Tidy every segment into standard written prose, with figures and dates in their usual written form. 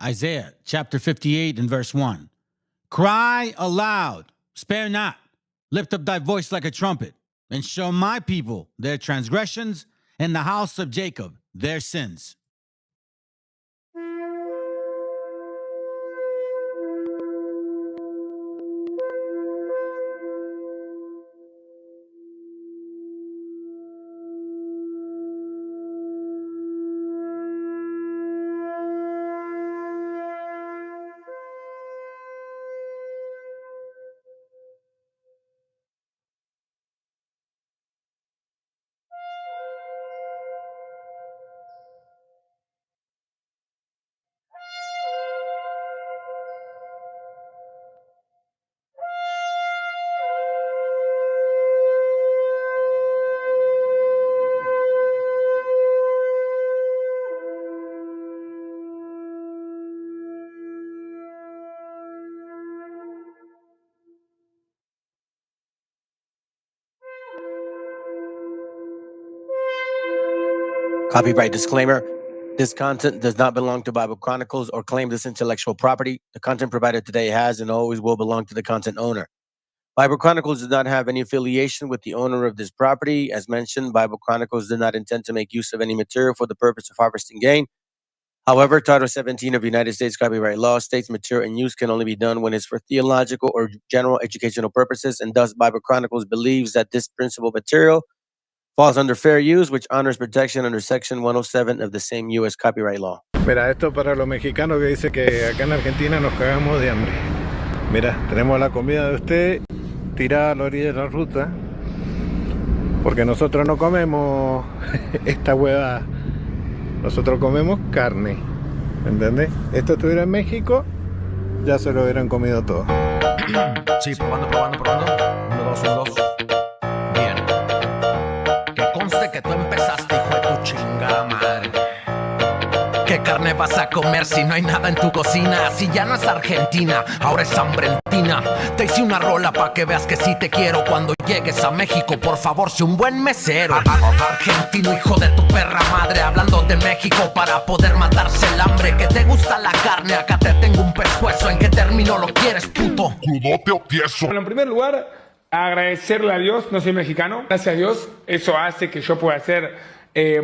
Isaiah chapter 58 and verse 1. Cry aloud, spare not, lift up thy voice like a trumpet, and show my people their transgressions, and the house of Jacob their sins. Copyright disclaimer. This content does not belong to Bible Chronicles or claim this intellectual property. The content provided today has and always will belong to the content owner. Bible Chronicles does not have any affiliation with the owner of this property. As mentioned, Bible Chronicles did not intend to make use of any material for the purpose of harvesting gain. However, Title 17 of United States copyright law states material in use can only be done when it's for theological or general educational purposes, and thus Bible Chronicles believes that this principal material falls under fair use, which honors protection under Section 107 of the same U.S. copyright law. Mira, esto para los mexicanos que dicen que acá en Argentina nos cagamos de hambre. Mira, tenemos la comida de usted tirada a la orilla de la ruta, porque nosotros no comemos esta huevada, nosotros comemos carne, ¿entendés? Esto estuviera en México, ya se lo hubieran comido todo. Sí, probando. 1, 2, 1, 2. Bien. Que conste que tú empezaste, hijo de tu chingada madre. ¿Qué carne vas a comer si no hay nada en tu cocina? Si ya no es Argentina, ahora es hambrentina. Te hice una rola pa' que veas que sí te quiero. Cuando llegues a México, por favor, sé un buen mesero. Argentino, hijo de tu perra madre, hablando de México para poder matarse el hambre. Que te gusta la carne, acá te tengo un pescuezo. ¿En qué término lo quieres, puto? Crudote o tieso. Bueno, en primer lugar, agradecerle a Dios, no soy mexicano. Gracias a Dios, eso hace que yo pueda ser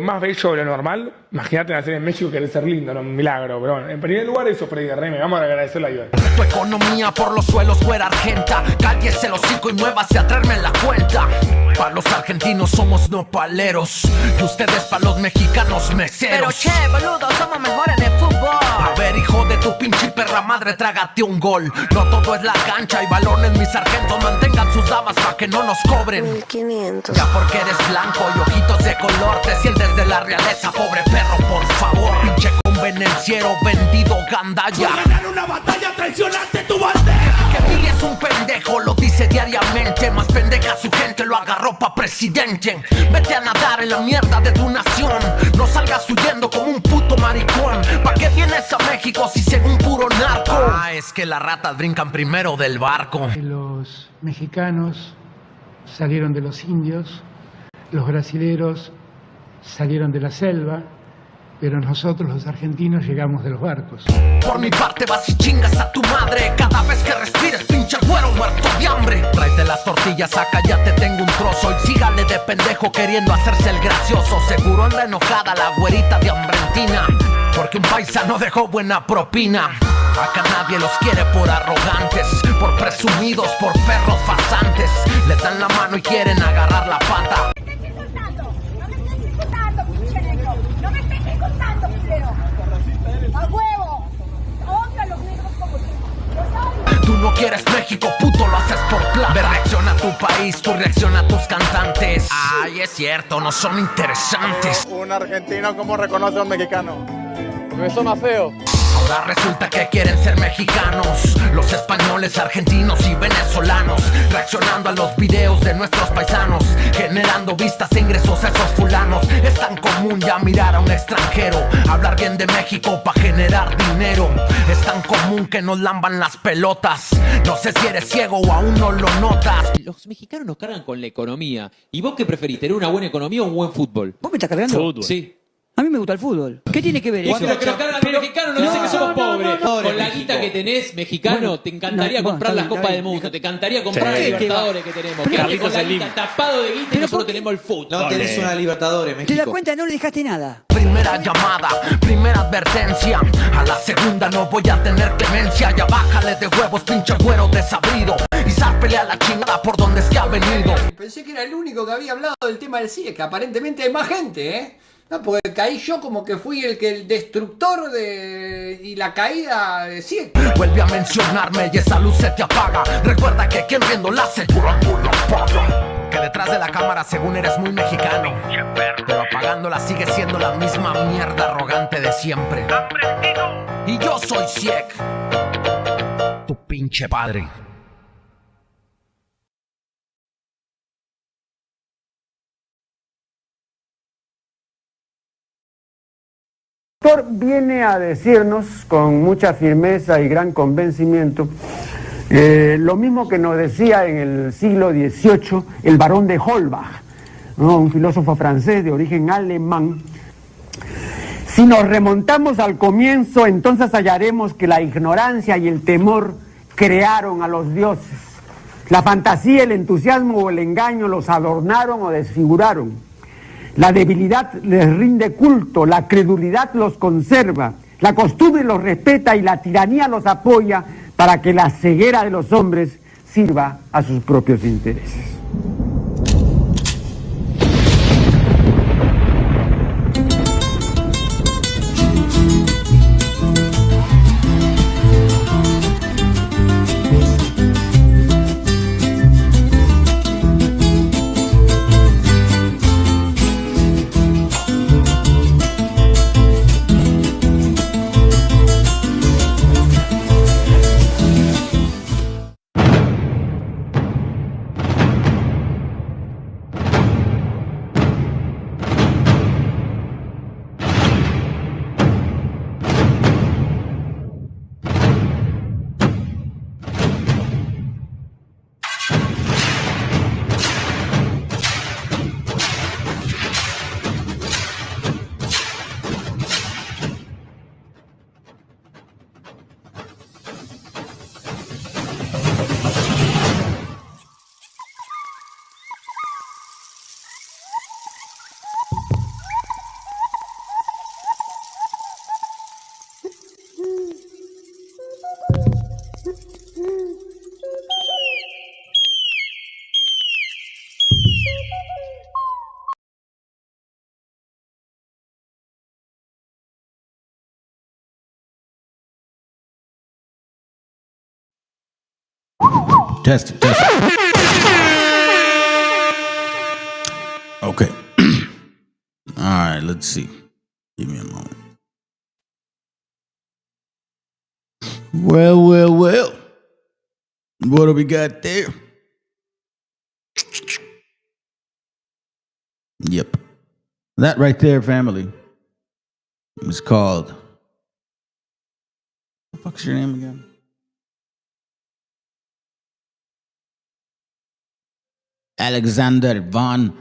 más bello de lo normal. Imagínate nacer en México y querer ser lindo, no, un milagro. Pero bueno, en primer lugar eso, Freddy Reme, vamos a agradecerle a Dios. Tu economía por los suelos fuera argenta. Cállese el hocico y muévase a traerme la cuenta. Pa' los argentinos somos nopaleros y ustedes pa' los mexicanos meseros. Pero che, boludo, somos mejores en el fútbol. A ver, hijo de tu pinche perra madre, trágate un gol. No todo es la cancha, hay balones, mis sargentos. Mantengan sus damas pa' que no nos cobren. 1500. Ya porque eres blanco y ojitos de color, te sientes de la realeza, pobre perro, por favor. Pinche convenenciero, vendido gandalla. Por ganar una batalla traicionaste tu bandera. Que Miguel es un pendejo, lo dice diariamente. Más pendeja su gente, lo agarró pa' presidente. Vete a nadar en la mierda de tu nación. No salgas huyendo como un puto maricón. ¿Pa' qué vienes a México si según puro narco? Ah, es que las ratas brincan primero del barco. Los mexicanos salieron de los indios, los brasileros salieron de la selva, pero nosotros los argentinos llegamos de los barcos. Por mi parte vas y chingas a tu madre cada vez que respires, pinche güero muerto de hambre. Tráete las tortillas acá, ya te tengo un trozo. Y sígale de pendejo queriendo hacerse el gracioso. Seguro anda enojada la güerita de hambrentina, porque un paisano dejó buena propina. Acá nadie los quiere por arrogantes, por presumidos, por perros farsantes. Les dan la mano y quieren agarrar la pata. Tú no quieres México, puto, lo haces por plata. Ve, reacciona a tu país, tú reacciona a tus cantantes. Ay, es cierto, no son interesantes. Un argentino, ¿cómo reconoce a un mexicano? Porque son más feos. Ahora resulta que quieren ser mexicanos, los españoles, argentinos y venezolanos, reaccionando a los videos de nuestros paisanos, generando vistas e ingresos a esos fulanos. Es tan común ya mirar a un extranjero, hablar bien de México pa' generar dinero. Es tan común que nos lamban las pelotas. No sé si eres ciego o aún no lo notas. Los mexicanos nos cargan con la economía. ¿Y vos qué preferís, tener una buena economía o un buen fútbol? ¿Vos me estás cargando? Sí. A mí me gusta el fútbol. ¿Qué tiene que ver eso? Pero que nos cargan los mexicanos nos dicen que somos pobres. Con la guita que tenés, mexicano, te encantaría comprar las Copas del Mundo, te encantaría comprar la Libertadores que tenemos. Que con la guita tapado de guita y nosotros tenemos el fútbol. No tenés una Libertadores, México. ¿Te das cuenta? No le dejaste nada. Primera llamada, primera advertencia. A la segunda no voy a tener clemencia. Ya bájale de huevos, pinche güero desabrido. Y zárpele a la chingada por donde se ha venido. Pensé que era el único que había hablado del tema del CIE, que aparentemente hay más gente, ¿eh? No, porque caí yo como que fui el destructor y la caída de CIE. Vuelve a mencionarme y esa luz se te apaga. Recuerda que quien riendo la hace llorando la paga. Que detrás de la cámara según eres muy mexicano, pero apagándola sigue siendo la misma mierda arrogante de siempre. Y yo soy Siek, tu pinche padre. El autor viene a decirnos con mucha firmeza y gran convencimiento lo mismo que nos decía en el siglo XVIII el barón de Holbach, ¿no? Un filósofo francés de origen alemán. Si nos remontamos al comienzo, entonces hallaremos que la ignorancia y el temor crearon a los dioses. La fantasía, el entusiasmo o el engaño los adornaron o desfiguraron. La debilidad les rinde culto, la credulidad los conserva, la costumbre los respeta y la tiranía los apoya para que la ceguera de los hombres sirva a sus propios intereses. Test it. Okay. All right, let's see. Give me a moment. Well. What do we got there? Yep. That right there, family, is called... What the fuck's your name again? Alexander von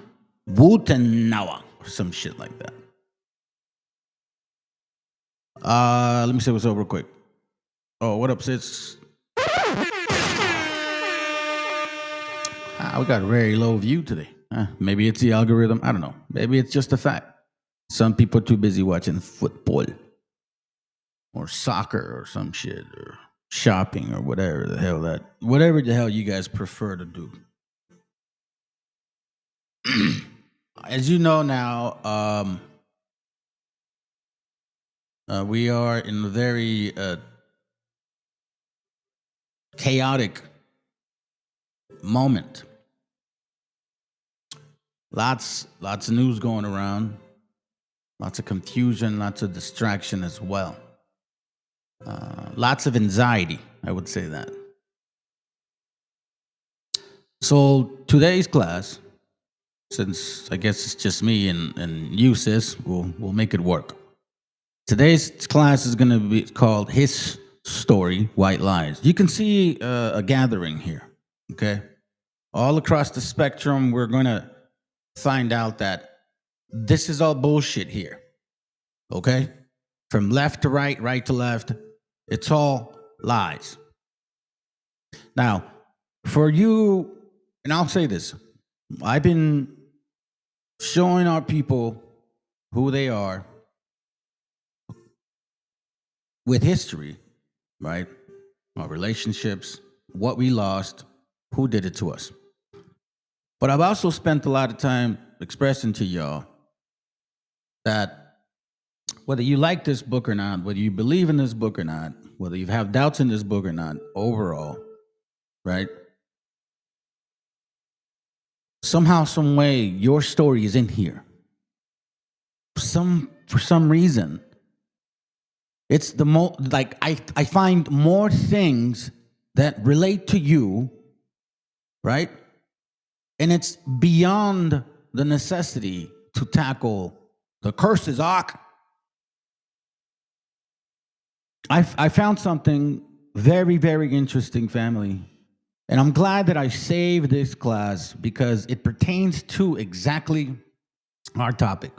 Wutenauer or some shit like that. Let me say what's up real quick. Oh, what up, sis? We got a very low view today. Maybe it's the algorithm. I don't know. Maybe it's just a fact. Some people are too busy watching football or soccer or some shit or shopping or whatever the hell you guys prefer to do. As you know now, we are in a very chaotic moment. Lots of news going around, lots of confusion, lots of distraction as well. Lots of anxiety, I would say that. So today's class, since I guess it's just me and you, sis, we'll make it work. Today's class is going to be called His Story, White Lies. You can see a gathering here, okay? All across the spectrum, we're going to find out that this is all bullshit here. Okay? From left to right, right to left, it's all lies. Now, for you, and I'll say this, I've been showing our people who they are with history, right? Our relationships, what we lost, who did it to us. But I've also spent a lot of time expressing to y'all that whether you like this book or not, whether you believe in this book or not, whether you have doubts in this book or not, overall, right? Somehow, some way, your story is in here. For some reason, it's the most, like, I find more things that relate to you, right? And it's beyond the necessity to tackle the curses, Ark. I found something very, very interesting, family. And I'm glad that I saved this class because it pertains to exactly our topic.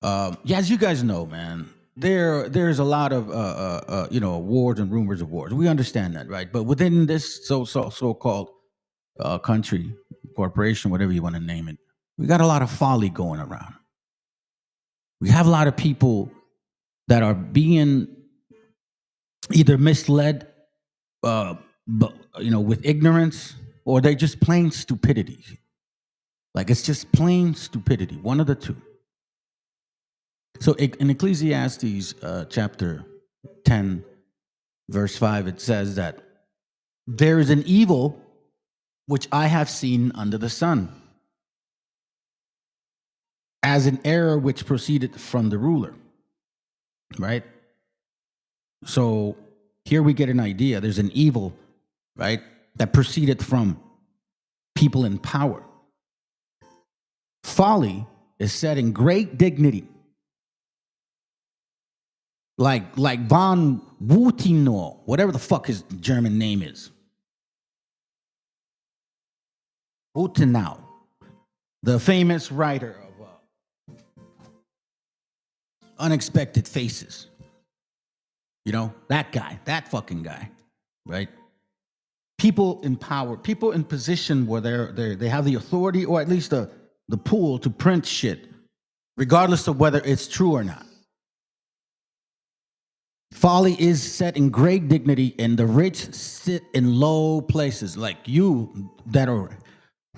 As you guys know, man, there's a lot of wars and rumors of wars. We understand that, right? But within this so-called country, corporation, whatever you want to name it, we got a lot of folly going around. We have a lot of people that are being either misled, with ignorance, or they're just plain stupidity. Like, it's just plain stupidity, one of the two. So in Ecclesiastes chapter 10, verse 5, it says that there is an evil which I have seen under the sun, as an error which proceeded from the ruler, right? So here we get an idea. There's an evil, right, that proceeded from people in power. Folly is set in great dignity, like von Wutino, whatever the fuck his German name is. Wutenau, the famous writer of Unexpected Faces. You know, that guy, that fucking guy, right? People in power, people in position where they have the authority, or at least the pull to print shit, regardless of whether it's true or not. Folly is set in great dignity, and the rich sit in low places. Like you that are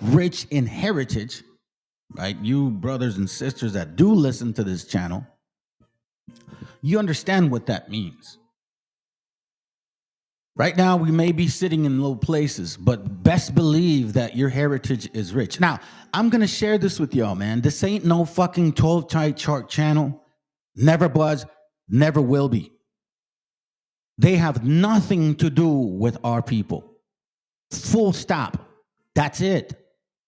rich in heritage, right? You brothers and sisters that do listen to this channel, you understand what that means. Right now, we may be sitting in low places, but best believe that your heritage is rich. Now, I'm going to share this with y'all, man. This ain't no fucking 12-type chart channel. Never was, never will be. They have nothing to do with our people. Full stop. That's it.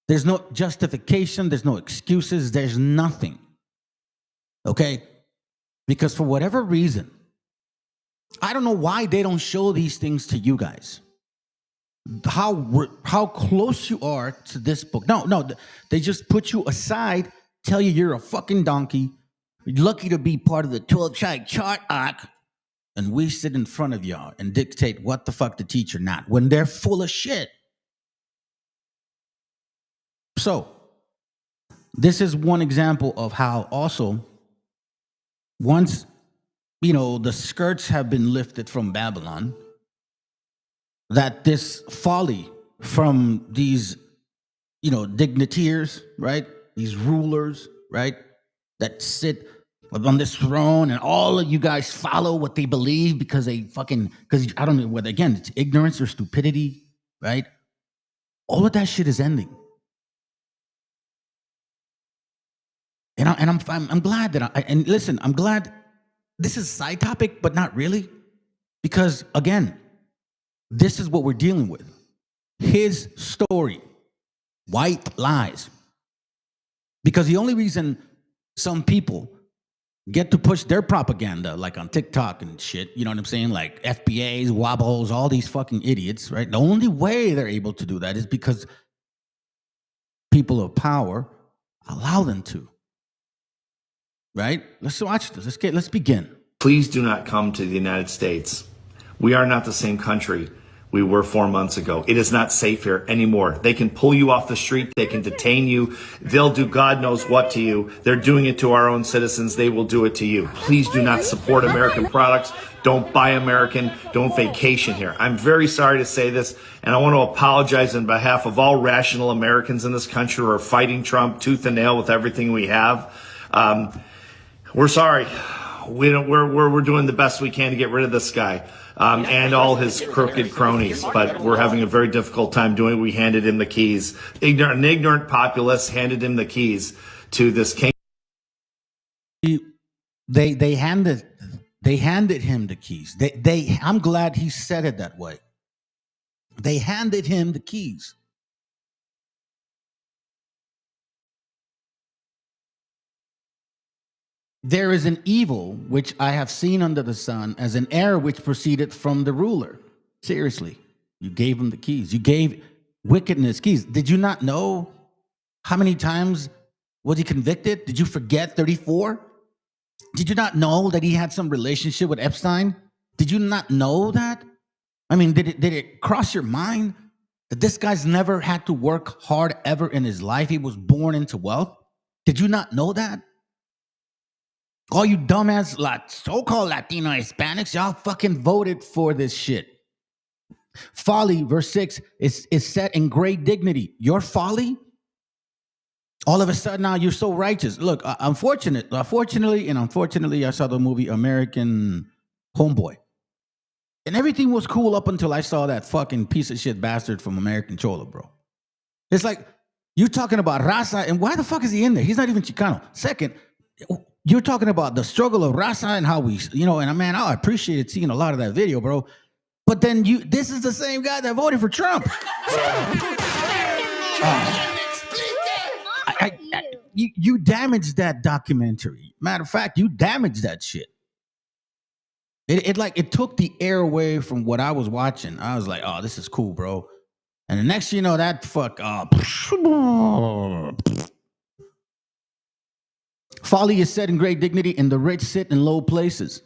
There's no justification. There's no excuses. There's nothing. Okay? Because for whatever reason, I don't know why they don't show these things to you guys. How close you are to this book. No, they just put you aside, tell you you're a fucking donkey. You're lucky to be part of the 12-type chart arc. And we sit in front of y'all and dictate what the fuck to teach or not, when they're full of shit. So, this is one example of how also, once, the skirts have been lifted from Babylon, that this folly from these, dignitaries, right? These rulers, right? That sit on this throne, and all of you guys follow what they believe because I don't know whether, again, it's ignorance or stupidity, right? All of that shit is ending. And I'm glad that and listen, I'm glad this is a side topic, but not really, because again, this is what we're dealing with. His story, white lies. Because the only reason some people get to push their propaganda, like on TikTok and shit, you know what I'm saying? Like FBAs, wobbles, all these fucking idiots, right? The only way they're able to do that is because people of power allow them to. right? Let's watch this. Let's begin. Please do not come to the United States. We are not the same country we were 4 months ago. It is not safe here anymore. They can pull you off the street. They can detain you. They'll do God knows what to you. They're doing it to our own citizens. They will do it to you. Please do not support American products. Don't buy American. Don't vacation here. I'm very sorry to say this, and I want to apologize on behalf of all rational Americans in this country who are fighting Trump tooth and nail with everything we have. We're sorry. We're doing the best we can to get rid of this guy. And all his crooked cronies, but we're having a very difficult time doing it. We handed him the keys. An ignorant populace handed him the keys to this king. They handed him the keys. I'm glad he said it that way. They handed him the keys. There is an evil which I have seen under the sun, as an error which proceeded from the ruler. Seriously, you gave him the keys. You gave wickedness keys. Did you not know how many times was he convicted? Did you forget 34? Did you not know that he had some relationship with Epstein? Did you not know that? I mean, did it cross your mind that this guy's never had to work hard ever in his life? He was born into wealth. Did you not know that? All you dumbass so-called Latino Hispanics, y'all fucking voted for this shit. Folly, verse 6, is set in great dignity. Your folly? All of a sudden now you're so righteous. Look, unfortunately, I saw the movie American Homeboy. And everything was cool up until I saw that fucking piece of shit bastard from American Cholo, bro. It's like, you're talking about raza, and why the fuck is he in there? He's not even Chicano. Second, you're talking about the struggle of raza and how we, and man, I appreciated seeing a lot of that video, bro. But then this is the same guy that voted for Trump. You damaged that documentary. Matter of fact, you damaged that shit. It took the air away from what I was watching. I was like, oh, this is cool, bro. And the next thing you know, that fuck folly is set in great dignity, and the rich sit in low places.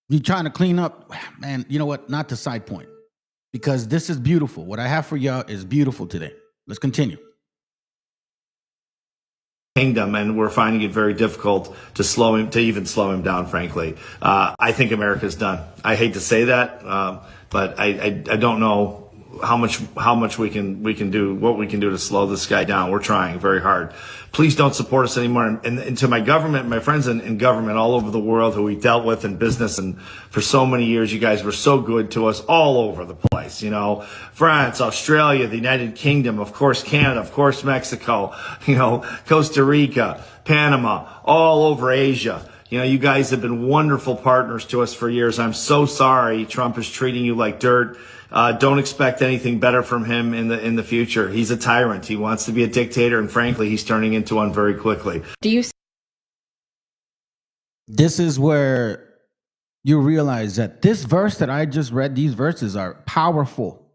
You're trying to clean up, man, you know what? Not the side point. Because this is beautiful. What I have for y'all is beautiful today. Let's continue. Kingdom, and we're finding it very difficult to even slow him down, frankly. I think America's done. I hate to say that, but I don't know how much we can do, what we can do to slow this guy down. We're trying very hard. Please don't support us anymore. And to my government, my friends in government all over the world who we dealt with in business, and for so many years, you guys were so good to us all over the place. France, Australia, the United Kingdom, of course, Canada, of course, Mexico, Costa Rica, Panama, all over Asia. You guys have been wonderful partners to us for years. I'm so sorry Trump is treating you like dirt. Don't expect anything better from him in the future. He's a tyrant. He wants to be a dictator, and frankly, he's turning into one very quickly. This is where you realize that this verse that I just read, these verses are powerful.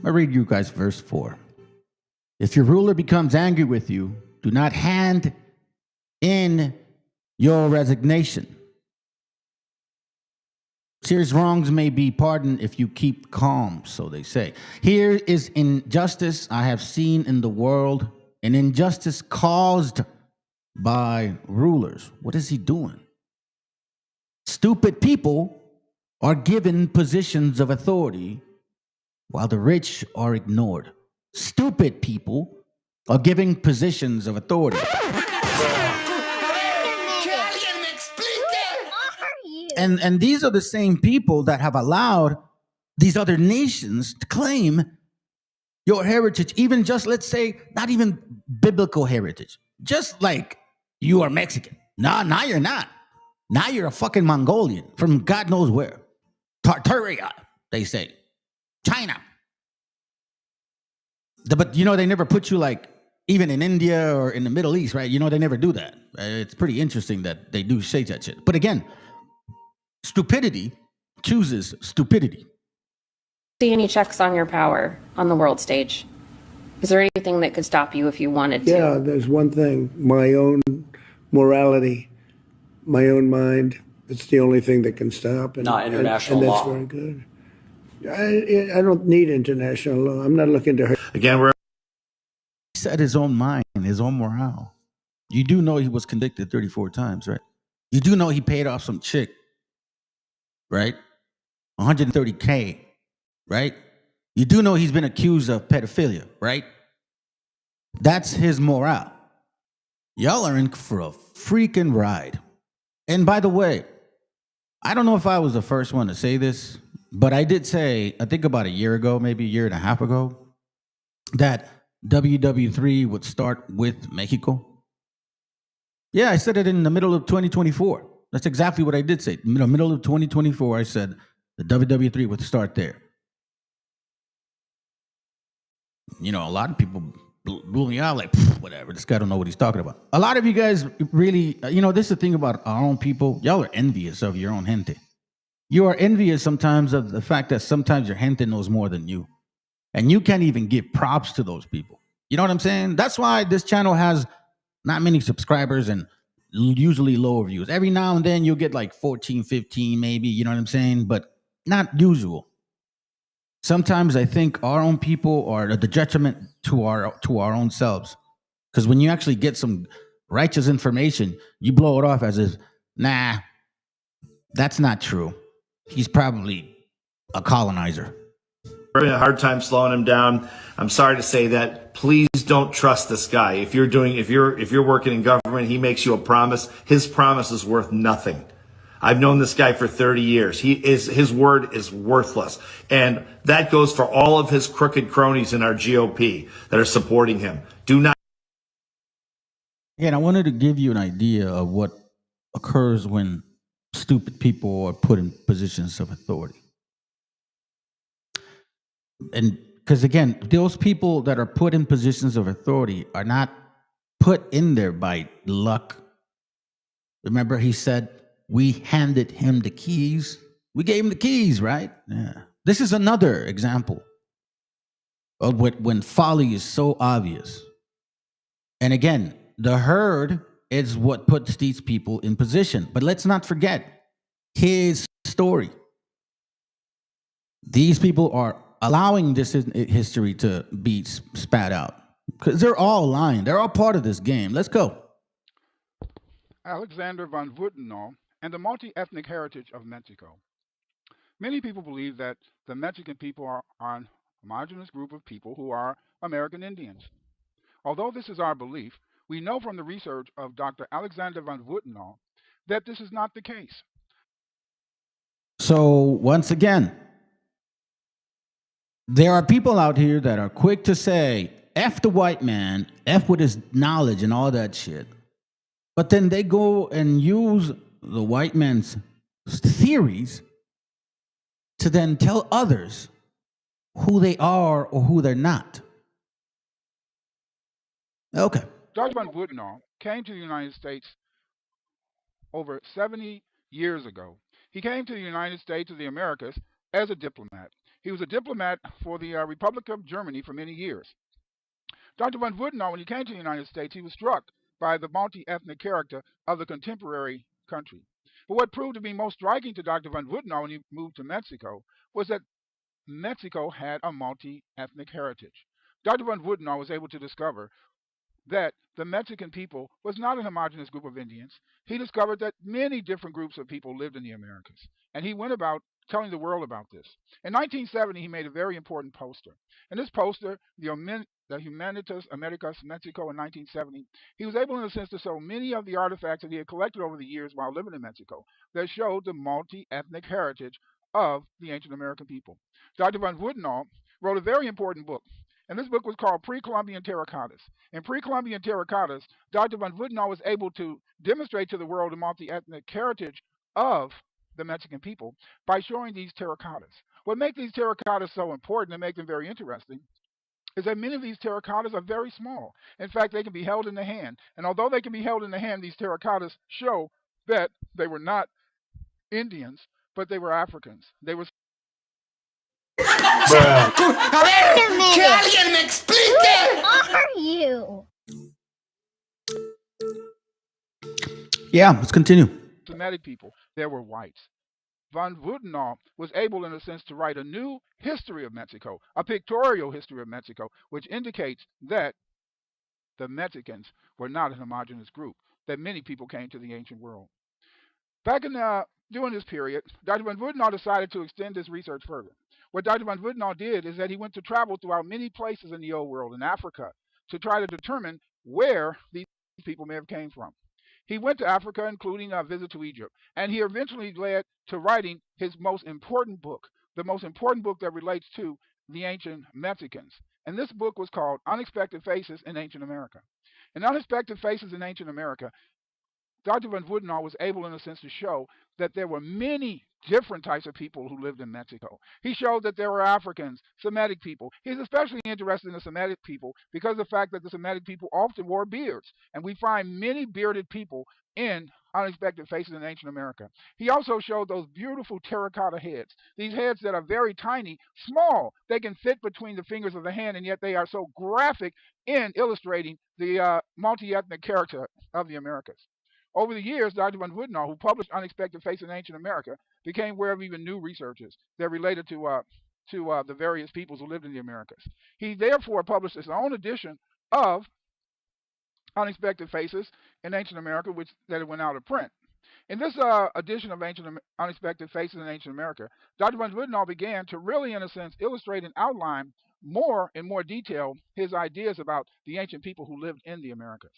I read you guys verse 4. If your ruler becomes angry with you, do not hand in your resignation. Serious wrongs may be pardoned if you keep calm, so they say. Here is injustice I have seen in the world, an injustice caused by rulers. What is he doing? Stupid people are given positions of authority while the rich are ignored. Stupid people are giving positions of authority. And these are the same people that have allowed these other nations to claim your heritage, even just, let's say, not even biblical heritage. Just like you are Mexican. No, now you're not. Now you're a fucking Mongolian from God knows where. Tartaria, they say. China. But they never put you like, even in India or in the Middle East, right? They never do that. It's pretty interesting that they do say that shit. But again, stupidity chooses stupidity. See any checks on your power on the world stage? Is there anything that could stop you if you wanted to? Yeah, there's one thing, my own morality, my own mind. It's the only thing that can stop. Not international and that's law. very good. I don't need international law. I'm not looking to hurt. Again, we're He set his own mind, his own morale. You do know he was convicted 34 times, right? You do know he paid off some chick, right? 130K, right? You do know he's been accused of pedophilia, right? That's his morale. Y'all are in for a freaking ride. And by the way, I don't know if I was the first one to say this, but I did say, I think about a year ago, maybe a year and a half ago, that WW3 would start with Mexico. Yeah, I said it in the middle of 2024. That's exactly what I did say. In the middle of 2024, I said the WW3 would start there. You know, a lot of people blew me out like, whatever, this guy don't know what he's talking about. A lot of you guys really, you know, this is the thing about our own people. Y'all are envious of your own gente. You are envious sometimes of the fact that sometimes your gente knows more than you. And you can't even give props to those people. You know what I'm saying? That's why this channel has not many subscribers and usually low views. Every now and then you'll get like 14, 15 maybe, you know what I'm saying? But not usual. Sometimes I think our own people are the detriment to our own selves. Because when you actually get some righteous information, you blow it off as if, nah, that's not true. He's probably a colonizer. having a hard time slowing him down. I'm sorry to say that. Please don't trust this guy. If you're working in government, he makes you a promise. His promise is worth nothing. I've known this guy for 30 years. His word is worthless. And that goes for all of his crooked cronies in our GOP that are supporting him. Do not. Again, I wanted to give you an idea of what occurs when stupid people are put in positions of authority. And because again, those people that are put in positions of authority are not put in there by luck. Remember, he said, we handed him the keys. We gave him the keys, right? Yeah. This is another example of when folly is so obvious. And again, the herd is what puts these people in position. But let's not forget his story. These people are allowing this history to be spat out because they're all lying. They're all part of this game. Let's go. Alexander von Wutenau and the multi-ethnic heritage of Mexico. Many people believe that the Mexican people are a homogeneous group of people who are American Indians. Although this is our belief, we know from the research of Dr. Alexander von Wutenau that this is not the case. So once again, there are people out here that are quick to say, F the white man, F with his knowledge and all that shit. But then they go and use the white man's theories to then tell others who they are or who they're not. Okay. Dr. von Wutenau came to the United States over 70 years ago. He came to the United States of the Americas as a diplomat. He was a diplomat for the Republic of Germany for many years. Dr. von Wutenau, when he came to the United States, he was struck by the multi-ethnic character of the contemporary country. But what proved to be most striking to Dr. von Wutenau when he moved to Mexico was that Mexico had a multi-ethnic heritage. Dr. von Wutenau was able to discover that the Mexican people was not a homogeneous group of Indians. He discovered that many different groups of people lived in the Americas, and he went about telling the world about this. In 1970, he made a very important poster. In this poster, the Humanitas Americas Mexico in 1970, he was able, in a sense, to show many of the artifacts that he had collected over the years while living in Mexico that showed the multi-ethnic heritage of the ancient American people. Dr. von Wutenau wrote a very important book, and this book was called Pre-Columbian Terracottas. In Pre-Columbian Terracottas, Dr. von Wutenau was able to demonstrate to the world the multi-ethnic heritage of the Mexican people by showing these terracottas. What makes these terracottas so important and make them very interesting is that many of these terracottas are very small. In fact, they can be held in the hand. And although they can be held in the hand, these terracottas show that they were not Indians, but they were Africans. They were. A ver, que alguien me explique. Who are you? Yeah, let's continue. Semitic people. There were whites. Von Wudenau was able, in a sense, to write a new history of Mexico, a pictorial history of Mexico, which indicates that the Mexicans were not a homogeneous group, that many people came to the ancient world. Back in during this period, Dr. von Wudenau decided to extend his research further. What Dr. von Wudenau did is that he went to travel throughout many places in the old world, in Africa, to try to determine where these people may have came from. He went to Africa, including a visit to Egypt, and he eventually led to writing his most important book, the most important book that relates to the ancient Mexicans. And this book was called Unexpected Faces in Ancient America. In Unexpected Faces in Ancient America, Dr. von Wudenau was able, in a sense, to show that there were many different types of people who lived in Mexico. He showed that there were Africans, Semitic people. He's especially interested in the Semitic people because of the fact that the Semitic people often wore beards, and we find many bearded people in Unexpected Faces in Ancient America. He also showed those beautiful terracotta heads, these heads that are very tiny, small. They can fit between the fingers of the hand, and yet they are so graphic in illustrating the multi-ethnic character of the Americas. Over the years, Dr. von Wudenau, who published Unexpected Faces in Ancient America, became aware of even new researches that related to the various peoples who lived in the Americas. He therefore published his own edition of Unexpected Faces in Ancient America, that went out of print. In this edition of Unexpected Faces in Ancient America, Dr. von Wudenau began to really, in a sense, illustrate and outline in more detail his ideas about the ancient people who lived in the Americas.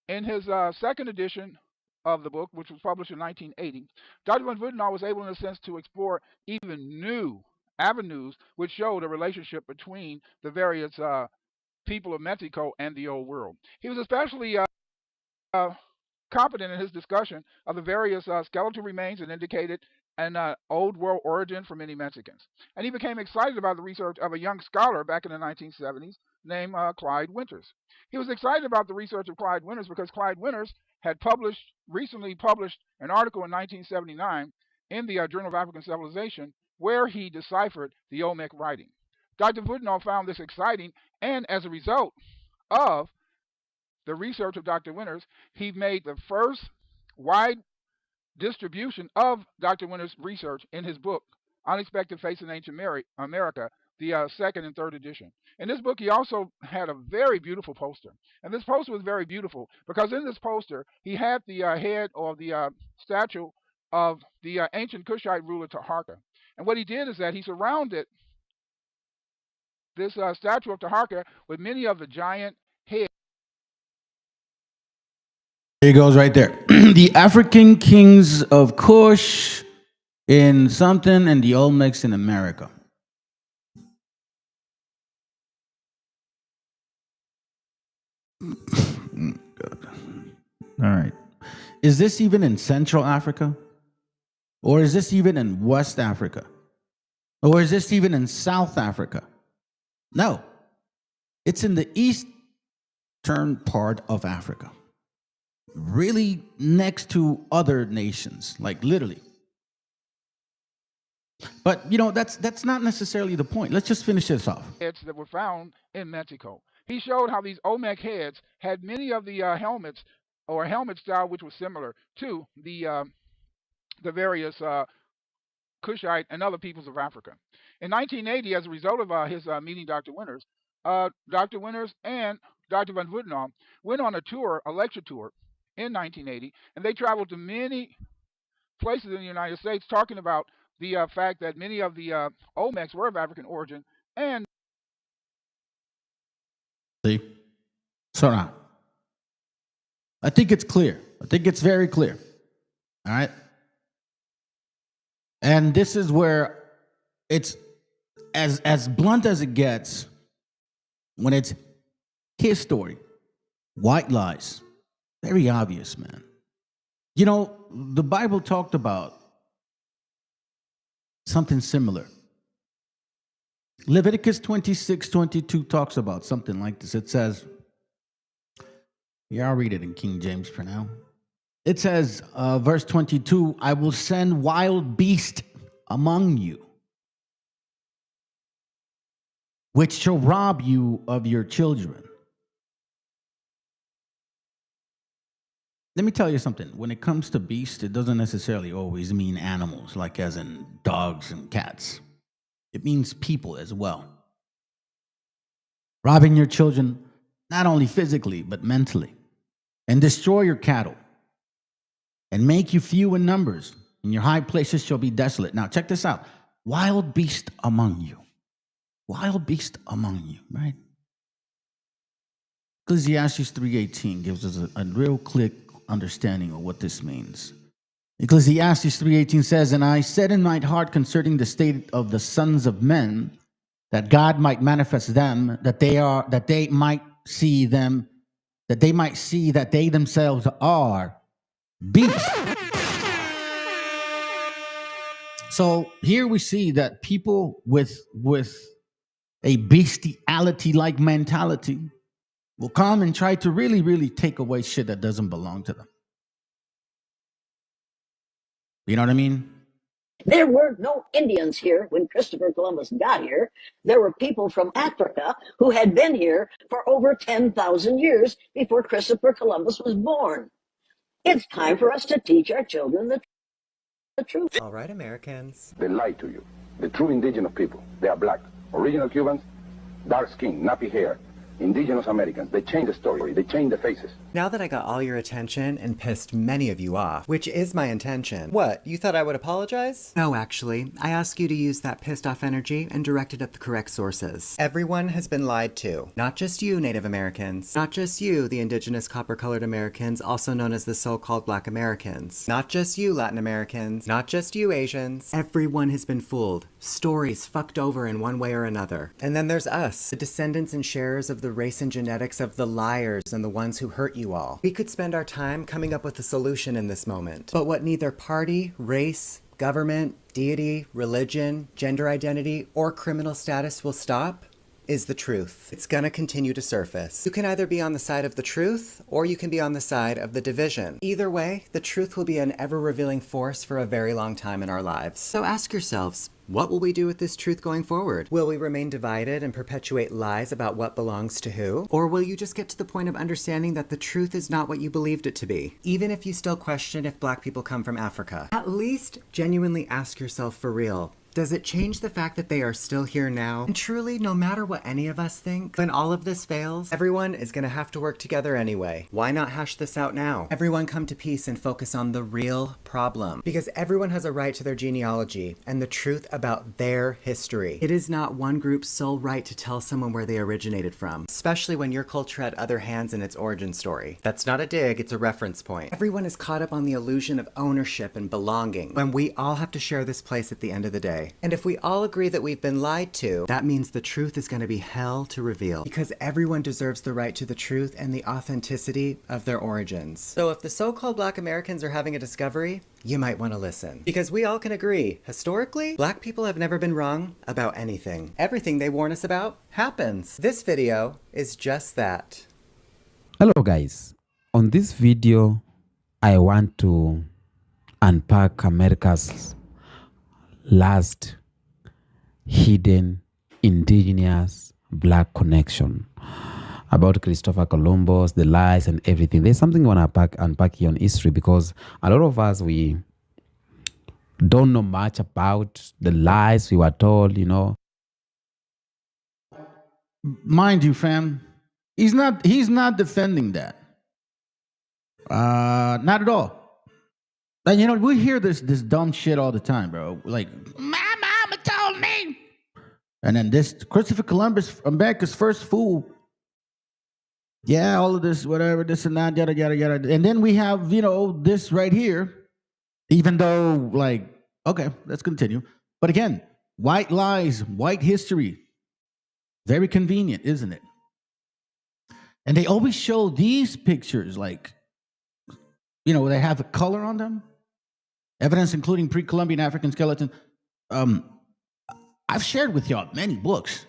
In his second edition of the book, which was published in 1980, Dr. von Wudenau was able, in a sense, to explore even new avenues which showed a relationship between the various people of Mexico and the old world. He was especially competent in his discussion of the various skeletal remains that indicated an old world origin for many Mexicans. And he became excited about the research of a young scholar back in the 1970s named Clyde Winters. He was excited about the research of Clyde Winters because Clyde Winters had recently published an article in 1979 in the Journal of African Civilization where he deciphered the Olmec writing. Dr. Wudenau found this exciting, and as a result of the research of Dr. Winters, he made the first wide distribution of Dr. Winters' research in his book, Unexpected Faces in Ancient America, the second and third edition. In this book, he also had a very beautiful poster. And this poster was very beautiful because in this poster, he had the head or the statue of the ancient Kushite ruler Taharqa. And what he did is that he surrounded this statue of Taharqa with many of the giant heads. There he goes right there. The African kings of Kush in something and the Olmecs in America. Good. All right. Is this even in Central Africa? Or is this even in West Africa? Or is this even in South Africa? No. It's in the eastern part of Africa. Really next to other nations, like literally. But, you know, that's not necessarily the point. Let's just finish this off. Heads that were found in Mexico. He showed how these Olmec heads had many of the helmets or helmet style which was similar to the various Kushite and other peoples of Africa. In 1980, as a result of his meeting Dr. Winters, Dr. Winters and Dr. von Wudenau went on a lecture tour in 1980, and they traveled to many places in the United States talking about the fact that many of the Olmecs were of African origin. And see, so now I think it's clear. I think it's very clear. All right. And this is where it's as blunt as it gets when it's his story. White lies. Very obvious, man. You know, the Bible talked about something similar. Leviticus 26:22 talks about something like this. It says, yeah, I'll read it in King James for now. It says, verse 22, I will send wild beasts among you, which shall rob you of your children. Let me tell you something. When it comes to beasts, it doesn't necessarily always mean animals, like as in dogs and cats. It means people as well. Robbing your children, not only physically, but mentally. And destroy your cattle. And make you few in numbers. And your high places shall be desolate. Now, check this out. Wild beast among you. Wild beast among you, right? Ecclesiastes 3:18 gives us a real clear understanding of what this means. Ecclesiastes 3:18 says, and I said in my heart concerning the state of the sons of men, that God might manifest them, that they might see that they themselves are beasts. So here we see that people with a bestiality-like mentality will come and try to really, really take away shit that doesn't belong to them. You know what I mean? There were no Indians here when Christopher Columbus got here. There were people from Africa who had been here for over 10,000 years before Christopher Columbus was born. It's time for us to teach our children the truth. All right, Americans. They lie to you. The true indigenous people, they are black. Original Cubans, dark skin, nappy hair. Indigenous Americans, they change the story, they change the faces. Now that I got all your attention and pissed many of you off, which is my intention, what, you thought I would apologize? No, actually, I ask you to use that pissed off energy and direct it at the correct sources. Everyone has been lied to. Not just you, Native Americans. Not just you, the indigenous copper-colored Americans, also known as the so-called Black Americans. Not just you, Latin Americans. Not just you, Asians. Everyone has been fooled. Stories fucked over in one way or another. And then there's us, the descendants and sharers of the race and genetics of the liars and the ones who hurt you all. We could spend our time coming up with a solution in this moment. But what neither party, race, government, deity, religion, gender identity, or criminal status will stop is the truth. It's gonna continue to surface. You can either be on the side of the truth, or you can be on the side of the division. Either way, the truth will be an ever-revealing force for a very long time in our lives. So ask yourselves, what will we do with this truth going forward? Will we remain divided and perpetuate lies about what belongs to who? Or will you just get to the point of understanding that the truth is not what you believed it to be? Even if you still question if black people come from Africa, at least genuinely ask yourself for real. Does it change the fact that they are still here now? And truly, no matter what any of us think, when all of this fails, everyone is gonna have to work together anyway. Why not hash this out now? Everyone come to peace and focus on the real problem. Because everyone has a right to their genealogy and the truth about their history. It is not one group's sole right to tell someone where they originated from, especially when your culture had other hands in its origin story. That's not a dig, it's a reference point. Everyone is caught up on the illusion of ownership and belonging, when we all have to share this place at the end of the day. And if we all agree that we've been lied to, that means the truth is going to be hell to reveal. Because everyone deserves the right to the truth and the authenticity of their origins. So if the so-called Black Americans are having a discovery, you might want to listen. Because we all can agree, historically, black people have never been wrong about anything. Everything they warn us about happens. This video is just that. Hello guys, on this video I want to unpack America's last hidden indigenous black connection about Christopher Columbus, the lies and everything. There's something I want to unpack here on history, because a lot of us, we don't know much about the lies we were told, you know. Mind you, fam, he's not defending that. Not at all. And you know, we hear this dumb shit all the time, bro. Like, my mama told me. And then this Christopher Columbus, America's first fool. Yeah, all of this, whatever, this and that, yada, yada, yada. And then we have, you know, this right here. Even though, like, okay, let's continue. But again, white lies, white history. Very convenient, isn't it? And they always show these pictures, like, you know, they have a color on them. Evidence including pre-Columbian African skeleton. I've shared with y'all many books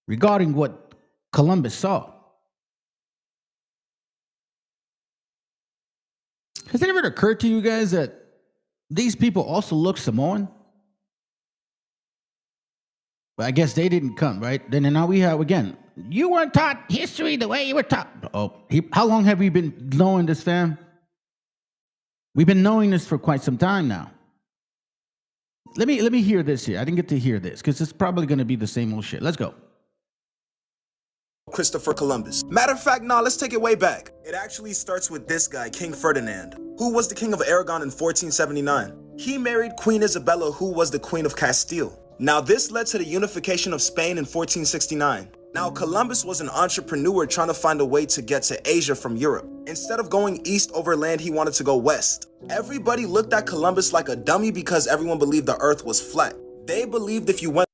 regarding what Columbus saw. Has it ever occurred to you guys that these people also look Samoan? But I guess they didn't come, right? Then now we have, again, you weren't taught history the way you were taught. How long have we been knowing this, fam? We've been knowing this for quite some time now. Let me hear this here. I didn't get to hear this because it's probably going to be the same old shit. Let's go. Christopher Columbus. Matter of fact, let's take it way back. It actually starts with this guy, King Ferdinand, who was the king of Aragon in 1479. He married Queen Isabella, who was the Queen of Castile. Now, this led to the unification of Spain in 1469. Now, Columbus was an entrepreneur trying to find a way to get to Asia from Europe. Instead of going east over land, he wanted to go west. Everybody looked at Columbus like a dummy because everyone believed the earth was flat. They believed if you went...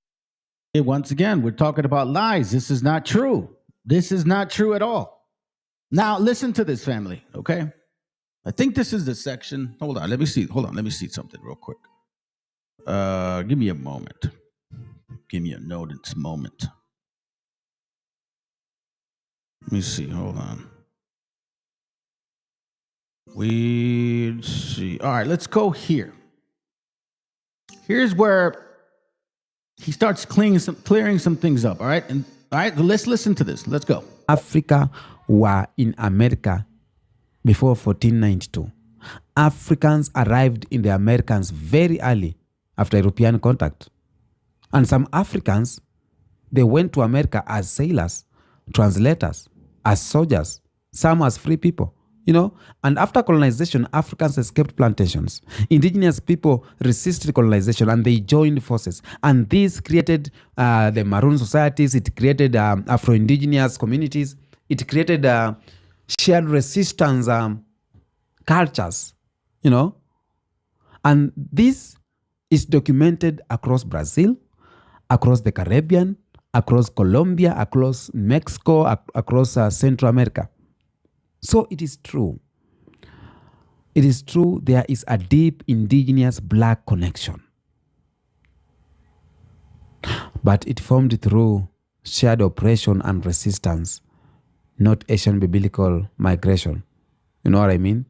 Once again, we're talking about lies. This is not true. This is not true at all. Now, listen to this, family, okay? I think this is the section. Hold on, let me see. Hold on, let me see something real quick. Give me a moment. Give me a notice moment. Let me see. Hold on. Let's see. All right, let's go here. Here's where he starts clearing some things up. All right, let's listen to this. Let's go. Africa were in America before 1492. Africans arrived in the Americans very early after European contact. And some Africans, they went to America as sailors, translators, as soldiers, some as free people, And after colonization, Africans escaped plantations. Indigenous people resisted colonization and they joined forces. And this created the Maroon societies. It created Afro-Indigenous communities. It created shared resistance cultures, And this is documented across Brazil, across the Caribbean, across Colombia, across Mexico, across Central America. So it is true. It is true there is a deep indigenous black connection. But it formed through shared oppression and resistance, not Asian biblical migration. You know what I mean?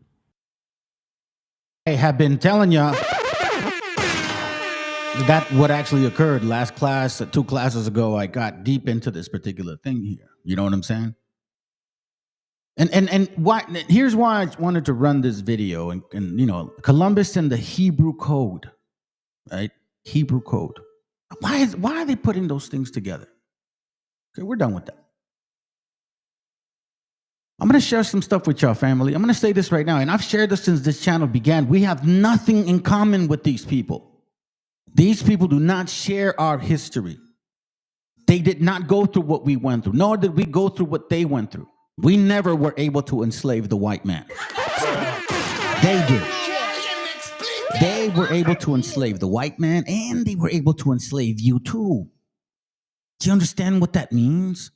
I have been telling you that what actually occurred last class, 2 classes ago. I got deep into this particular thing here. You know what I'm saying? And why? Here's why I wanted to run this video. And Columbus and the Hebrew code, right? Hebrew code. Why are they putting those things together? Okay, we're done with that. I'm going to share some stuff with y'all, family. I'm going to say this right now, and I've shared this since this channel began. We have nothing in common with these people. These people do not share our history. They did not go through what we went through, nor did we go through what they went through. We never were able to enslave the white man. They did. They were able to enslave the white man, and they were able to enslave you too. Do you understand what that means?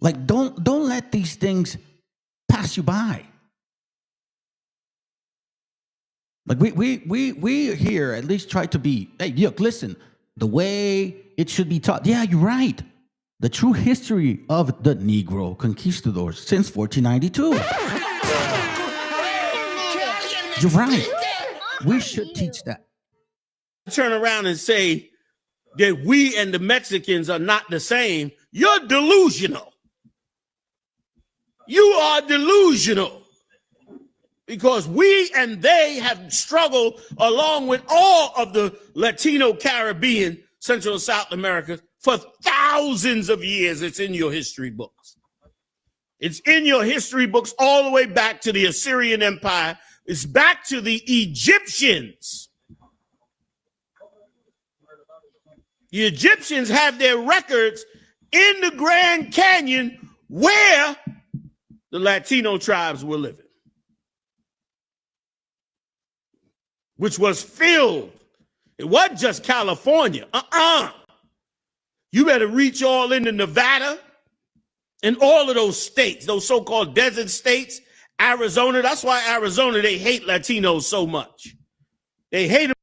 Like, don't let these things pass you by. Like we here at least try to be, hey, look, listen, the way it should be taught. Yeah, you're right. The true history of the Negro conquistadors since 1492. You're right. We should teach that. Turn around and say that we and the Mexicans are not the same. You're delusional. You are delusional. Because we and they have struggled along with all of the Latino, Caribbean, Central and South America for thousands of years. It's in your history books. It's in your history books all the way back to the Assyrian Empire. It's back to the Egyptians. The Egyptians have their records in the Grand Canyon where the Latino tribes were living, which was filled. It wasn't just California. You better reach all into Nevada and all of those states, those so-called desert states, Arizona. That's why Arizona, they hate Latinos so much. They hate them.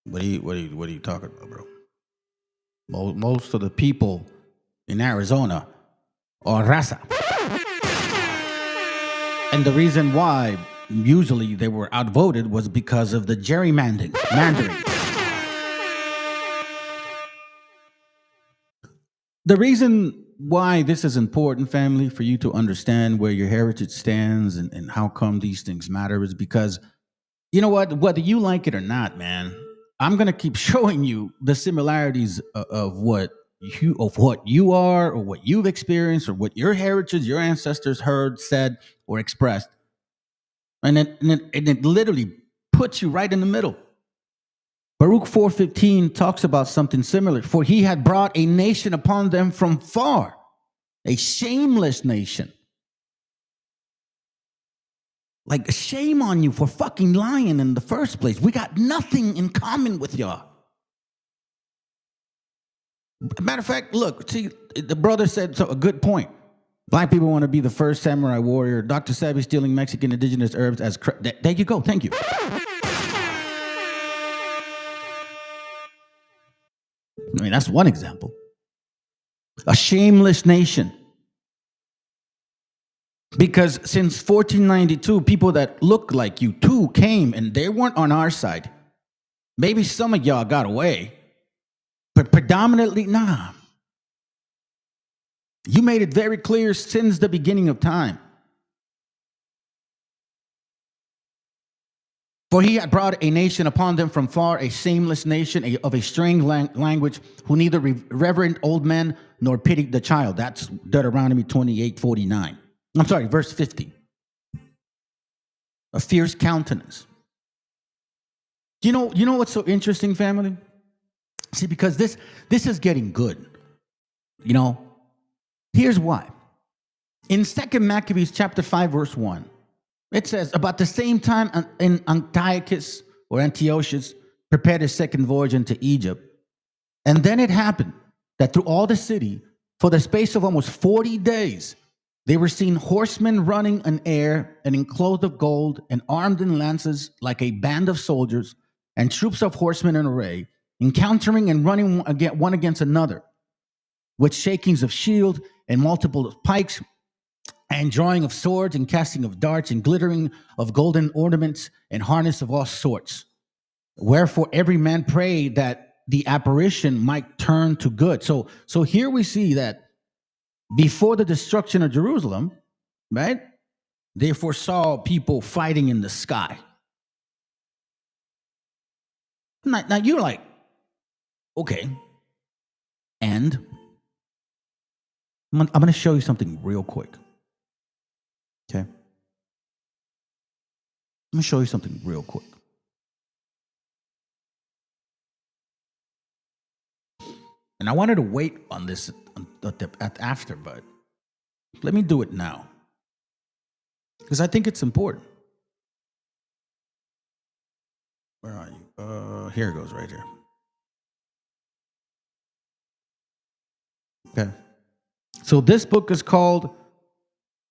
What are you talking about, bro? Most of the people in Arizona are raza. And the reason why usually they were outvoted was because of the gerrymandering. The reason why this is important, family, for you to understand where your heritage stands and how come these things matter is because, you know what, whether you like it or not, man, I'm going to keep showing you the similarities of what you are or what you've experienced or what your heritage, your ancestors heard, said, or expressed. And it literally puts you right in the middle. Baruch 4:15 talks about something similar. For he had brought a nation upon them from far, a shameless nation. Like, shame on you for fucking lying in the first place. We got nothing in common with y'all. Matter of fact, look, see, the brother said a good point. Black people want to be the first samurai warrior. Dr. Savvy stealing Mexican indigenous herbs as... There you go. Thank you. I mean, that's one example. A shameless nation. Because since 1492, people that look like you too came and they weren't on our side. Maybe some of y'all got away, but predominantly, nah. You made it very clear since the beginning of time. For he had brought a nation upon them from far, a shameless nation of a strange language, who neither reverent old men nor pitied the child. That's Deuteronomy 28:49. I'm sorry, verse 50. A fierce countenance. You know what's so interesting, family? See, because this is getting good. You know, here's why. In 2 Maccabees chapter 5, verse 1, it says, about the same time in Antiochus prepared his second voyage into Egypt. And then it happened that through all the city, for the space of almost 40 days, they were seen horsemen running in air and enclothed of gold and armed in lances like a band of soldiers and troops of horsemen in array, encountering and running one against another with shakings of shield and multiple pikes and drawing of swords and casting of darts and glittering of golden ornaments and harness of all sorts. Wherefore every man prayed that the apparition might turn to good. So here we see that before the destruction of Jerusalem, right, they foresaw people fighting in the sky. Now you're like, okay, and I'm going to show you something real quick. Okay? I'm going to show you something real quick. And I wanted to wait on this after, but let me do it now. Because I think it's important. Where are you? Here it goes, right here. Okay. So this book is called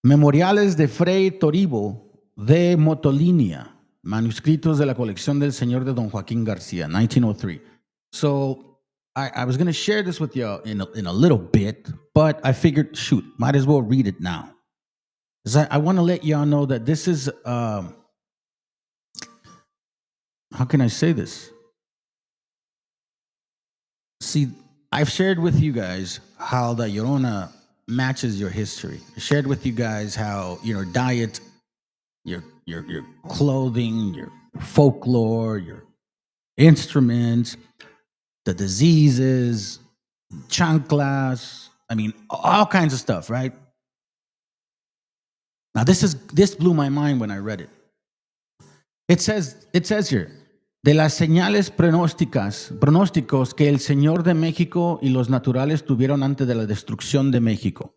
Memoriales de Fray Toribio de Motolinia, manuscritos de la colección del Señor de Don Joaquín García, 1903. So I was going to share this with you in a little bit, but I figured, shoot, might as well read it now. Because I want to let y'all know that this is, how can I say this? See, I've shared with you guys how the Llorona matches your history. I shared with you guys how your diet, your clothing, your folklore, your instruments, the diseases, chanclas, I mean, all kinds of stuff, right? Now, this blew my mind when I read it. It says here, de las señales pronósticos que el Señor de México y los naturales tuvieron antes de la destrucción de México.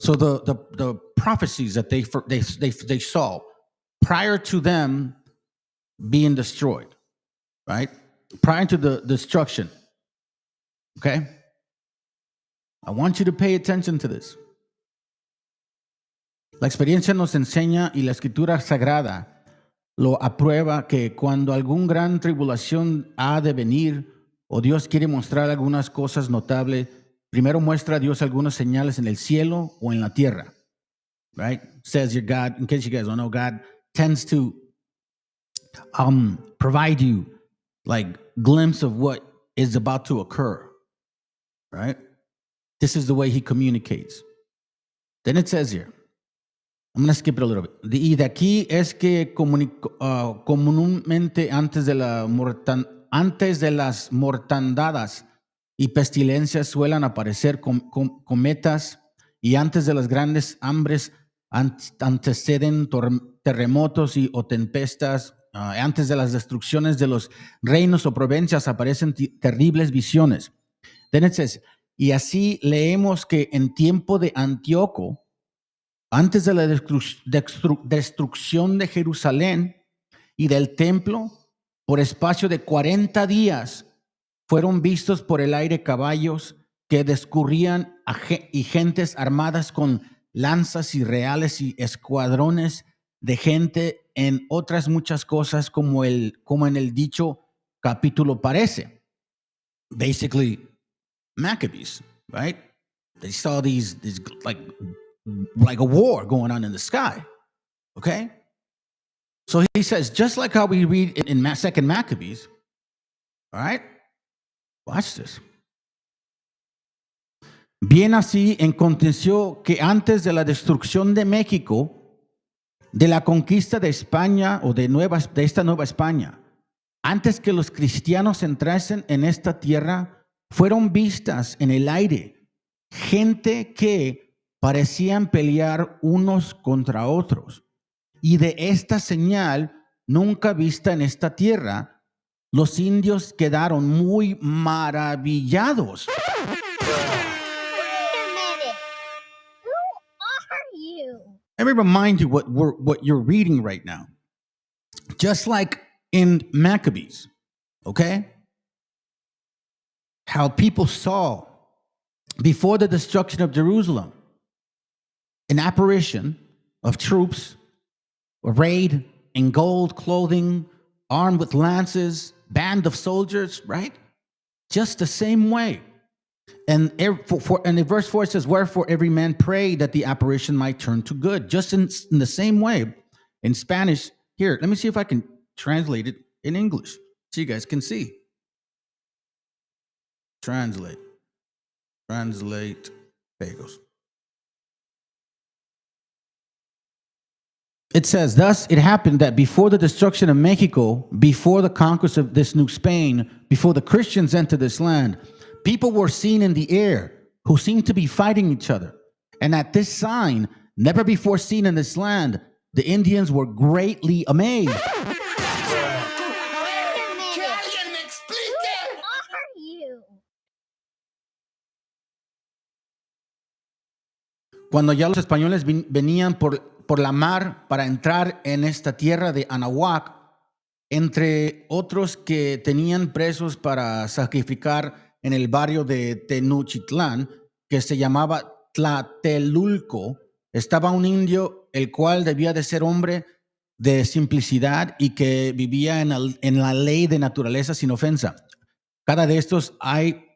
So the prophecies that they saw prior to them being destroyed, right? Prior to the destruction. Okay? I want you to pay attention to this. La experiencia nos enseña y la escritura sagrada lo aprueba que cuando alguna gran tribulación ha de venir o Dios quiere mostrar algunas cosas notables, primero muestra a Dios algunas señales en el cielo o en la tierra. right? Says your God, in case you guys don't know, God tends to provide you like glimpse of what is about to occur, right? This is the way he communicates. Then it says here, I'm going to skip it a little bit. Y de aquí es que comúnmente antes de las mortandadas y pestilencias suelen aparecer cometas, y antes de las grandes hambres anteceden terremotos o tempestas. Antes de las destrucciones de los reinos o provincias aparecen terribles visiones. Then it says, y así leemos que en tiempo de Antíoco, antes de la destrucción de Jerusalén y del templo, por espacio de 40 días, fueron vistos por el aire caballos que discurrían y gentes armadas con lanzas y reales y escuadrones de gente en otras muchas cosas como en el dicho capítulo parece. Basically, Maccabees, right? They saw these like a war going on in the sky, okay? So he says, just like how we read in 2 Maccabees, all right? Watch this. Bien así aconteció que antes de la destrucción de México, de la conquista de España o de esta nueva España, antes que los cristianos entrasen en esta tierra, fueron vistas en el aire gente que parecían pelear unos contra otros. Y de esta señal nunca vista en esta tierra, los indios quedaron muy maravillados. Let me remind you what you're reading right now. Just like in Maccabees, okay? How people saw before the destruction of Jerusalem an apparition of troops arrayed in gold clothing, armed with lances, band of soldiers, right? Just the same way. And in verse 4 it says, wherefore every man prayed that the apparition might turn to good. Just in the same way, in Spanish, here, let me see if I can translate it in English so you guys can see. Translate. There it goes. It says, thus it happened that before the destruction of Mexico, before the conquest of this new Spain, before the Christians entered this land, people were seen in the air who seemed to be fighting each other. And at this sign, never before seen in this land, the Indians were greatly amazed. Cuando ya los españoles venían por la mar para entrar en esta tierra de Anahuac, entre otros que tenían presos para sacrificar en el barrio de Tenochtitlán, que se llamaba Tlatelulco, estaba un indio, el cual debía de ser hombre de simplicidad y que vivía en la ley de naturaleza sin ofensa. Cada de estos hay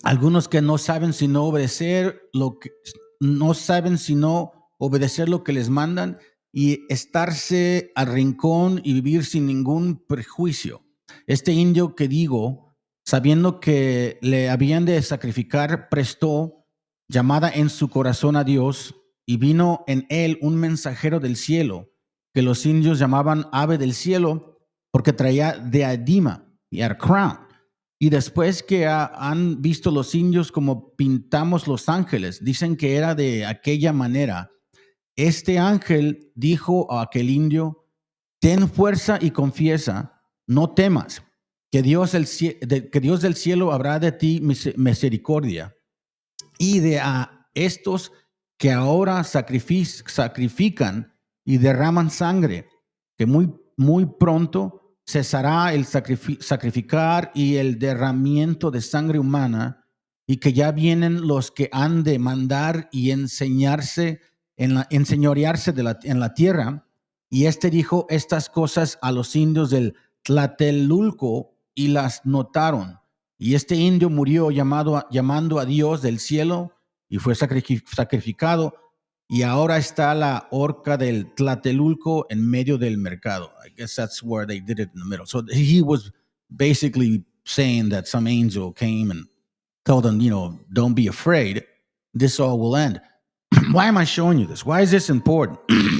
algunos que no saben sino obedecer lo que les mandan y estarse al rincón y vivir sin ningún prejuicio. Este indio que digo, sabiendo que le habían de sacrificar, prestó llamada en su corazón a Dios, y vino en él un mensajero del cielo, que los indios llamaban ave del cielo, porque traía diadema y era crown. Y después que han visto los indios como pintamos los ángeles, dicen que era de aquella manera. Este ángel dijo a aquel indio, ten fuerza y confiesa, no temas, que Dios del cielo habrá de ti misericordia. Y de a estos que ahora sacrifican y derraman sangre, que muy pronto cesará el sacrificar y el derramamiento de sangre humana, y que ya vienen los que han de mandar y enseñorearse en la tierra. Y dijo estas cosas a los indios del Tlatelulco y las notaron. Y este indio murió llamando a Dios del cielo y fue sacrificado. y ahora está la horca del Tlatelulco en medio del mercado. I guess that's where they did it in the middle. So he was basically saying that some angel came and told them, don't be afraid. This all will end. Why am I showing you this? Why is this important?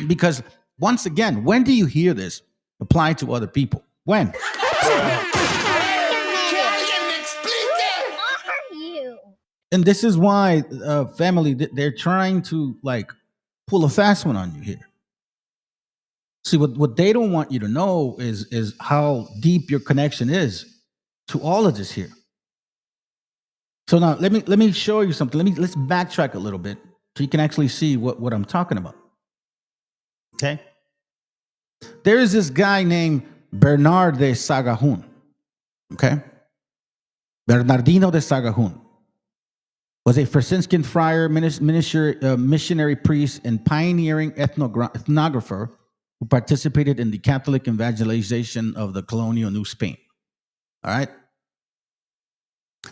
Because once again, when do you hear this apply to other people? When? And this is why, family, they're trying to pull a fast one on you here. See, what they don't want you to know is how deep your connection is to all of this here. So now let me show you something. Let's backtrack a little bit so you can actually see what I'm talking about. Okay? There is this guy named Bernard de Sagahun. Okay? Bernardino de Sagahun was a Franciscan friar, missionary priest, and pioneering ethnographer who participated in the Catholic evangelization of the colonial New Spain. All right?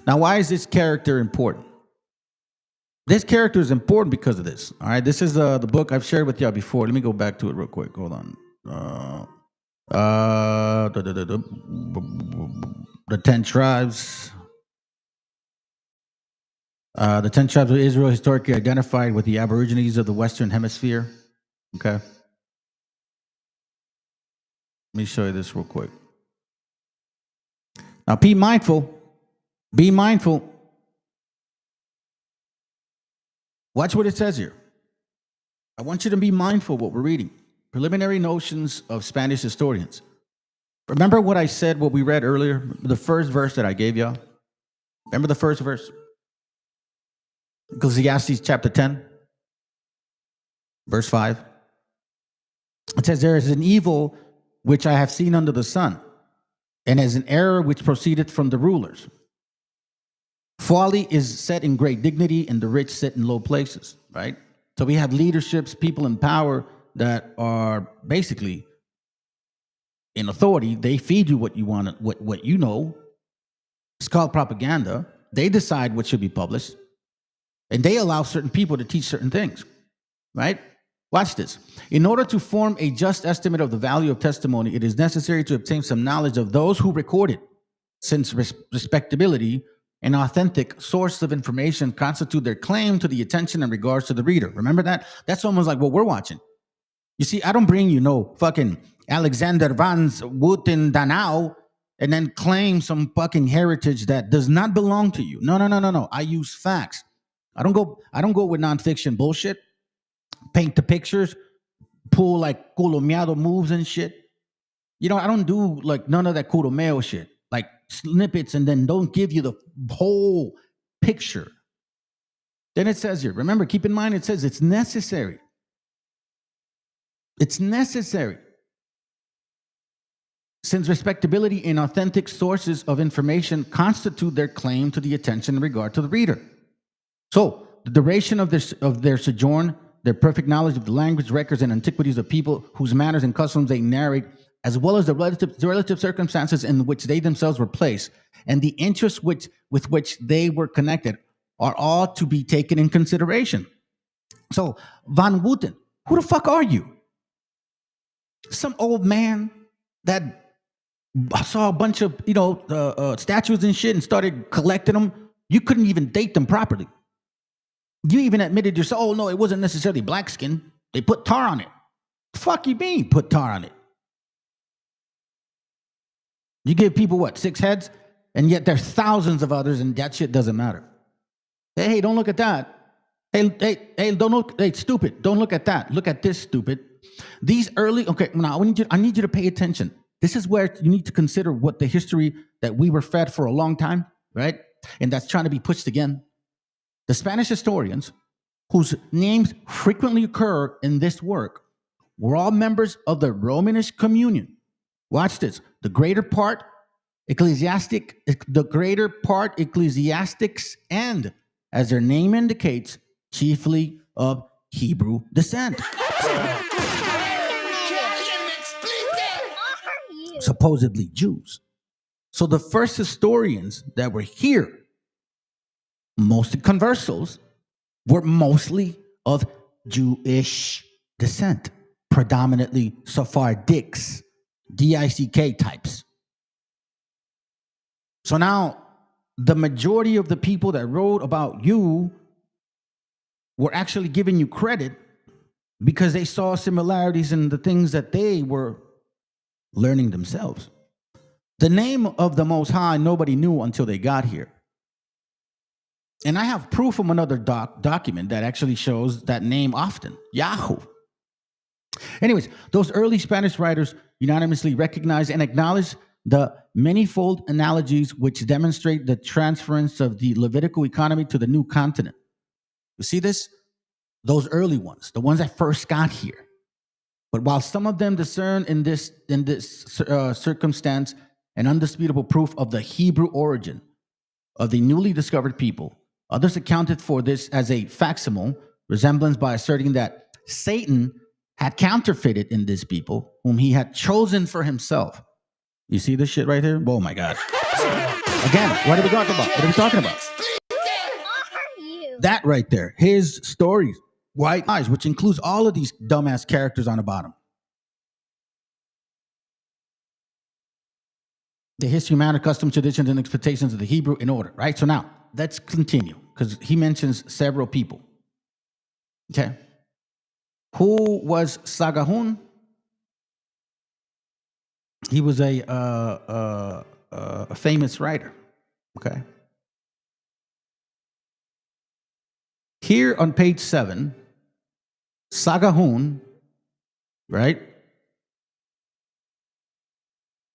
Now, why is this character important? This character is important because of this. All right? This is the book I've shared with y'all before. Let me go back to it real quick. Hold on. The 10 Tribes. The 10 tribes of Israel historically identified with the Aborigines of the Western Hemisphere. Okay. Let me show you this real quick. Now, be mindful. Be mindful. Watch what it says here. I want you to be mindful of what we're reading. Preliminary notions of Spanish historians. Remember what I said, what we read earlier? The first verse that I gave y'all? Remember the first verse? Ecclesiastes chapter 10, verse 5. It says, there is an evil which I have seen under the sun, and as an error which proceeded from the rulers. Folly is set in great dignity, and the rich sit in low places, right? So we have leaderships, people in power that are basically in authority. They feed you what you want, what you know. It's called propaganda. They decide what should be published. And they allow certain people to teach certain things, right? Watch this. In order to form a just estimate of the value of testimony, it is necessary to obtain some knowledge of those who record it, since respectability and authentic source of information constitute their claim to the attention in regards to the reader. Remember that? That's almost like what we're watching. You see, I don't bring you no fucking Alexander van Wooten Danau and then claim some fucking heritage that does not belong to you. No. I use facts. I don't go with nonfiction bullshit, paint the pictures, pull like culomeado moves and shit. I don't do like none of that culomeo shit, like snippets and then don't give you the whole picture. Then it says here, remember, keep in mind, it says it's necessary. It's necessary. Since respectability and authentic sources of information constitute their claim to the attention in regard to the reader. So, the duration of their sojourn, their perfect knowledge of the language, records, and antiquities of people whose manners and customs they narrate, as well as the relative circumstances in which they themselves were placed, and the interests with which they were connected, are all to be taken in consideration. So, Van Wooten, who the fuck are you? Some old man that saw a bunch of statues and shit and started collecting them. You couldn't even date them properly. You even admitted yourself, oh no, it wasn't necessarily black skin. They put tar on it. The fuck you mean put tar on it? You give people what, 6 heads? And yet there's thousands of others and that shit doesn't matter. Hey, don't look at that. Hey, don't look, hey, stupid, don't look at that. Look at this, stupid. These early, okay, now I need you to pay attention. This is where you need to consider what the history that we were fed for a long time, right? And that's trying to be pushed again. The Spanish historians, whose names frequently occur in this work, were all members of the Romanist communion. Watch this. The greater part ecclesiastics, and, as their name indicates, chiefly of Hebrew descent. Supposedly Jews. So the first historians that were here, most conversals, were mostly of Jewish descent, predominantly Sephardics, DICK types. So now the majority of the people that wrote about you were actually giving you credit because they saw similarities in the things that they were learning themselves. The name of the Most High, nobody knew until they got here. And I have proof from another document that actually shows that name often, Yahoo. Anyways, those early Spanish writers unanimously recognized and acknowledged the manifold analogies which demonstrate the transference of the Levitical economy to the new continent. You see this? Those early ones, the ones that first got here. But while some of them discern in this circumstance an undisputable proof of the Hebrew origin of the newly discovered people, others accounted for this as a facsimile resemblance by asserting that Satan had counterfeited in this people whom he had chosen for himself. You see this shit right here? Oh my God. Again, what are we talking about? What are we talking about? That right there. His stories, white lies, which includes all of these dumbass characters on the bottom. The history, manner, customs, traditions, and expectations of the Hebrew in order, right? So now, let's continue, because he mentions several people. Okay. Who was Sagahun? He was a famous writer. Okay. Here on page 7, Sagahun, right?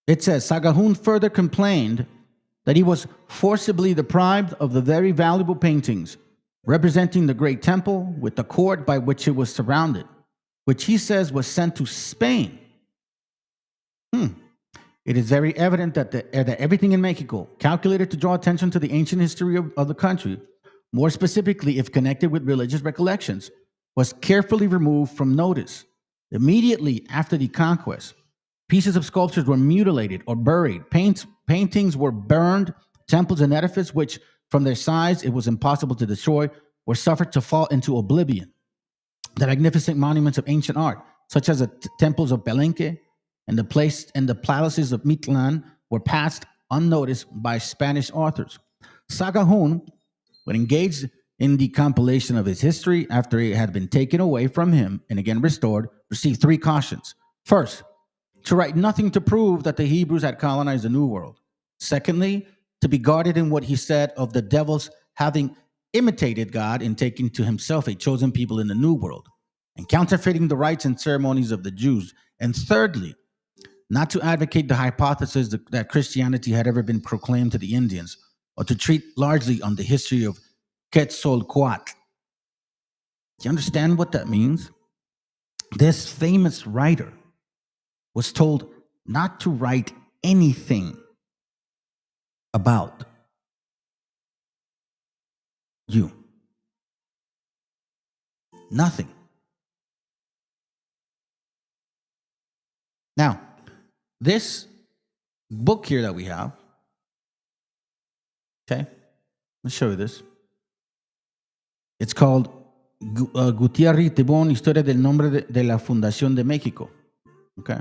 It says, Sagahun further complained that he was forcibly deprived of the very valuable paintings representing the great temple with the court by which it was surrounded, which he says was sent to Spain. It is very evident that everything in Mexico, calculated to draw attention to the ancient history of the country, more specifically if connected with religious recollections, was carefully removed from notice. Immediately after the conquest, pieces of sculptures were mutilated or buried. Paintings were burned. Temples and edifices, which from their size it was impossible to destroy, were suffered to fall into oblivion. The magnificent monuments of ancient art, such as the temples of Palenque and the palaces of Mitlan, were passed unnoticed by Spanish authors. Sagahun, when engaged in the compilation of his history after it had been taken away from him and again restored, received 3 cautions. First, to write nothing to prove that the Hebrews had colonized the New World. Secondly, to be guarded in what he said of the devils having imitated God in taking to himself a chosen people in the New World and counterfeiting the rites and ceremonies of the Jews. And thirdly, not to advocate the hypothesis that Christianity had ever been proclaimed to the Indians or to treat largely on the history of Quetzalcoatl. Do you understand what that means? This famous writer was told not to write anything about you. Nothing. Now, this book here that we have, okay, let's show you this. It's called Gutiérrez y Tebón, Historia del Nombre de la Fundación de México. Okay.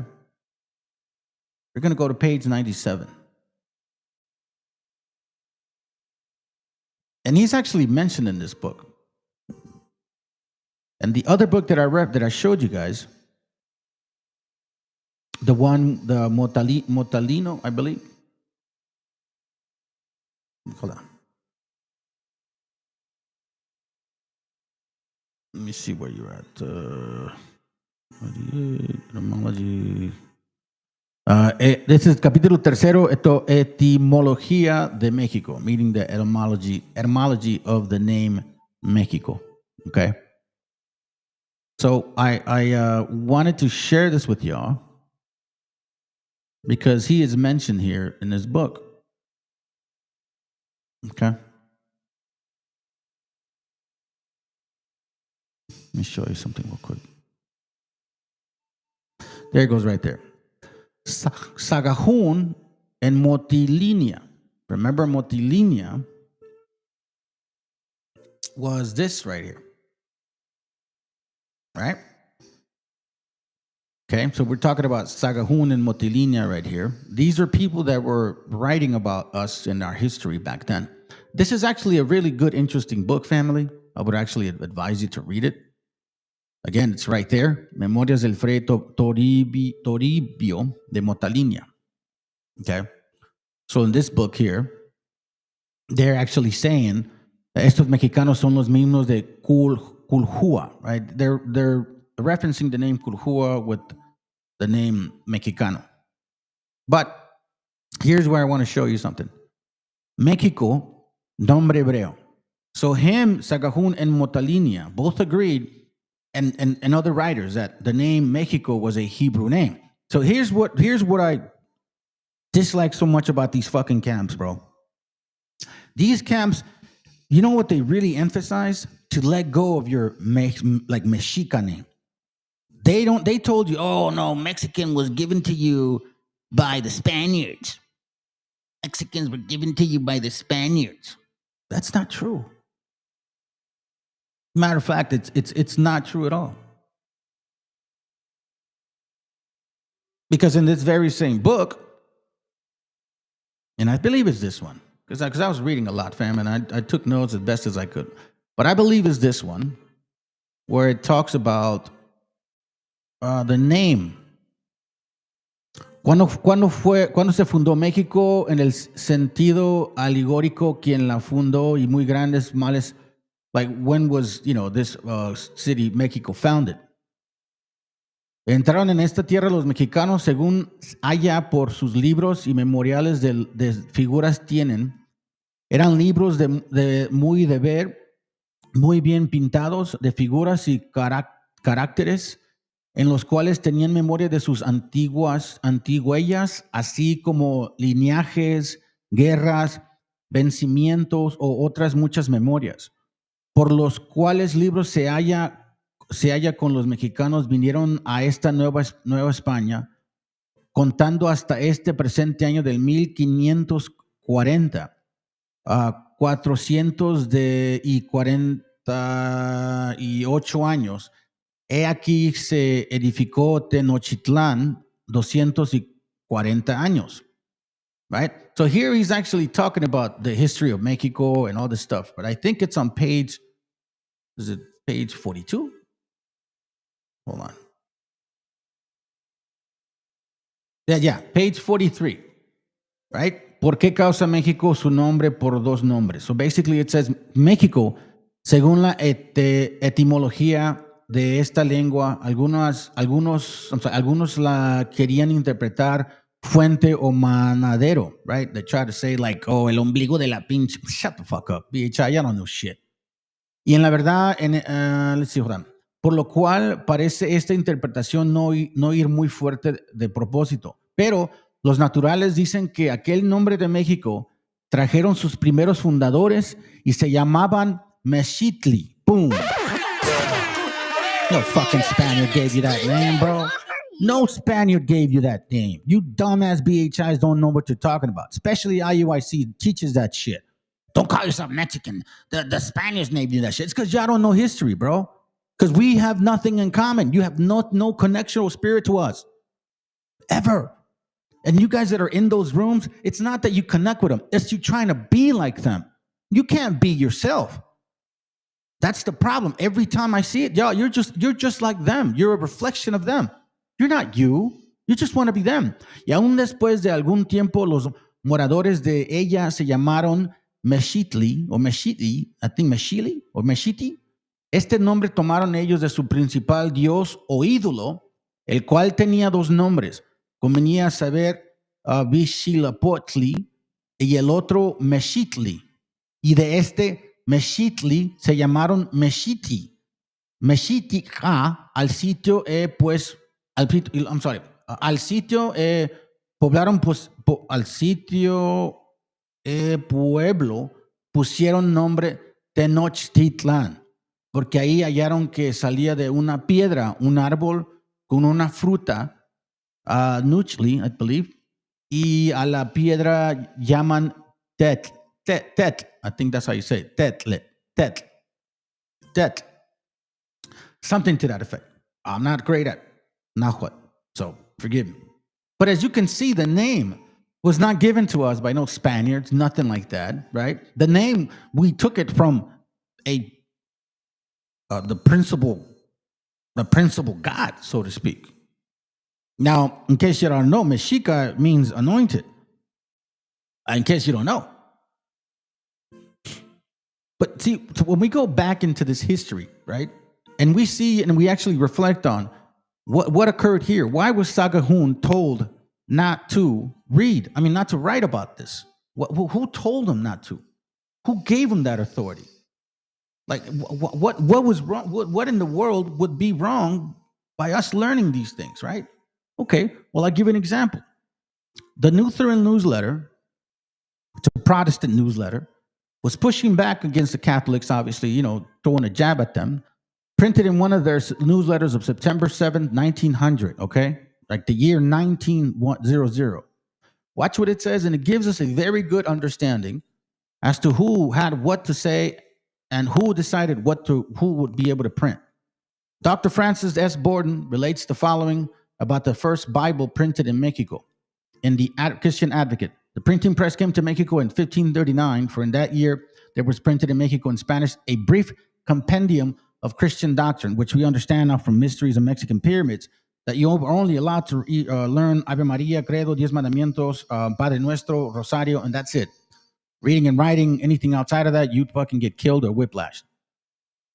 We're going to go to page 97. And he's actually mentioned in this book. And the other book that I showed you guys, the Motalino, I believe. Hold on. Let me see where you're at. Etymology. This is capítulo tercero, etimología de México, meaning the etymology of the name Mexico. Okay. So I wanted to share this with y'all because he is mentioned here in this book. Okay. Let me show you something real quick. There it goes right there. Sagahun and Motilinia. Remember, Motilinia was this right here. right? Okay, so we're talking about Sagahun and Motilinha right here. These are people that were writing about us in our history back then. This is actually a really good, interesting book, family. I would actually advise you to read it. Again, it's right there. Memorias del Fray Toribio de Motilinha. Okay, so in this book here, they're actually saying estos mexicanos son los mismos de Culhua, right? They're referencing the name Culhua with the name Mexicano. But here's where I want to show you something. Mexico, nombre hebreo. So him, Sagahun, and Motilinha both agreed, and other writers, that the name Mexico was a Hebrew name. So here's what I dislike so much about these fucking camps, bro. These camps, you know what they really emphasize? To let go of your like Mexica name. They told you, oh no, Mexican was given to you by the Spaniards. Mexicans were given to you by the Spaniards. That's not true. Matter of fact, it's not true at all. Because in this very same book, and I believe it's this one, because I was reading a lot, fam, and I took notes as best as I could. But I believe it's this one, where it talks about the name. ¿Cuándo se fundó México? En el sentido alegórico, quien la fundó y muy grandes males. Like, when was, this city, México, founded? Entraron en esta tierra los mexicanos según haya por sus libros y memoriales de figuras tienen. Eran libros de muy de ver, muy bien pintados, de figuras y caracteres, en los cuales tenían memoria de sus antiguellas, así como lineajes, guerras, vencimientos o otras muchas memorias, por los cuales libros se halla con los mexicanos vinieron a esta Nueva España, contando hasta este presente año del 1540, 448 años. He aquí se edificó Tenochtitlán 240 años. Right? So here he's actually talking about the history of Mexico and all this stuff. But I think it's on page 42? Hold on. Yeah, page 43. Right? ¿Por qué causa México su nombre por dos nombres? So basically it says México, según la etimología de esta lengua, algunos la querían interpretar fuente o manadero, right? They try to say like, oh, el ombligo de la pinche. Shut the fuck up, bitch. I don't know shit. Y en la verdad, let's see, hold on. Por lo cual parece esta interpretación no ir muy fuerte de propósito. Pero los naturales dicen que aquel nombre de México trajeron sus primeros fundadores y se llamaban Mexitli. Boom. No fucking Spaniard gave you that name, bro. No Spaniard gave you that name. You dumbass BHIs don't know what you're talking about. Especially IUIC teaches that shit. Don't call yourself Mexican. The Spaniards named you that shit. It's because y'all don't know history, bro. Because we have nothing in common. You have no connection or spirit to us. Ever. And you guys that are in those rooms, it's not that you connect with them. It's you trying to be like them. You can't be yourself. That's the problem. Every time I see it, y'all, you're just like them. You're a reflection of them. You're not you. You just want to be them. Y aún después de algún tiempo, los moradores de ella se llamaron Mexitli o Mexiti, I think Mexili o Mexiti. Este nombre tomaron ellos de su principal dios o ídolo, el cual tenía dos nombres. Convenía saber Huitzilopochtli y el otro Mexitli. Y de este Mexitli se llamaron Meshiti. MESHIACHA al sitio pues al sitio poblaron pues al sitio pueblo pusieron nombre Tenochtitlán, porque ahí hallaron que salía de una piedra un árbol con una fruta, nuchli, I believe, y a la piedra llaman tetl, I think that's how you say it, tetl. Something to that effect. I'm not great at Nahuatl, so forgive me. But as you can see, the name was not given to us by no Spaniards, nothing like that, right? The name, we took it from the principal God, so to speak. Now, in case you don't know, Mexica means anointed. In case you don't know. But see, so when we go back into this history, right, and we see and we actually reflect on what occurred here. Why was Sagahun told not to read? I mean, not to write about this. Who told him not to? Who gave him that authority? Like, what was wrong? What in the world would be wrong by us learning these things, right? Okay, well, I'll give you an example. The Lutheran newsletter, it's a Protestant newsletter, was pushing back against the Catholics, obviously, throwing a jab at them. Printed in one of their newsletters of September 7th, 1900, okay? Like the year 1900. Watch what it says, and it gives us a very good understanding as to who had what to say and who decided who would be able to print. Dr. Francis S. Borden relates the following about the first Bible printed in Mexico in the Christian Advocate. The printing press came to Mexico in 1539, for in that year there was printed in Mexico in Spanish a brief compendium of Christian doctrine, which we understand now from Mysteries of Mexican Pyramids, that you are only allowed to learn Ave Maria, Credo, Diez Mandamientos, Padre Nuestro, Rosario, and that's it. Reading and writing, anything outside of that, you'd fucking get killed or whiplashed.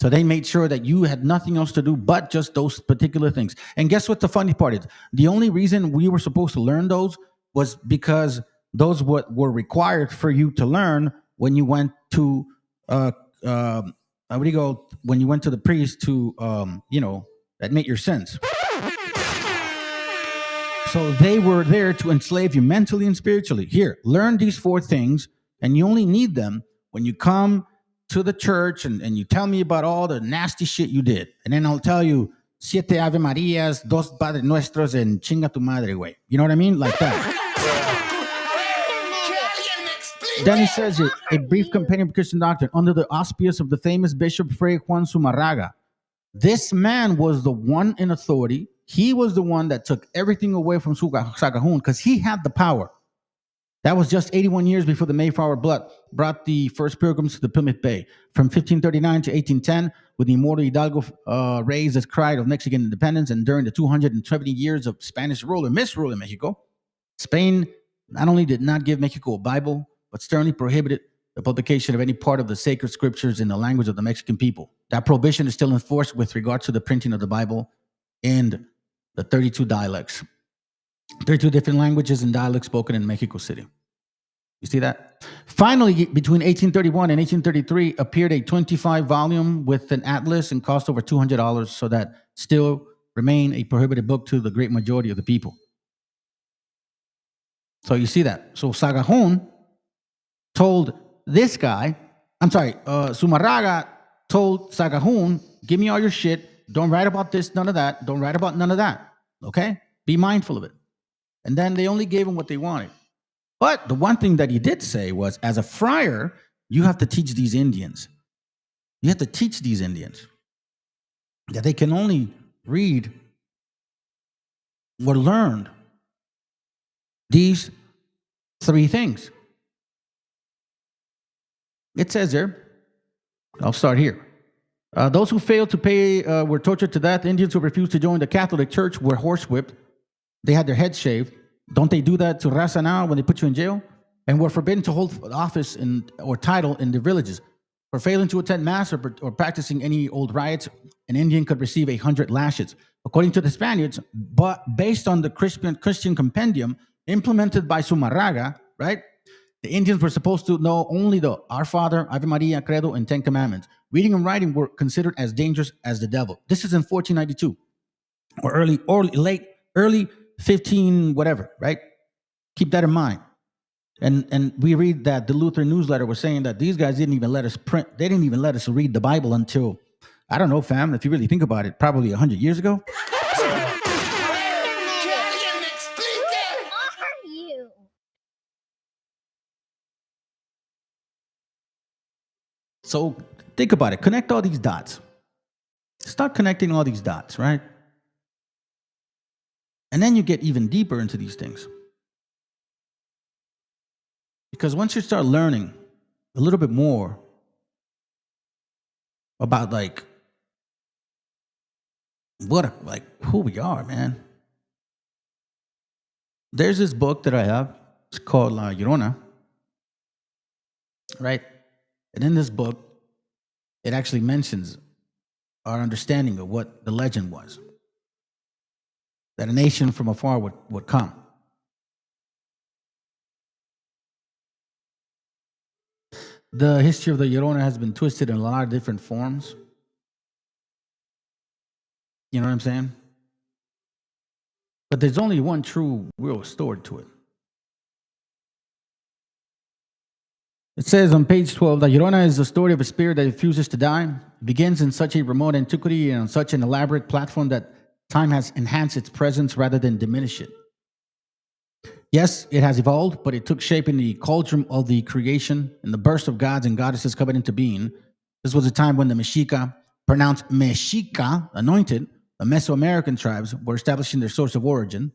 So they made sure that you had nothing else to do but just those particular things. And guess what the funny part is? The only reason we were supposed to learn those was because those were required for you to learn when you went to when you went to the priest to admit your sins. So they were there to enslave you mentally and spiritually. Here, learn these 4 things, and you only need them when you come to the church and you tell me about all the nasty shit you did. And then I'll tell you, siete Ave Marias, dos Padre Nuestros, and chinga tu madre, güey. You know what I mean? Like that. Then he says here, a brief compendium of Christian doctrine under the auspice of the famous Bishop Fray Juan Zumarraga. This man was the one in authority. He was the one that took everything away from Sagahun because he had the power. That was just 81 years before the Mayflower brought the first pilgrims to the Plymouth Bay. From 1539 to 1810, when the immortal Hidalgo raised his cry of Mexican independence, and during the 270 years of Spanish rule and misrule in Mexico, Spain not only did not give Mexico a Bible, but sternly prohibited the publication of any part of the sacred scriptures in the language of the Mexican people. That prohibition is still enforced with regards to the printing of the Bible in the 32 dialects. 32 different languages and dialects spoken in Mexico City. You see that? Finally, between 1831 and 1833, appeared a 25-volume with an atlas and cost over $200, so that still remain a prohibited book to the great majority of the people. So you see that. So Sagahun told this guy, Zumarraga told Sagahun, give me all your shit. Don't write about this, none of that. Don't write about none of that. Okay? Be mindful of it. And then they only gave him what they wanted. But the one thing that he did say was, as a friar, you have to teach these Indians. You have to teach these Indians that they can only read or learn these 3 things. It says there, I'll start here. Those who failed to pay were tortured to death. Indians who refused to join the Catholic Church were horsewhipped. They had their heads shaved. Don't they do that to Raza now when they put you in jail? And were forbidden to hold office or title in their villages. For failing to attend mass or practicing any old rites, an Indian could receive 100 lashes. According to the Spaniards, but based on the Christian compendium implemented by Zumarraga, right? The Indians were supposed to know only the Our Father, Ave Maria, Credo, and 10 Commandments. Reading and writing were considered as dangerous as the devil. This is in 1492 or early 15 whatever, right? Keep that in mind. And we read that the Lutheran newsletter was saying that these guys didn't even let us print. They didn't even let us read the Bible until, I don't know, fam, if you really think about it, probably 100 years ago. So think about it. Connect all these dots. Start connecting all these dots, right? And then you get even deeper into these things. Because once you start learning a little bit more about like who we are, man. There's this book that I have. It's called La Llorona, right? And in this book, it actually mentions our understanding of what the legend was. That a nation from afar would come. The history of the Llorona has been twisted in a lot of different forms. You know what I'm saying? But there's only one true real story to it. It says on page 12, La Llorona is the story of a spirit that refuses to die. It begins in such a remote antiquity and on such an elaborate platform that time has enhanced its presence rather than diminish it. Yes, it has evolved, but it took shape in the cauldron of the creation, and the burst of gods and goddesses coming into being. This was a time when the Mexica, pronounced Mexica, anointed, the Mesoamerican tribes were establishing their source of origin,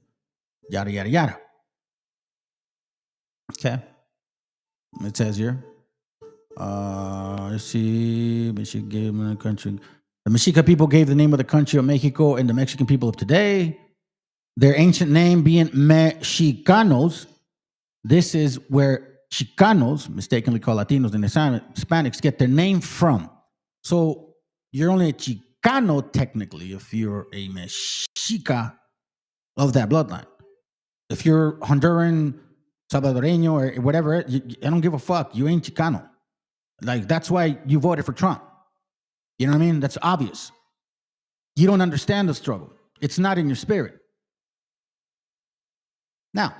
yada, yada, yada. Okay. It says here, let's see, Mexica gave them a country. The Mexica people gave the name of the country of Mexico and the Mexican people of today. Their ancient name being Mexicanos. This is where Chicanos, mistakenly called Latinos and Hispanics, get their name from. So you're only a Chicano technically if you're a Mexica of that bloodline. If you're Honduran, Salvadoreño, or whatever, I don't give a fuck. You ain't Chicano. Like, that's why you voted for Trump. You know what I mean? That's obvious. You don't understand the struggle. It's not in your spirit. Now,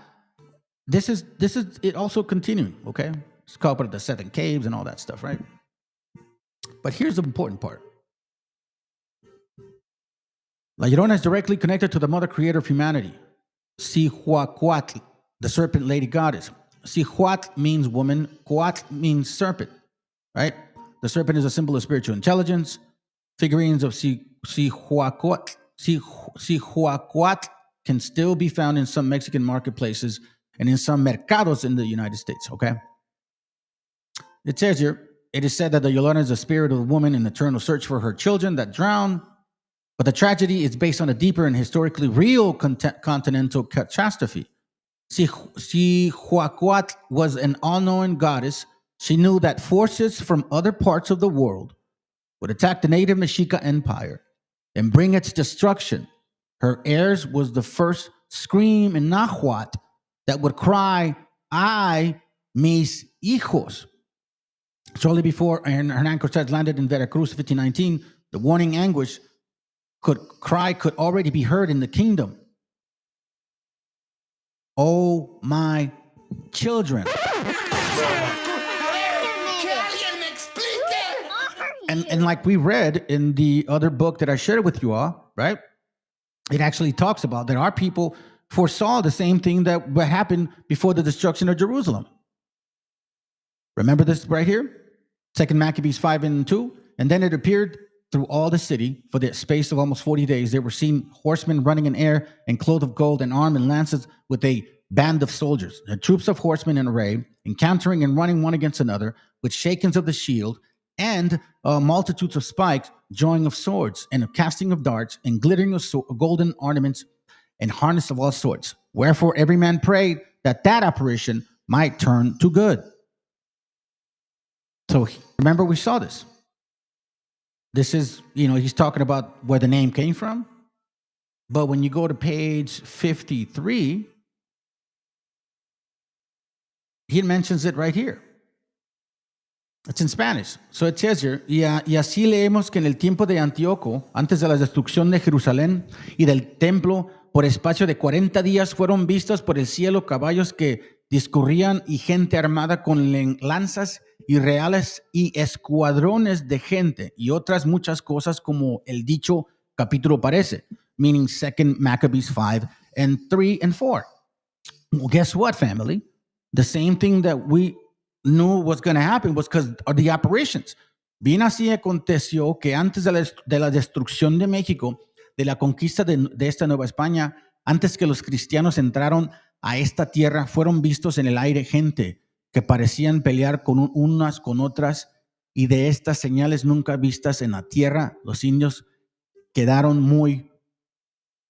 this is it also continuing, okay? It's called the 7 caves and all that stuff, right? But here's the important part. La Llorona is directly connected to the mother creator of humanity, Cihuacuatl, the serpent lady goddess. Cihuatl means woman, Coatl means serpent, right? The serpent is a symbol of spiritual intelligence. Figurines of Cihuacuatl can still be found in some Mexican marketplaces and in some mercados in the United States, okay? It says here, it is said that the Llorona is the spirit of a woman in eternal search for her children that drown, but the tragedy is based on a deeper and historically real continental catastrophe. Cihuacuatl was an all-knowing goddess. She knew that forces from other parts of the world would attack the native Mexica empire and bring its destruction. Her heirs was the first scream in Nahuatl that would cry, "Ay, mis hijos." Shortly before Hernan Cortez landed in Veracruz in 1519, the warning anguish could already be heard in the kingdom. Oh, my children. And like we read in the other book that I shared with you all, right? It actually talks about that our people foresaw the same thing that would happen before the destruction of Jerusalem. Remember this right here? 2 Maccabees 5:2. And then it appeared through all the city for the space of almost 40 days. They were seen horsemen running in air and clothed of gold and armed in lances with a band of soldiers, the troops of horsemen in array, encountering and running one against another with shakings of the shield and multitudes of spikes, drawing of swords and a casting of darts and glittering of golden ornaments and harness of all sorts. Wherefore every man prayed that apparition might turn to good. So remember, we saw this. This is, he's talking about where the name came from. But when you go to page 53, he mentions it right here. It's in Spanish. So it says here, y así leemos que en el tiempo de Antíoco, antes de la destrucción de Jerusalén y del templo, por espacio de 40 días fueron vistos por el cielo caballos que discurrían y gente armada con lanzas y reales y escuadrones de gente y otras muchas cosas como el dicho capítulo parece, meaning 2 Maccabees 5:3 and 4. Well, guess what, family? The same thing that we knew was going to happen was because of the apparitions. Bien así aconteció que antes de la destrucción de México, de la conquista de esta Nueva España, antes que los cristianos entraron a esta tierra, fueron vistos en el aire gente que parecían pelear con unas con otras, y de estas señales nunca vistas en la tierra, los indios quedaron muy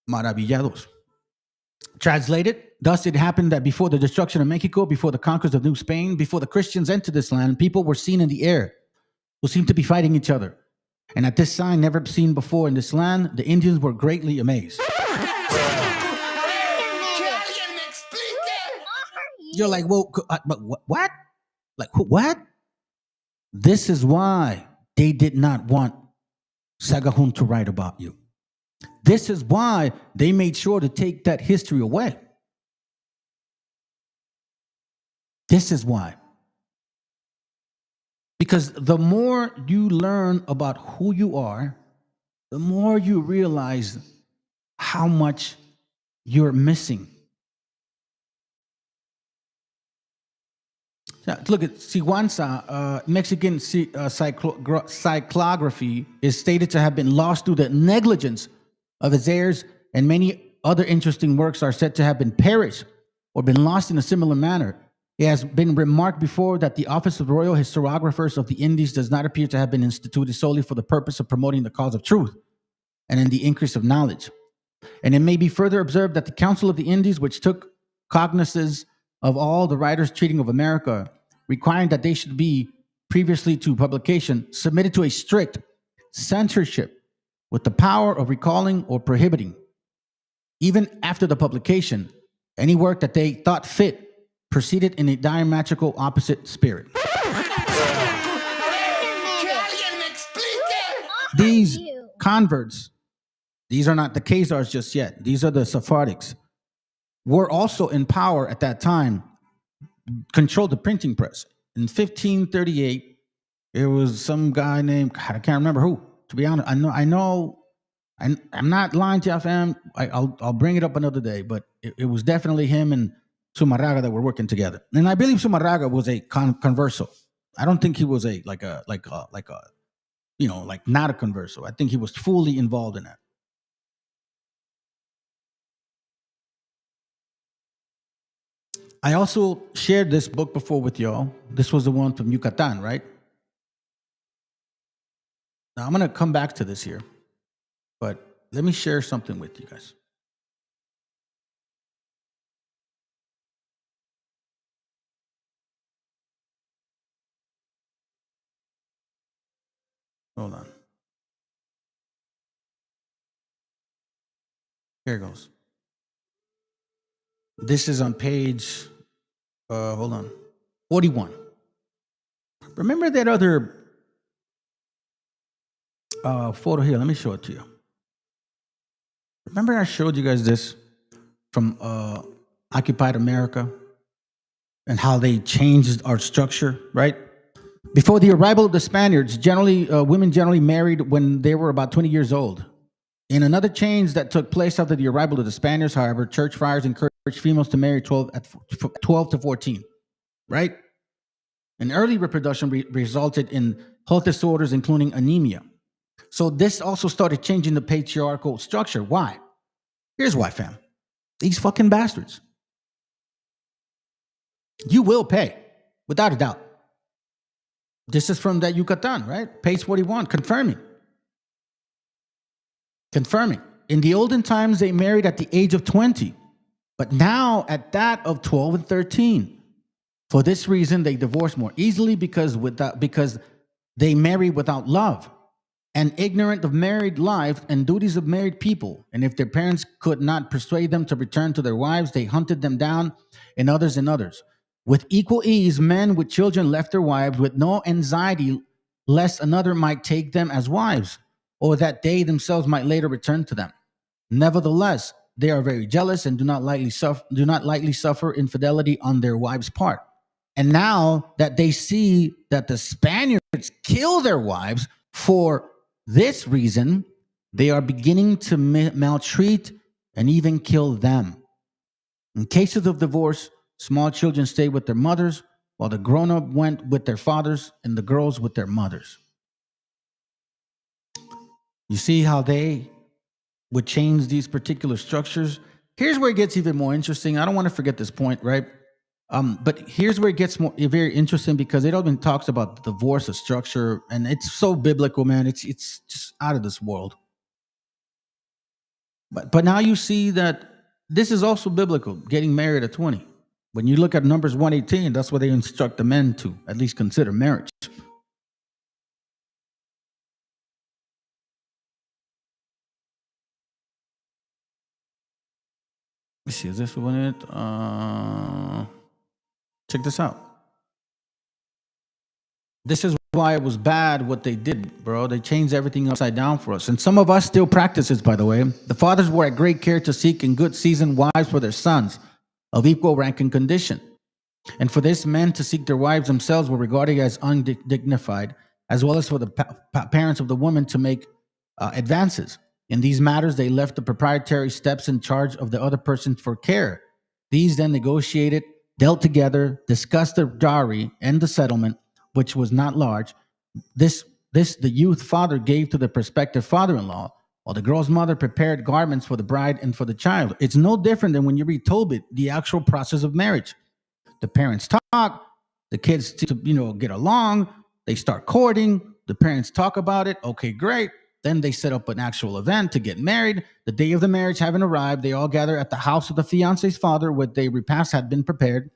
maravillados. Translated, thus it happened that before the destruction of Mexico, before the conquest of New Spain, before the Christians entered this land, people were seen in the air who seemed to be fighting each other. And at this sign never seen before in this land, the Indians were greatly amazed. You're like, well, but what? Like, what? This is why they did not want Sagahun to write about you. This is why they made sure to take that history away. This is why. Because the more you learn about who you are, the more you realize how much you're missing. Look at Siwansa, Mexican cyclography is stated to have been lost through the negligence of its heirs, and many other interesting works are said to have been perished or been lost in a similar manner. It has been remarked before that the Office of Royal Historiographers of the Indies does not appear to have been instituted solely for the purpose of promoting the cause of truth and in the increase of knowledge. And it may be further observed that the Council of the Indies, which took cognizance of all the writers treating of America, requiring that they should be, previously to publication, submitted to a strict censorship with the power of recalling or prohibiting, even after the publication, any work that they thought fit proceeded in a diametrical opposite spirit. These converts, these are not the Khazars just yet, these are the Sephardics, were also in power at that time, controlled the printing press. In 1538, it was some guy named, God, I can't remember who. To be honest, I'm not lying to you, fam. I'll bring it up another day, but it was definitely him and Sumarraga that were working together. And I believe Sumarraga was a converso. I don't think he was not a converso. I think he was fully involved in that. I also shared this book before with y'all. This was the one from Yucatan, right? Now I'm going to come back to this here, but let me share something with you guys. Hold on. Here it goes. This is on page, 41. Remember that other photo here? Let me show it to you. Remember I showed you guys this from Occupied America and how they changed our structure, right? Before the arrival of the Spaniards, women generally married when they were about 20 years old. In another change that took place after the arrival of the Spaniards, however, church friars encouraged females to marry 12 to 14, right? And early reproduction resulted in health disorders, including anemia. So this also started changing the patriarchal structure. Why? Here's why, fam. These fucking bastards. You will pay, without a doubt. This is from that Yucatan, right? Page 41, confirming. In the olden times, they married at the age of 20, but now at that of 12 and 13. For this reason, they divorce more easily because they marry without love and ignorant of married life and duties of married people. And if their parents could not persuade them to return to their wives, they hunted them down and others. With equal ease, men with children left their wives with no anxiety lest another might take them as wives, or that they themselves might later return to them. Nevertheless, they are very jealous and do not lightly suffer infidelity on their wives' part. And now that they see that the Spaniards kill their wives for this reason, they are beginning to maltreat and even kill them. In cases of divorce, small children stay with their mothers, while the grown-up went with their fathers and the girls with their mothers. You see how they would change these particular structures? Here's where it gets even more interesting. I don't want to forget this point, right? But here's where it gets more very interesting because it often talks about the divorce of structure, and it's so biblical, man. It's just out of this world. But now you see that this is also biblical, getting married at 20. When you look at Numbers 118, that's what they instruct the men to at least consider marriage. Let's see, is this one it? Check this out. This is why it was bad what they did, bro. They changed everything upside down for us. And some of us still practice this, by the way. The fathers were at great care to seek in good season wives for their sons of equal rank and condition. And for this, men to seek their wives themselves were regarded as undignified, as well as for the parents of the women to make advances. In these matters, they left the proprietary steps in charge of the other person for care. These then negotiated, dealt together, discussed the dowry and the settlement, which was not large. This the youth father gave to the prospective father-in-law, while the girl's mother prepared garments for the bride and for the child. It's no different than when you read Tobit, the actual process of marriage. The parents talk, the kids get along, they start courting, the parents talk about it, okay, great. Then they set up an actual event to get married. The day of the marriage having arrived, they all gather at the house of the fiance's father where the repast had been prepared.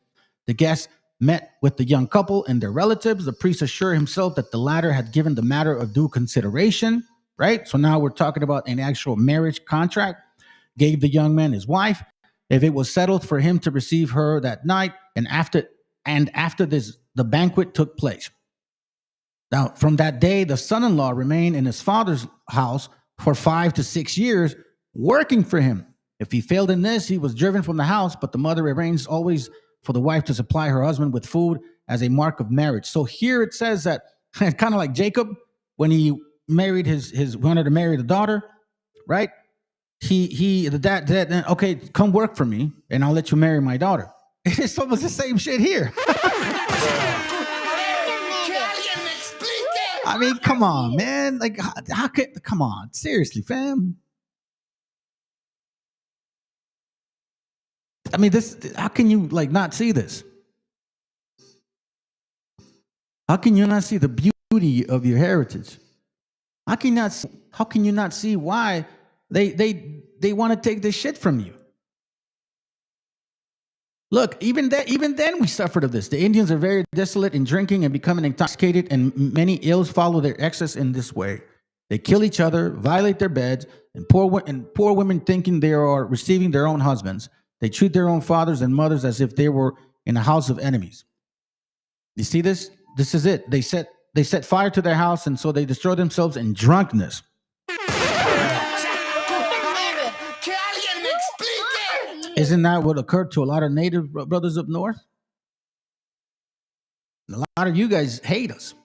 The guests met with the young couple and their relatives. The priest assured himself that the latter had given the matter of due consideration, right? So now we're talking about an actual marriage contract. Gave the young man his wife. If it was settled for him to receive her that night, and after this, the banquet took place. Now, from that day, the son-in-law remained in his father's house for 5 to 6 years, working for him. If he failed in this, he was driven from the house, but the mother arranged always for the wife to supply her husband with food as a mark of marriage. So here it says that, kind of like Jacob, when he married wanted to marry the daughter, right? The dad, okay, come work for me, and I'll let you marry my daughter. It's almost the same shit here. I mean, come on, man. Like, how could, come on, seriously, fam. I mean, how can you not see this? How can you not see the beauty of your heritage? How can you not see why they want to take this shit from you? Look, even then we suffered of this. The Indians are very desolate in drinking and becoming intoxicated, and many ills follow their excess in this way. They kill each other, violate their beds, and poor women thinking they are receiving their own husbands. They treat their own fathers and mothers as if they were in a house of enemies. You see this? This is it. They set fire to their house, and so they destroy themselves in drunkenness. Isn't that what occurred to a lot of native brothers up north? A lot of you guys hate us.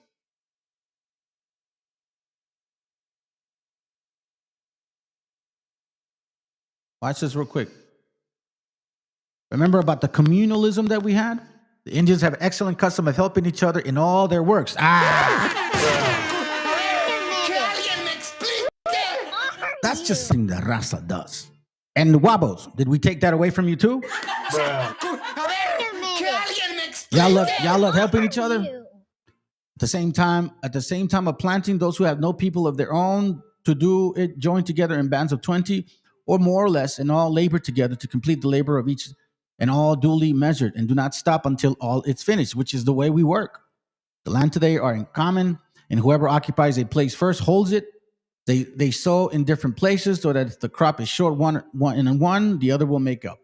Watch this real quick. Remember about the communalism that we had? The Indians have an excellent custom of helping each other in all their works. That's just something that Raza does. And the Wabos, did we take that away from you too? Y'all love helping each other? At the same time of planting, those who have no people of their own to do it, join together in bands of 20 or more or less, and all labor together to complete the labor of each, and all duly measured, and do not stop until all it's finished, which is the way we work. The land today are in common, and whoever occupies a place first holds it. They sow in different places so that if the crop is short one, the other will make up.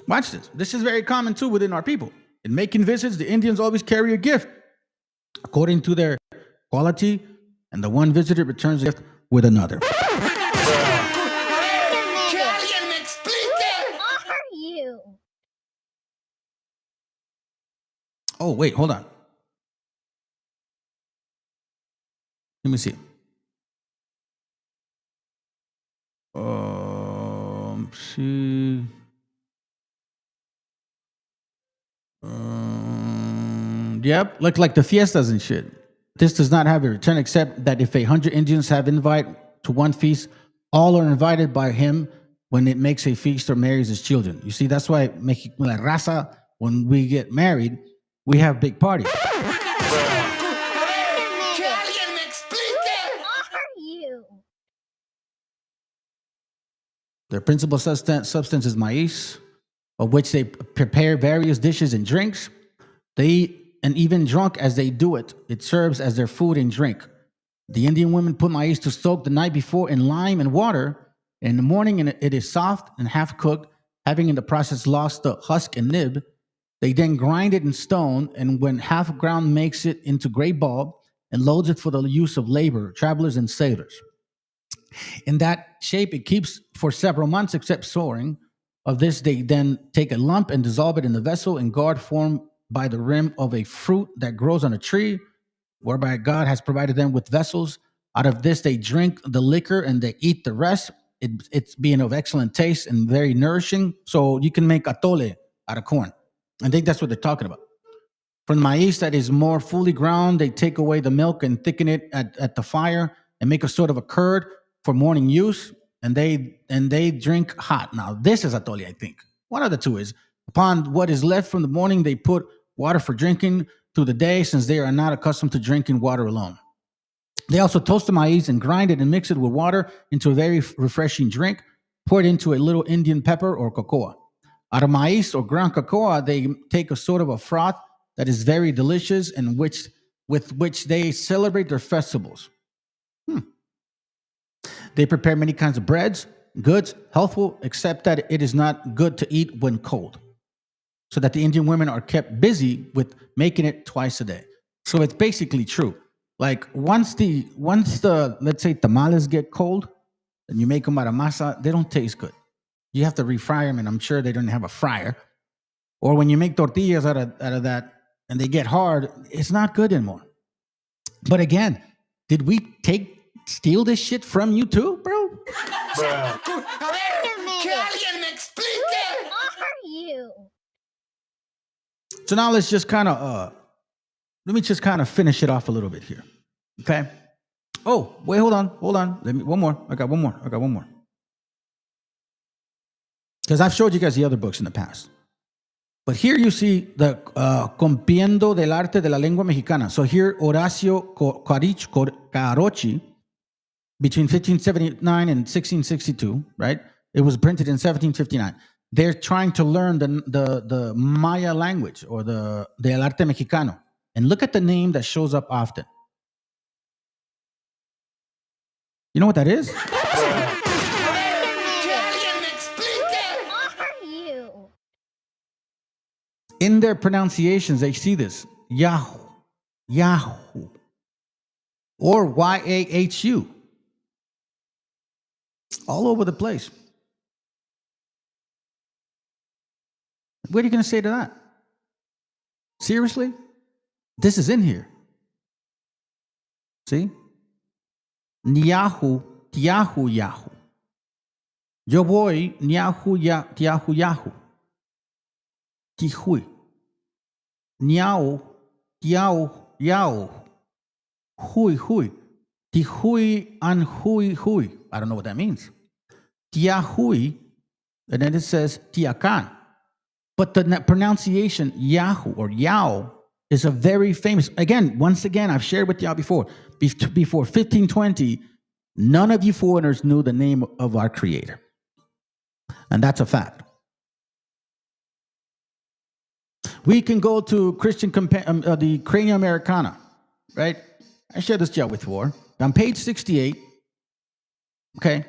Watch this. This is very common too within our people. In making visits, the Indians always carry a gift according to their quality, and the one visitor returns the gift with another. Oh, wait, hold on. Let me see. Yep, like the fiestas and shit. This does not have a return, except that if 100 Indians have invite to one feast, all are invited by him when it makes a feast or marries his children. You see, that's why La Raza, when we get married, we have big parties. Their principal substance is maize, of which they prepare various dishes and drinks. They eat and even drunk as they do it. It serves as their food and drink. The Indian women put maize to soak the night before in lime and water. In the morning, it is soft and half cooked, having in the process lost the husk and nib. They then grind it in stone, and when half ground, makes it into great ball and loads it for the use of labor, travelers, and sailors. In that shape, it keeps for several months, except soaring. Of this, they then take a lump and dissolve it in the vessel and guard formed by the rim of a fruit that grows on a tree, whereby God has provided them with vessels. Out of this, they drink the liquor and they eat the rest. It's being of excellent taste and very nourishing. So you can make atole out of corn. I think that's what they're talking about. From the maize that is more fully ground, they take away the milk and thicken it at the fire and make a sort of a curd for morning use. And they drink hot. Now, this is atole, I think. One of the two is. Upon what is left from the morning, they put water for drinking through the day, since they are not accustomed to drinking water alone. They also toast the maize and grind it and mix it with water into a very refreshing drink. Pour it into a little Indian pepper or cocoa. Out of maize or ground cocoa, they take a sort of a froth that is very delicious and with which they celebrate their festivals. They prepare many kinds of breads, goods, healthful, except that it is not good to eat when cold. So that the Indian women are kept busy with making it twice a day. So it's basically true. Like once the let's say tamales get cold and you make them out of masa, they don't taste good. You have to refry them, and I'm sure they don't have a fryer. Or when you make tortillas out of that and they get hard, it's not good anymore. But again, did we steal this shit from you too, bro? So now let's just kind of let me just kind of finish it off a little bit here. Okay. Oh, wait, hold on. One more. I got one more. Because I've showed you guys the other books in the past. But here you see the Compendio del Arte de la Lengua Mexicana. So here, Horacio Carochi, between 1579 and 1662, right? It was printed in 1759. They're trying to learn the Maya language, or the Del Arte Mexicano. And look at the name that shows up often. You know what that is? In their pronunciations, they see this. Yahoo. Or Yahu. All over the place. What are you going to say to that? Seriously? This is in here. See? Yahu, Yahu. Yo voy, Yahu, Yahu. Tihui. Niao, Yao. Hui. Tihui and hui. I don't know what that means. Tiahui, and then it says Tiacan. But the pronunciation Yahoo or Yao is a very famous, once again, I've shared with y'all before 1520, none of you foreigners knew the name of our creator. And that's a fact. We can go to the Crania Americana, right? I shared this with before. On page 68, okay,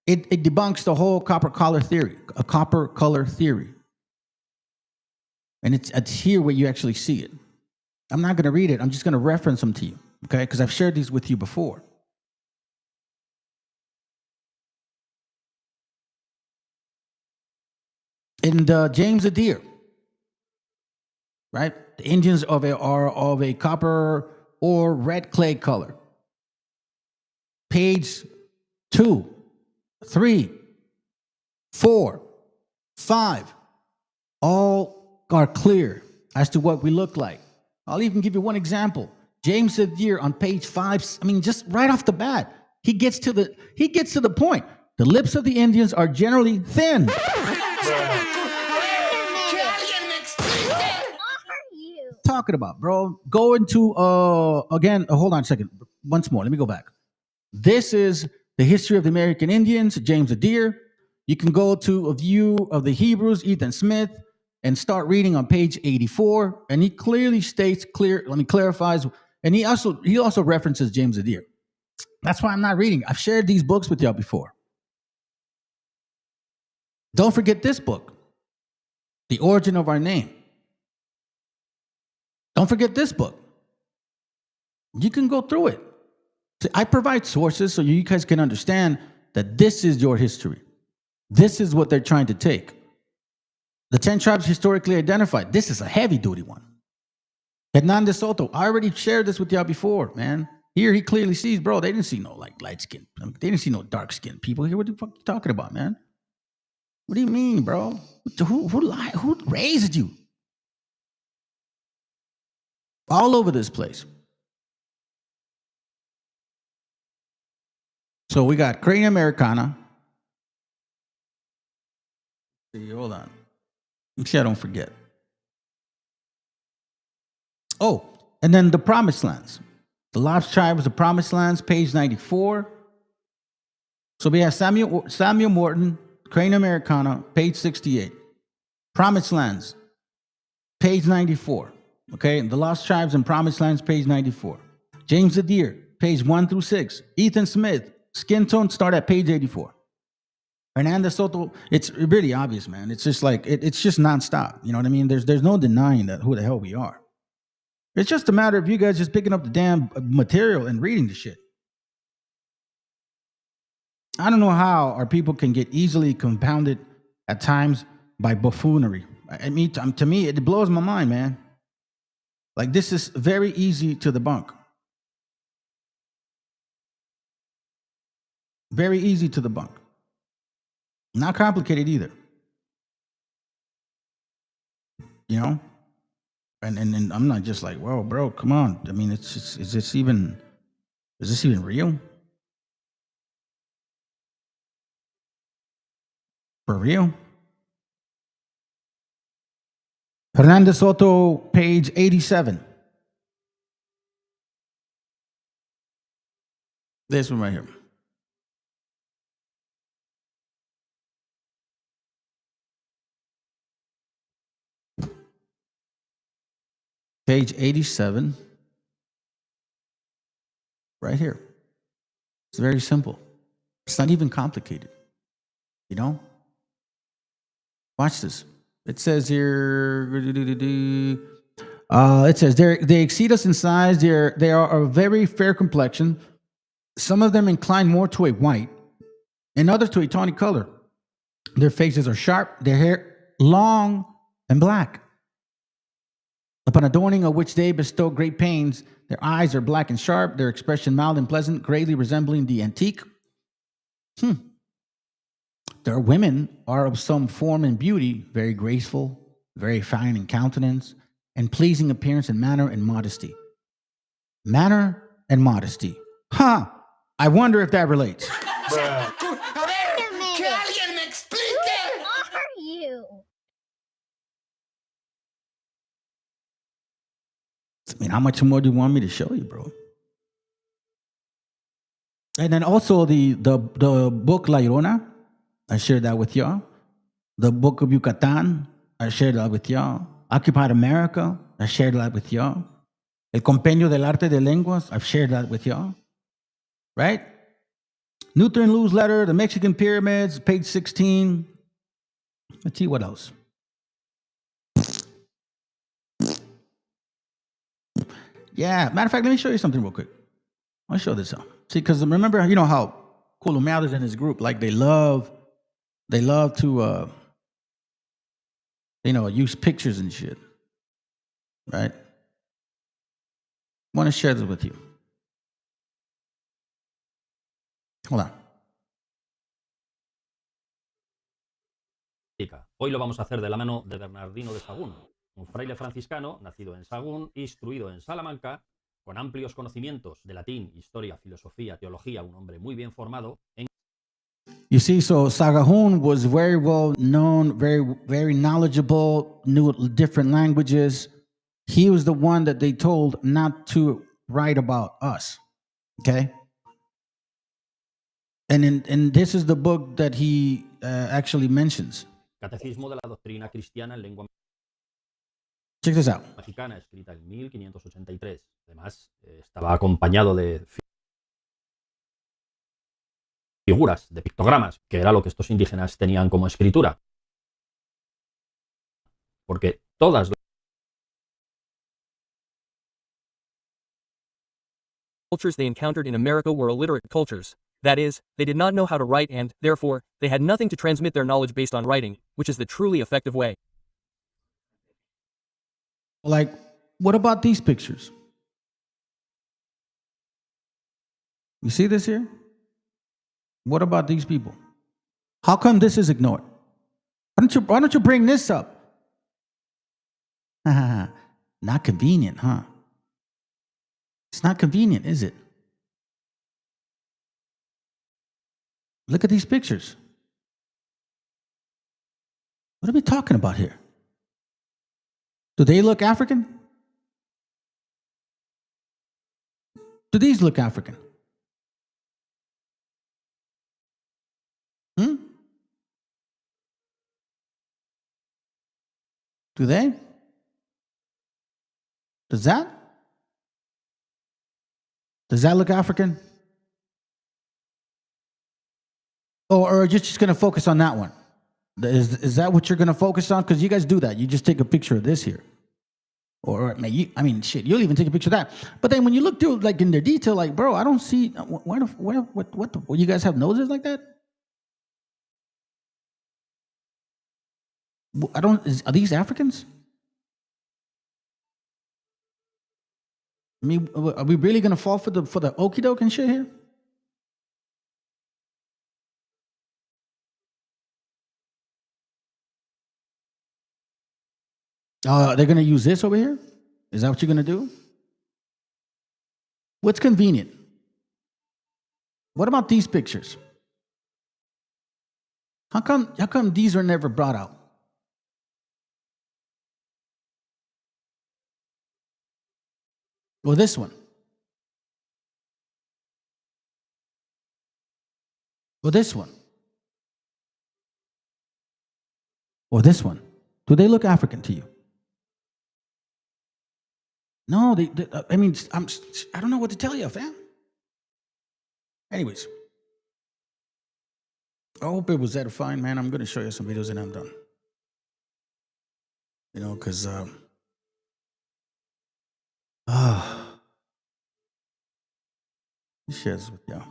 it debunks the whole copper color theory. And it's here where you actually see it. I'm not going to read it. I'm just going to reference them to you, okay? Because I've shared these with you before. In the James Adair, right? The Indians are of a copper or red clay color. Page 2, 3, 4, 5, all are clear as to what we look like. I'll even give you one example. James Deere on page 5. I mean, just right off the bat, he gets to the point. The lips of the Indians are generally thin. Talking about, bro? Go into again. Hold on a second. Once more. Let me go back. This is the history of the American Indians, James Deere. You can go to a view of the Hebrews, Ethan Smith, and start reading on page 84. And he clearly states, clarifies, and he also references James Deere. That's why I'm not reading. I've shared these books with y'all before. Don't forget this book, The Origin of Our Name. Don't forget this book. You can go through it. I provide sources so you guys can understand that this is your history. This is what they're trying to take. The 10 tribes historically identified. This is a heavy-duty one. Hernan de Soto, I already shared this with y'all before, man. Here he clearly sees, bro, they didn't see no light skin. They didn't see no dark skinned people here. What the fuck are you talking about, man? What do you mean, bro? Who raised you? All over this place. So we got Crania Americana. See, hold on. Make sure I don't forget. Oh, and then the Promised Lands. The lost tribe was the Promised Lands, page 94. So we have Samuel Morton, Crania Americana, page 68. Promised Lands, page 94. Okay, the Lost Tribes and Promised Lands, page 94. James Deere, page 1 through 6. Ethan Smith, skin tone, start at page 84. Hernando Soto, it's really obvious, man. It's just like, it's just nonstop. You know what I mean? There's no denying that who the hell we are. It's just a matter of you guys just picking up the damn material and reading the shit. I don't know how our people can get easily compounded at times by buffoonery. I mean, to me, it blows my mind, man. Like, this is very easy to debunk. Very easy to debunk. Not complicated either. You know? And I'm not just like, whoa, bro, come on. I mean, it's just, is this even real? For real? Hernando Soto, page 87. This one right here. Page 87. Right here. It's very simple. It's not even complicated. You know? Watch this. It says here, it says they exceed us in size. They are of very fair complexion. Some of them incline more to a white, and others to a tawny color. Their faces are sharp, their hair long and black. Upon adorning of which they bestow great pains, their eyes are black and sharp, their expression mild and pleasant, greatly resembling the antique. Their women are of some form and beauty, very graceful, very fine in countenance, and pleasing appearance in manner and modesty. Manner and modesty. I wonder if that relates. I mean, how much more do you want me to show you, bro? And then also the book La Llorona, I shared that with y'all. The Book of Yucatan, I shared that with y'all. Occupied America, I shared that with y'all. El Compendio del Arte de Lenguas, I've shared that with y'all. Right? Newton Liu's letter, the Mexican pyramids, page 16. Let's see what else. Yeah, matter of fact, let me show you something real quick. I'll show this out. See, because remember, you know how Colomados in his group, like they love to, use pictures and shit. Right? I want to share this with you. Hold on. Hoy lo vamos a hacer de la mano de Bernardino de Sahagún, un fraile franciscano nacido en Sahagún, instruido en Salamanca, con amplios conocimientos de latín, historia, filosofía, teología, un hombre muy bien formado. You see, so Sagahun was very well known, very knowledgeable, knew different languages. He was the one that they told not to write about us. Okay? And this is the book that he actually mentions. Catecismo de la doctrina cristiana en lengua Check this out. mexicana, escrita en 1583. Además, estaba acompañado de figuras, de pictogramas, que era lo que estos indígenas tenían como escritura. Porque todas cultures they encountered in America were illiterate cultures. That is, they did not know how to write and, therefore, they had nothing to transmit their knowledge based on writing, which is the truly effective way. Like, what about these pictures? You see this here? What about these people? How come this is ignored? Why don't you bring this up? Not convenient, huh? It's not convenient, is it? Look at these pictures. What are we talking about here? Do they look African? Do these look African? Do they? Does that? Does that look African? Or are you just going to focus on that one? Is that what you're going to focus on? Because you guys do that. You just take a picture of this here. Or, shit, you'll even take a picture of that. But then when you look through, like, in their detail, like, bro, I don't see, what you guys have noses like that? Are these Africans? I mean, are we really going to fall for the okie doke and shit here? They're going to use this over here? Is that what you're going to do? What's convenient? What about these pictures? How come these are never brought out? Or this one? Or this one? Or this one? Do they look African to you? No, I don't know what to tell you, fam. Anyways, I hope it was edifying, man. I'm going to show you some videos and I'm done. You know, because share this with y'all.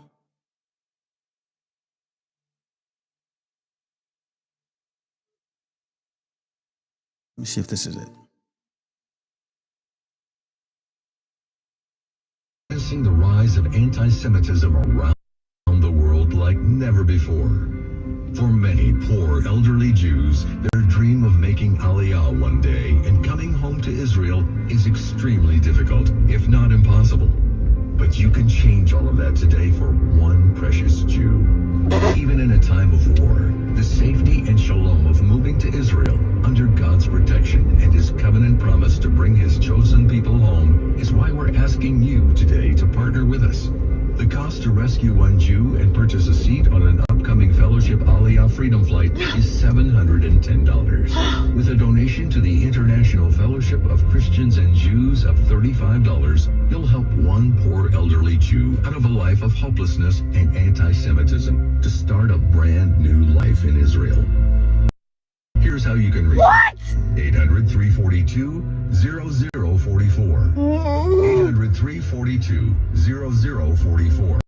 Let me see if this is it. Witnessing the rise of anti-Semitism around the world like never before. For many poor elderly Jews, their dream of making Aliyah one day and coming home to Israel is extremely difficult, if not impossible. But you can change all of that today for one precious Jew. Even in a time of war, the safety and shalom of moving to Israel under God's protection and His covenant promise to bring His chosen people home is why we're asking you today to partner with us. The cost to rescue one Jew and purchase a seat on an upcoming Fellowship Aliyah Freedom Flight is $710. With a donation to the International Fellowship of Christians and Jews of $35, you'll help one poor elderly Jew out of a life of hopelessness and anti-Semitism to start a brand new life in Israel. Here's how you can reach 800-342-0044. 800-342-0044.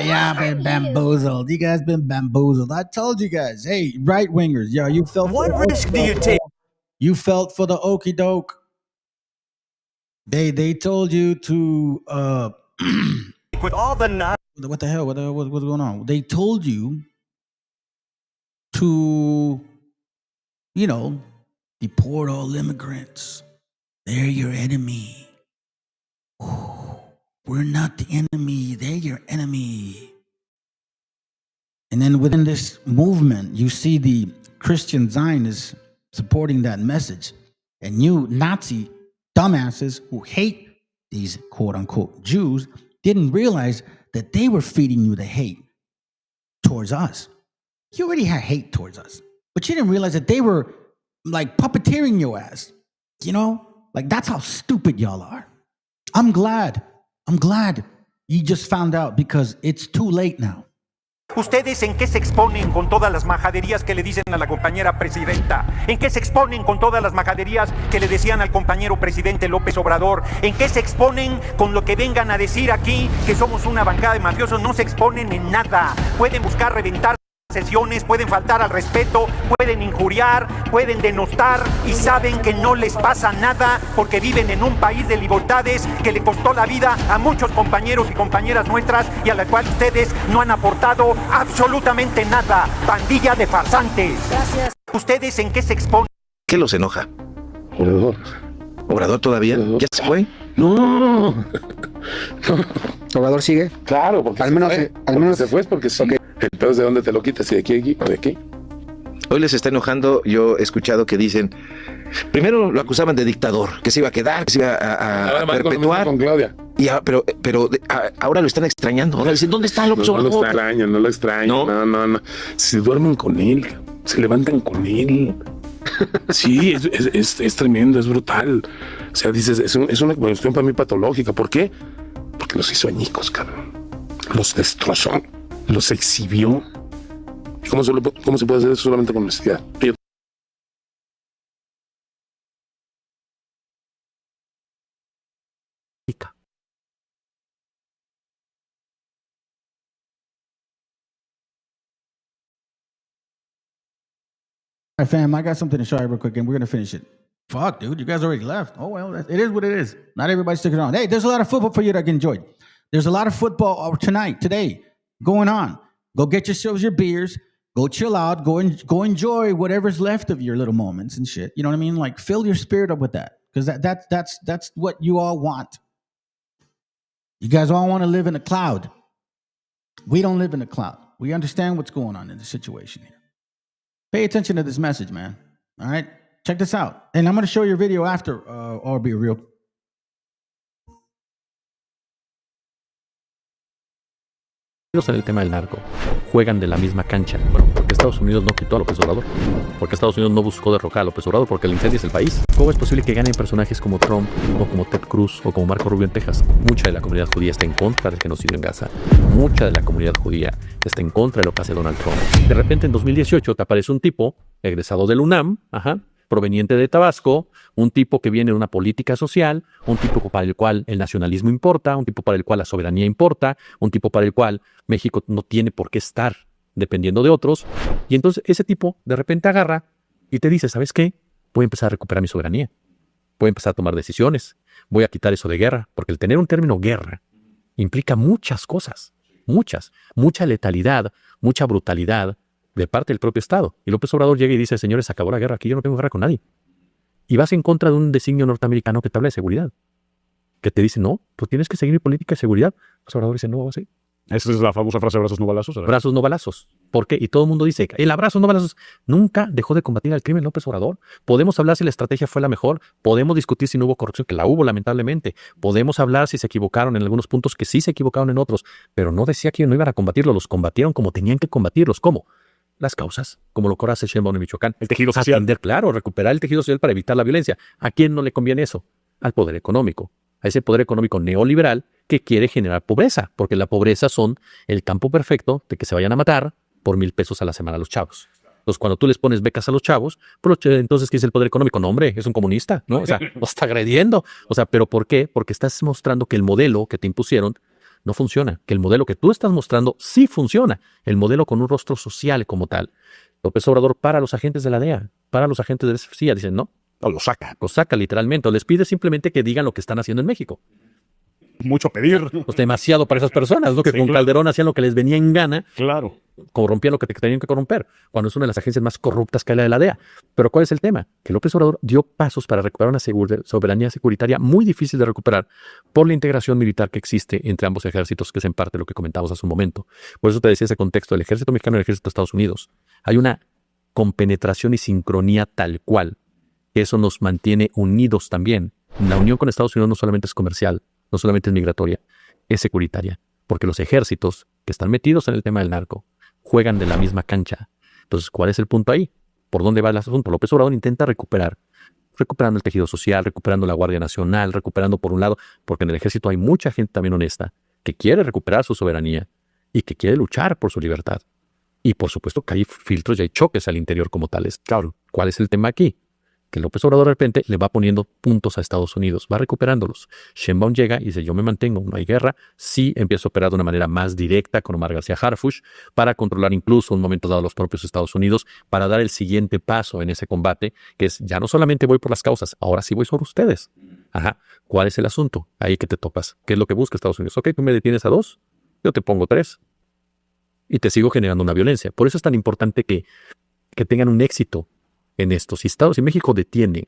Yeah, been bamboozled. You guys been bamboozled. I told you guys. Hey, right wingers, yo, you felt. What risk do you take? You felt for the okie doke. They told you to with all the what the hell? What's going on? They told you to, deport all immigrants. They're your enemy. We're not the enemy. They're your enemy. And then within this movement, you see the Christian Zionists supporting that message. And you Nazi dumbasses who hate these quote unquote Jews didn't realize that they were feeding you the hate towards us. You already had hate towards us, but you didn't realize that they were like puppeteering your ass. You know, like that's how stupid y'all are. I'm glad you just found out because it's too late now. ¿Ustedes en qué se exponen con todas las majaderías que le dicen a la compañera presidenta? ¿En qué se exponen con todas las majaderías que le decían al compañero presidente López Obrador? ¿En qué se exponen con lo que vengan a decir aquí que somos una bancada de mafiosos? No se exponen en nada. Pueden buscar reventar sesiones, pueden faltar al respeto, pueden injuriar, pueden denostar y saben que no les pasa nada porque viven en un país de libertades que le costó la vida a muchos compañeros y compañeras nuestras y a la cual ustedes no han aportado absolutamente nada. Pandilla de farsantes. Gracias. ¿Ustedes en qué se exponen? ¿Qué los enoja? Obrador. ¿Obrador todavía? ¿Ya se fue? No. ¿Obrador sigue? Claro, porque al menos se fue porque sí. Okay. El peor es de dónde te lo quitas, si de aquí o de aquí. Hoy les está enojando, yo he escuchado que dicen, primero lo acusaban de dictador, que se iba a quedar, que se iba a perpetuar. Con Claudia. Y pero ahora lo están extrañando. Ahora dicen, ¿dónde está López Obrador? No lo extrañan. No. Se duermen con él, se levantan con él. Sí, es tremendo, es brutal. O sea, dices, es una cuestión para mí patológica. ¿Por qué? Porque los hizo añicos, cabrón. Los destrozó, los exhibió. ¿Cómo se puede hacer eso solamente con honestidad? All right, fam, I got something to show you real quick, and we're going to finish it. Fuck, dude, you guys already left. Oh, well, it is what it is. Not everybody's sticking around. Hey, there's a lot of football for you to enjoy. There's a lot of football today, going on. Go get yourselves your beers. Go chill out. Go enjoy whatever's left of your little moments and shit. You know what I mean? Like, fill your spirit up with that, because that's what you all want. You guys all want to live in a cloud. We don't live in a cloud. We understand what's going on in the situation here. Pay attention to this message, man. All right? Check this out. And I'm going to show you a video after, or be real. En el tema del narco, juegan de la misma cancha. Bueno, porque Estados Unidos no quitó a López Obrador, porque Estados Unidos no buscó derrocar a López Obrador, porque el incendio es el país. ¿Cómo es posible que ganen personajes como Trump, o como Ted Cruz, o como Marco Rubio en Texas? Mucha de la comunidad judía está en contra del genocidio en Gaza. Mucha de la comunidad judía está en contra de lo que hace Donald Trump. De repente en 2018 te aparece un tipo, egresado del UNAM, proveniente de Tabasco, un tipo que viene de una política social, un tipo para el cual el nacionalismo importa, un tipo para el cual la soberanía importa, un tipo para el cual México no tiene por qué estar dependiendo de otros. Y entonces ese tipo de repente agarra y te dice, ¿sabes qué? Voy a empezar a recuperar mi soberanía. Voy a empezar a tomar decisiones. Voy a quitar eso de guerra, porque el tener un término guerra implica muchas cosas, mucha letalidad, mucha brutalidad de parte del propio Estado. Y López Obrador llega y dice, señores, se acabó la guerra, aquí yo no tengo guerra con nadie. Y vas en contra de un designio norteamericano que te habla de seguridad. Que te dice, no, tú tienes que seguir mi política de seguridad. López Obrador dice, no, así. Esa es la famosa frase, brazos no balazos. ¿verdad? Brazos no balazos. ¿Por qué? Y todo el mundo dice, el abrazo no balazos. Nunca dejó de combatir al crimen López Obrador. Podemos hablar si la estrategia fue la mejor. Podemos discutir si no hubo corrupción, que la hubo lamentablemente. Podemos hablar si se equivocaron en algunos puntos, que sí se equivocaron en otros. Pero no decía que no iban a combatirlos. Los combatieron como tenían que combatirlos. ¿Cómo? Las causas, como lo que hace Sheinbaum en Michoacán. El tejido social. Atender, claro, recuperar el tejido social para evitar la violencia. ¿A quién no le conviene eso? Al poder económico. A ese poder económico neoliberal que quiere generar pobreza, porque la pobreza son el campo perfecto de que se vayan a matar por 1,000 pesos a la semana a los chavos. Entonces, cuando tú les pones becas a los chavos, entonces, ¿qué es el poder económico? No, hombre, es un comunista, ¿no? O sea, lo está agrediendo. O sea, ¿pero por qué? Porque estás mostrando que el modelo que te impusieron no funciona, que el modelo que tú estás mostrando sí funciona, el modelo con un rostro social como tal. López Obrador para a los agentes de la DEA, para a los agentes de la CIA, dicen no, lo saca literalmente, o les pide simplemente que digan lo que están haciendo en México. mucho pedir. Pues demasiado para esas personas, ¿no? Que Sí, con claro. Calderón hacían lo que les venía en gana. Claro. Corrompían lo que tenían que corromper, cuando es una de las agencias más corruptas que hay, la de la DEA. Pero ¿cuál es el tema? Que López Obrador dio pasos para recuperar una soberanía securitaria muy difícil de recuperar por la integración militar que existe entre ambos ejércitos, que es en parte lo que comentamos hace un momento. Por eso te decía ese contexto del ejército mexicano y el ejército de Estados Unidos. Hay una compenetración y sincronía tal cual, que eso nos mantiene unidos también. La unión con Estados Unidos no solamente es comercial, no solamente es migratoria, es securitaria, porque los ejércitos que están metidos en el tema del narco juegan de la misma cancha. Entonces, ¿cuál es el punto ahí? ¿Por dónde va el asunto? López Obrador intenta recuperando el tejido social, recuperando la Guardia Nacional, recuperando por un lado, porque en el ejército hay mucha gente también honesta que quiere recuperar su soberanía y que quiere luchar por su libertad. Y por supuesto que hay filtros y hay choques al interior como tales. Claro, ¿cuál es el tema aquí? Que López Obrador de repente le va poniendo puntos a Estados Unidos, va recuperándolos. Sheinbaum llega y dice, yo me mantengo, no hay guerra. Sí empieza a operar de una manera más directa con Omar García Harfuch para controlar incluso un momento dado los propios Estados Unidos, para dar el siguiente paso en ese combate, que es, ya no solamente voy por las causas, ahora sí voy sobre ustedes. Ajá, ¿cuál es el asunto? Ahí que te topas. ¿Qué es lo que busca Estados Unidos? Ok, tú me detienes a 2, yo te pongo 3. Y te sigo generando una violencia. Por eso es tan importante que tengan un éxito en esto. Si México detiene,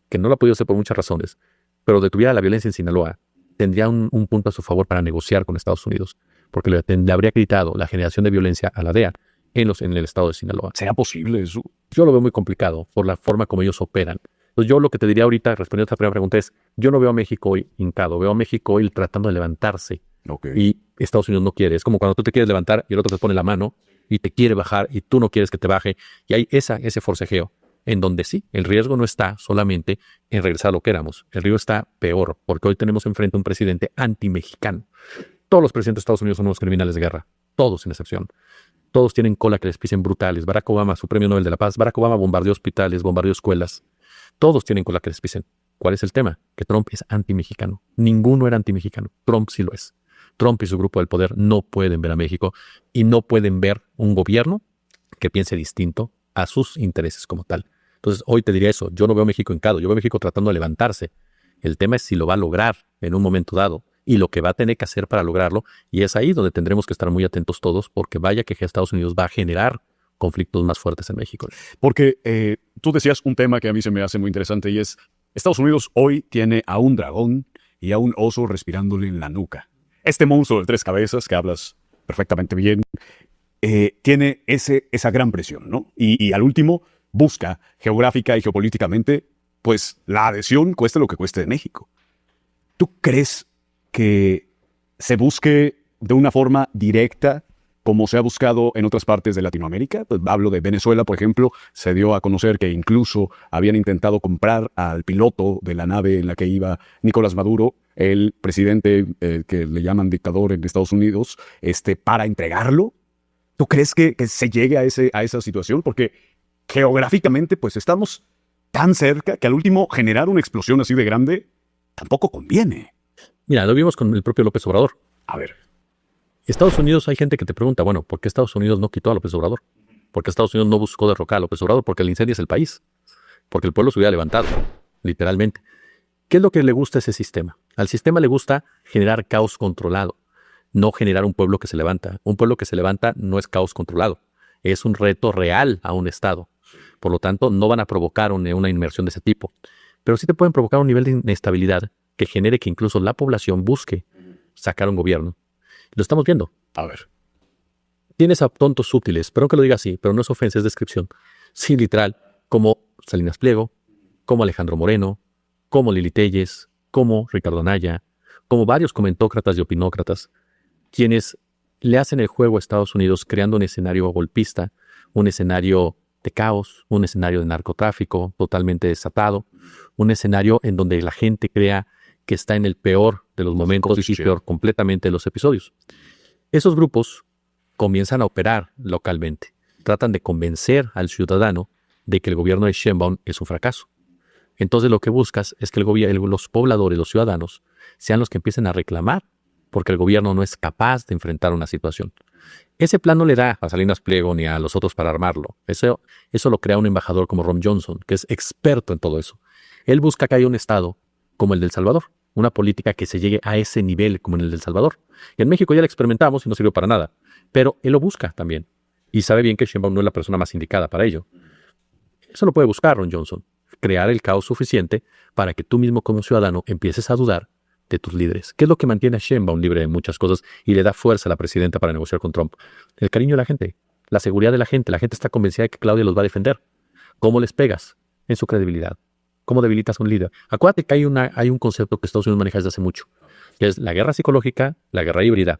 que no lo ha podido hacer por muchas razones, pero detuviera la violencia en Sinaloa, tendría un punto a su favor para negociar con Estados Unidos, porque le habría quitado la generación de violencia a la DEA en el estado de Sinaloa. ¿Será posible eso? Yo lo veo muy complicado por la forma como ellos operan. Entonces yo lo que te diría ahorita, respondiendo a esta primera pregunta, es, yo no veo a México hoy hincado, veo a México hoy tratando de levantarse. Y Estados Unidos no quiere. Es como cuando tú te quieres levantar y el otro te pone la mano y te quiere bajar y tú no quieres que te baje. Y hay ese forcejeo en donde sí, el riesgo no está solamente en regresar a lo que éramos. El riesgo está peor, porque hoy tenemos enfrente un presidente anti-mexicano. Todos los presidentes de Estados Unidos son unos criminales de guerra, todos sin excepción. Todos tienen cola que les pisen brutales. Barack Obama, su premio Nobel de la Paz. Barack Obama bombardeó hospitales, bombardeó escuelas. Todos tienen cola que les pisen. ¿Cuál es el tema? Que Trump es anti-mexicano. Ninguno era anti-mexicano. Trump sí lo es. Trump y su grupo del poder no pueden ver a México y no pueden ver un gobierno que piense distinto a sus intereses como tal. Entonces, hoy te diría eso. Yo no veo a México hincado. Yo veo a México tratando de levantarse. El tema es si lo va a lograr en un momento dado y lo que va a tener que hacer para lograrlo. Y es ahí donde tendremos que estar muy atentos todos, porque vaya que Estados Unidos va a generar conflictos más fuertes en México. Porque tú decías un tema que a mí se me hace muy interesante y es, Estados Unidos hoy tiene a un dragón y a un oso respirándole en la nuca. Este monstruo de 3 cabezas, que hablas perfectamente bien, tiene esa gran presión, ¿no? Y al último busca geográfica y geopolíticamente, pues, la adhesión, cueste lo que cueste de México. ¿Tú crees que se busque de una forma directa como se ha buscado en otras partes de Latinoamérica? Pues hablo de Venezuela, por ejemplo. Se dio a conocer que incluso habían intentado comprar al piloto de la nave en la que iba Nicolás Maduro, el presidente que le llaman dictador en Estados Unidos, para entregarlo. ¿Tú crees que se llegue a esa situación? Porque geográficamente, pues estamos tan cerca que al último generar una explosión así de grande tampoco conviene. Mira, lo vimos con el propio López Obrador. A ver. Estados Unidos, hay gente que te pregunta, bueno, ¿por qué Estados Unidos no quitó a López Obrador? ¿Por qué Estados Unidos no buscó derrocar a López Obrador? Porque el incendio es el país. Porque el pueblo se hubiera levantado, literalmente. ¿Qué es lo que le gusta a ese sistema? Al sistema le gusta generar caos controlado, no generar un pueblo que se levanta. Un pueblo que se levanta no es caos controlado, es un reto real a un Estado. Por lo tanto, no van a provocar una inmersión de ese tipo. Pero sí te pueden provocar un nivel de inestabilidad que genere que incluso la población busque sacar un gobierno. Lo estamos viendo. A ver. Tienes a tontos útiles, perdón que lo diga así, pero no es ofensa, es descripción. Sí, literal, como Salinas Pliego, como Alejandro Moreno, como Lili Téllez, como Ricardo Anaya, como varios comentócratas y opinócratas, quienes le hacen el juego a Estados Unidos creando un escenario golpista, un escenario de caos, un escenario de narcotráfico totalmente desatado, un escenario en donde la gente crea que está en el peor de los momentos y peor completamente de los episodios. Esos grupos comienzan a operar localmente. Tratan de convencer al ciudadano de que el gobierno de Sheinbaum es un fracaso. Entonces lo que buscas es que los pobladores, los ciudadanos, sean los que empiecen a reclamar porque el gobierno no es capaz de enfrentar una situación. Ese plan no le da a Salinas Pliego ni a los otros para armarlo. Eso lo crea un embajador como Ron Johnson, que es experto en todo eso. Él busca que haya un Estado como el de El Salvador, una política que se llegue a ese nivel como en el de El Salvador. Y en México ya lo experimentamos y no sirvió para nada. Pero él lo busca también. Y sabe bien que Sheinbaum no es la persona más indicada para ello. Eso lo puede buscar Ron Johnson. Crear el caos suficiente para que tú mismo como ciudadano empieces a dudar de tus líderes. ¿Qué es lo que mantiene a Sheinbaum libre de muchas cosas y le da fuerza a la presidenta para negociar con Trump? El cariño de la gente, la seguridad de la gente. La gente está convencida de que Claudia los va a defender. ¿Cómo les pegas? En su credibilidad. ¿Cómo debilitas a un líder? Acuérdate que hay un concepto que Estados Unidos maneja desde hace mucho, que es la guerra psicológica, la guerra híbrida.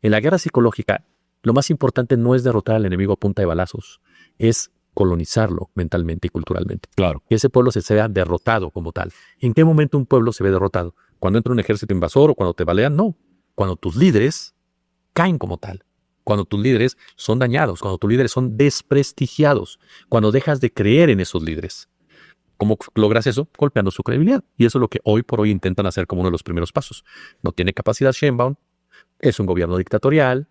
En la guerra psicológica, lo más importante no es derrotar al enemigo a punta de balazos, es colonizarlo mentalmente y culturalmente. Claro. Que ese pueblo se vea derrotado como tal. ¿En qué momento un pueblo se ve derrotado? ¿Cuando entra un ejército invasor o cuando te balean? No. Cuando tus líderes caen como tal. Cuando tus líderes son dañados, cuando tus líderes son desprestigiados, cuando dejas de creer en esos líderes. ¿Cómo logras eso? Golpeando su credibilidad. Y eso es lo que hoy por hoy intentan hacer como uno de los primeros pasos. No tiene capacidad Sheinbaum, es un gobierno dictatorial,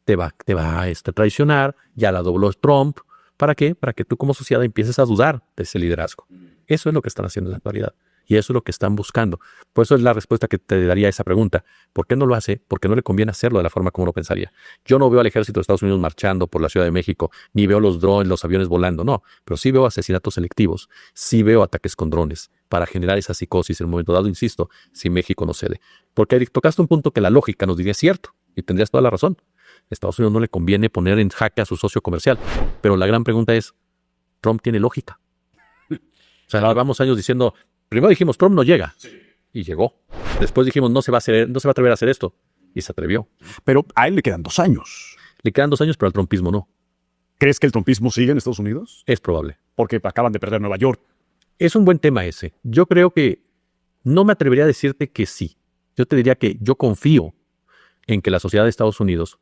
te va a traicionar, ya la dobló Trump. ¿Para qué? Para que tú como sociedad empieces a dudar de ese liderazgo. Eso es lo que están haciendo en la actualidad. Y eso es lo que están buscando. Por eso es la respuesta que te daría a esa pregunta. ¿Por qué no lo hace? Porque no le conviene hacerlo de la forma como uno pensaría. Yo no veo al ejército de Estados Unidos marchando por la Ciudad de México, ni veo los drones, los aviones volando, no. Pero sí veo asesinatos selectivos, sí veo ataques con drones para generar esa psicosis en un momento dado, insisto, si México no cede. Porque tocaste un punto que la lógica nos diría cierto, y tendrías toda la razón. A Estados Unidos no le conviene poner en jaque a su socio comercial. Pero la gran pregunta es, ¿Trump tiene lógica? O sea, llevamos años diciendo, primero dijimos, Trump no llega. Sí. Y llegó. Después dijimos, no se va a atrever a hacer esto. Y se atrevió. Pero a él le quedan 2 años. Le quedan 2 años, pero al trumpismo no. ¿Crees que el trumpismo sigue en Estados Unidos? Es probable. Porque acaban de perder Nueva York. Es un buen tema ese. Yo creo que no me atrevería a decirte que sí. Yo te diría que yo confío en que la sociedad de Estados Unidos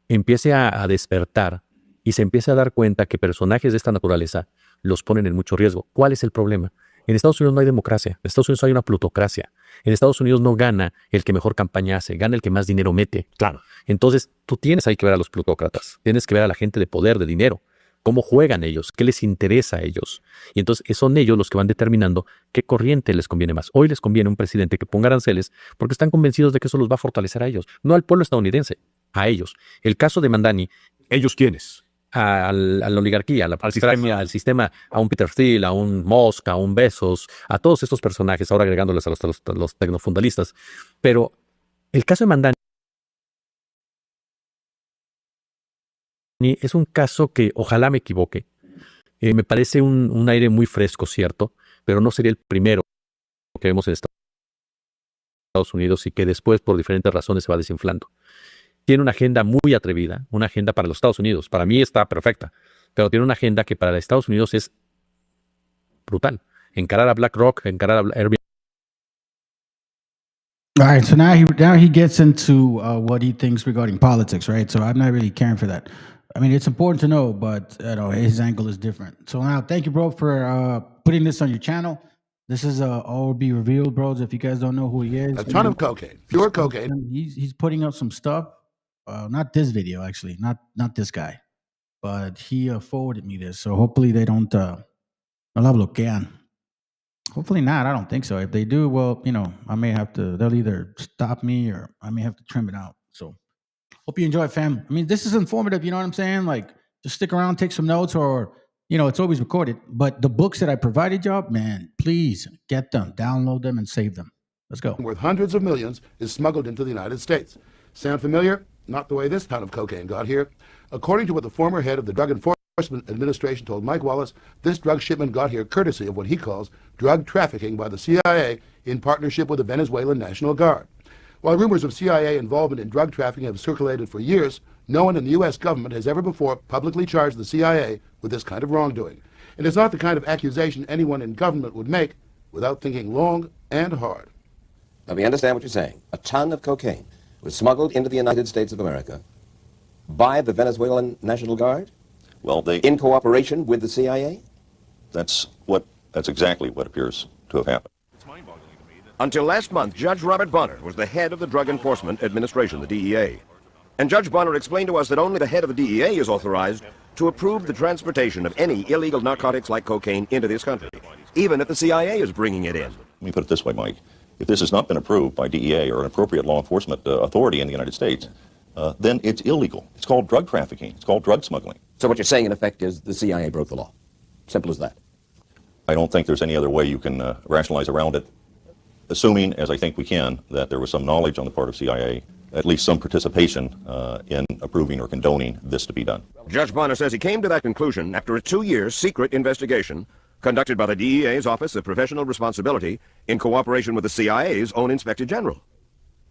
empiece a despertar y se empiece a dar cuenta que personajes de esta naturaleza los ponen en mucho riesgo. ¿Cuál es el problema? En Estados Unidos no hay democracia. En Estados Unidos hay una plutocracia. En Estados Unidos no gana el que mejor campaña hace, gana el que más dinero mete. Claro. Entonces, tú tienes ahí que ver a los plutócratas. Tienes que ver a la gente de poder, de dinero. Cómo juegan ellos, qué les interesa a ellos. Y entonces son ellos los que van determinando qué corriente les conviene más. Hoy les conviene un presidente que ponga aranceles porque están convencidos de que eso los va a fortalecer a ellos. No al pueblo estadounidense, a ellos. El caso de Mandani. ¿Ellos quiénes? A la oligarquía, al sistema, a un Peter Thiel, a un Musk, a un Bezos, a todos estos personajes, ahora agregándoles a los tecnofundalistas. Pero el caso de Mandani es un caso que ojalá me equivoque. Me parece un aire muy fresco, cierto, pero no sería el primero que vemos en Estados Unidos y que después por diferentes razones se va desinflando. Tiene una agenda muy atrevida, una agenda para los Estados Unidos. Para mí está perfecta, pero tiene una agenda que para los Estados Unidos es brutal. Encarar a BlackRock, encarar a Airbnb. All right, so now he gets into what he thinks regarding politics, right? So I'm not really caring for that. I mean, it's important to know, but his angle is different. So now, thank you, bro, for putting this on your channel. This is all be revealed, bros. If you guys don't know who he is, a ton of cocaine, pure cocaine. He's putting up some stuff. Not this video, actually, not this guy, but he forwarded me this. So hopefully they don't no la bloquean. Hopefully not. I don't think so. If they do, well, I may have to. They'll either stop me or I may have to trim it out. So hope you enjoy it, fam. I mean, this is informative. You know what I'm saying? Like, just stick around, take some notes, or it's always recorded. But the books that I provided y'all, man, please get them, download them, and save them. Let's go. Worth hundreds of millions is smuggled into the United States. Sound familiar? Not the way this ton of cocaine got here. According to what the former head of the Drug Enforcement Administration told Mike Wallace, this drug shipment got here courtesy of what he calls drug trafficking by the CIA in partnership with the Venezuelan National Guard. While rumors of CIA involvement in drug trafficking have circulated for years, no one in the U.S. government has ever before publicly charged the CIA with this kind of wrongdoing. And it's not the kind of accusation anyone in government would make without thinking long and hard. Let me understand what you're saying. A ton of cocaine was smuggled into the United States of America by the Venezuelan National Guard? Well, in cooperation with the CIA? That's exactly what appears to have happened. Until last month, Judge Robert Bonner was the head of the Drug Enforcement Administration, the DEA. And Judge Bonner explained to us that only the head of the DEA is authorized to approve the transportation of any illegal narcotics like cocaine into this country, even if the CIA is bringing it in. Let me put it this way, Mike. If this has not been approved by DEA or an appropriate law enforcement authority in the United States, then it's illegal. It's called drug trafficking. It's called drug smuggling. So what you're saying, in effect, is the CIA broke the law. Simple as that. I don't think there's any other way you can rationalize around it, assuming, as I think we can, that there was some knowledge on the part of CIA, at least some participation in approving or condoning this to be done. Judge Bonner says he came to that conclusion after a 2-year secret investigation conducted by the DEA's Office of Professional Responsibility in cooperation with the CIA's own Inspector General.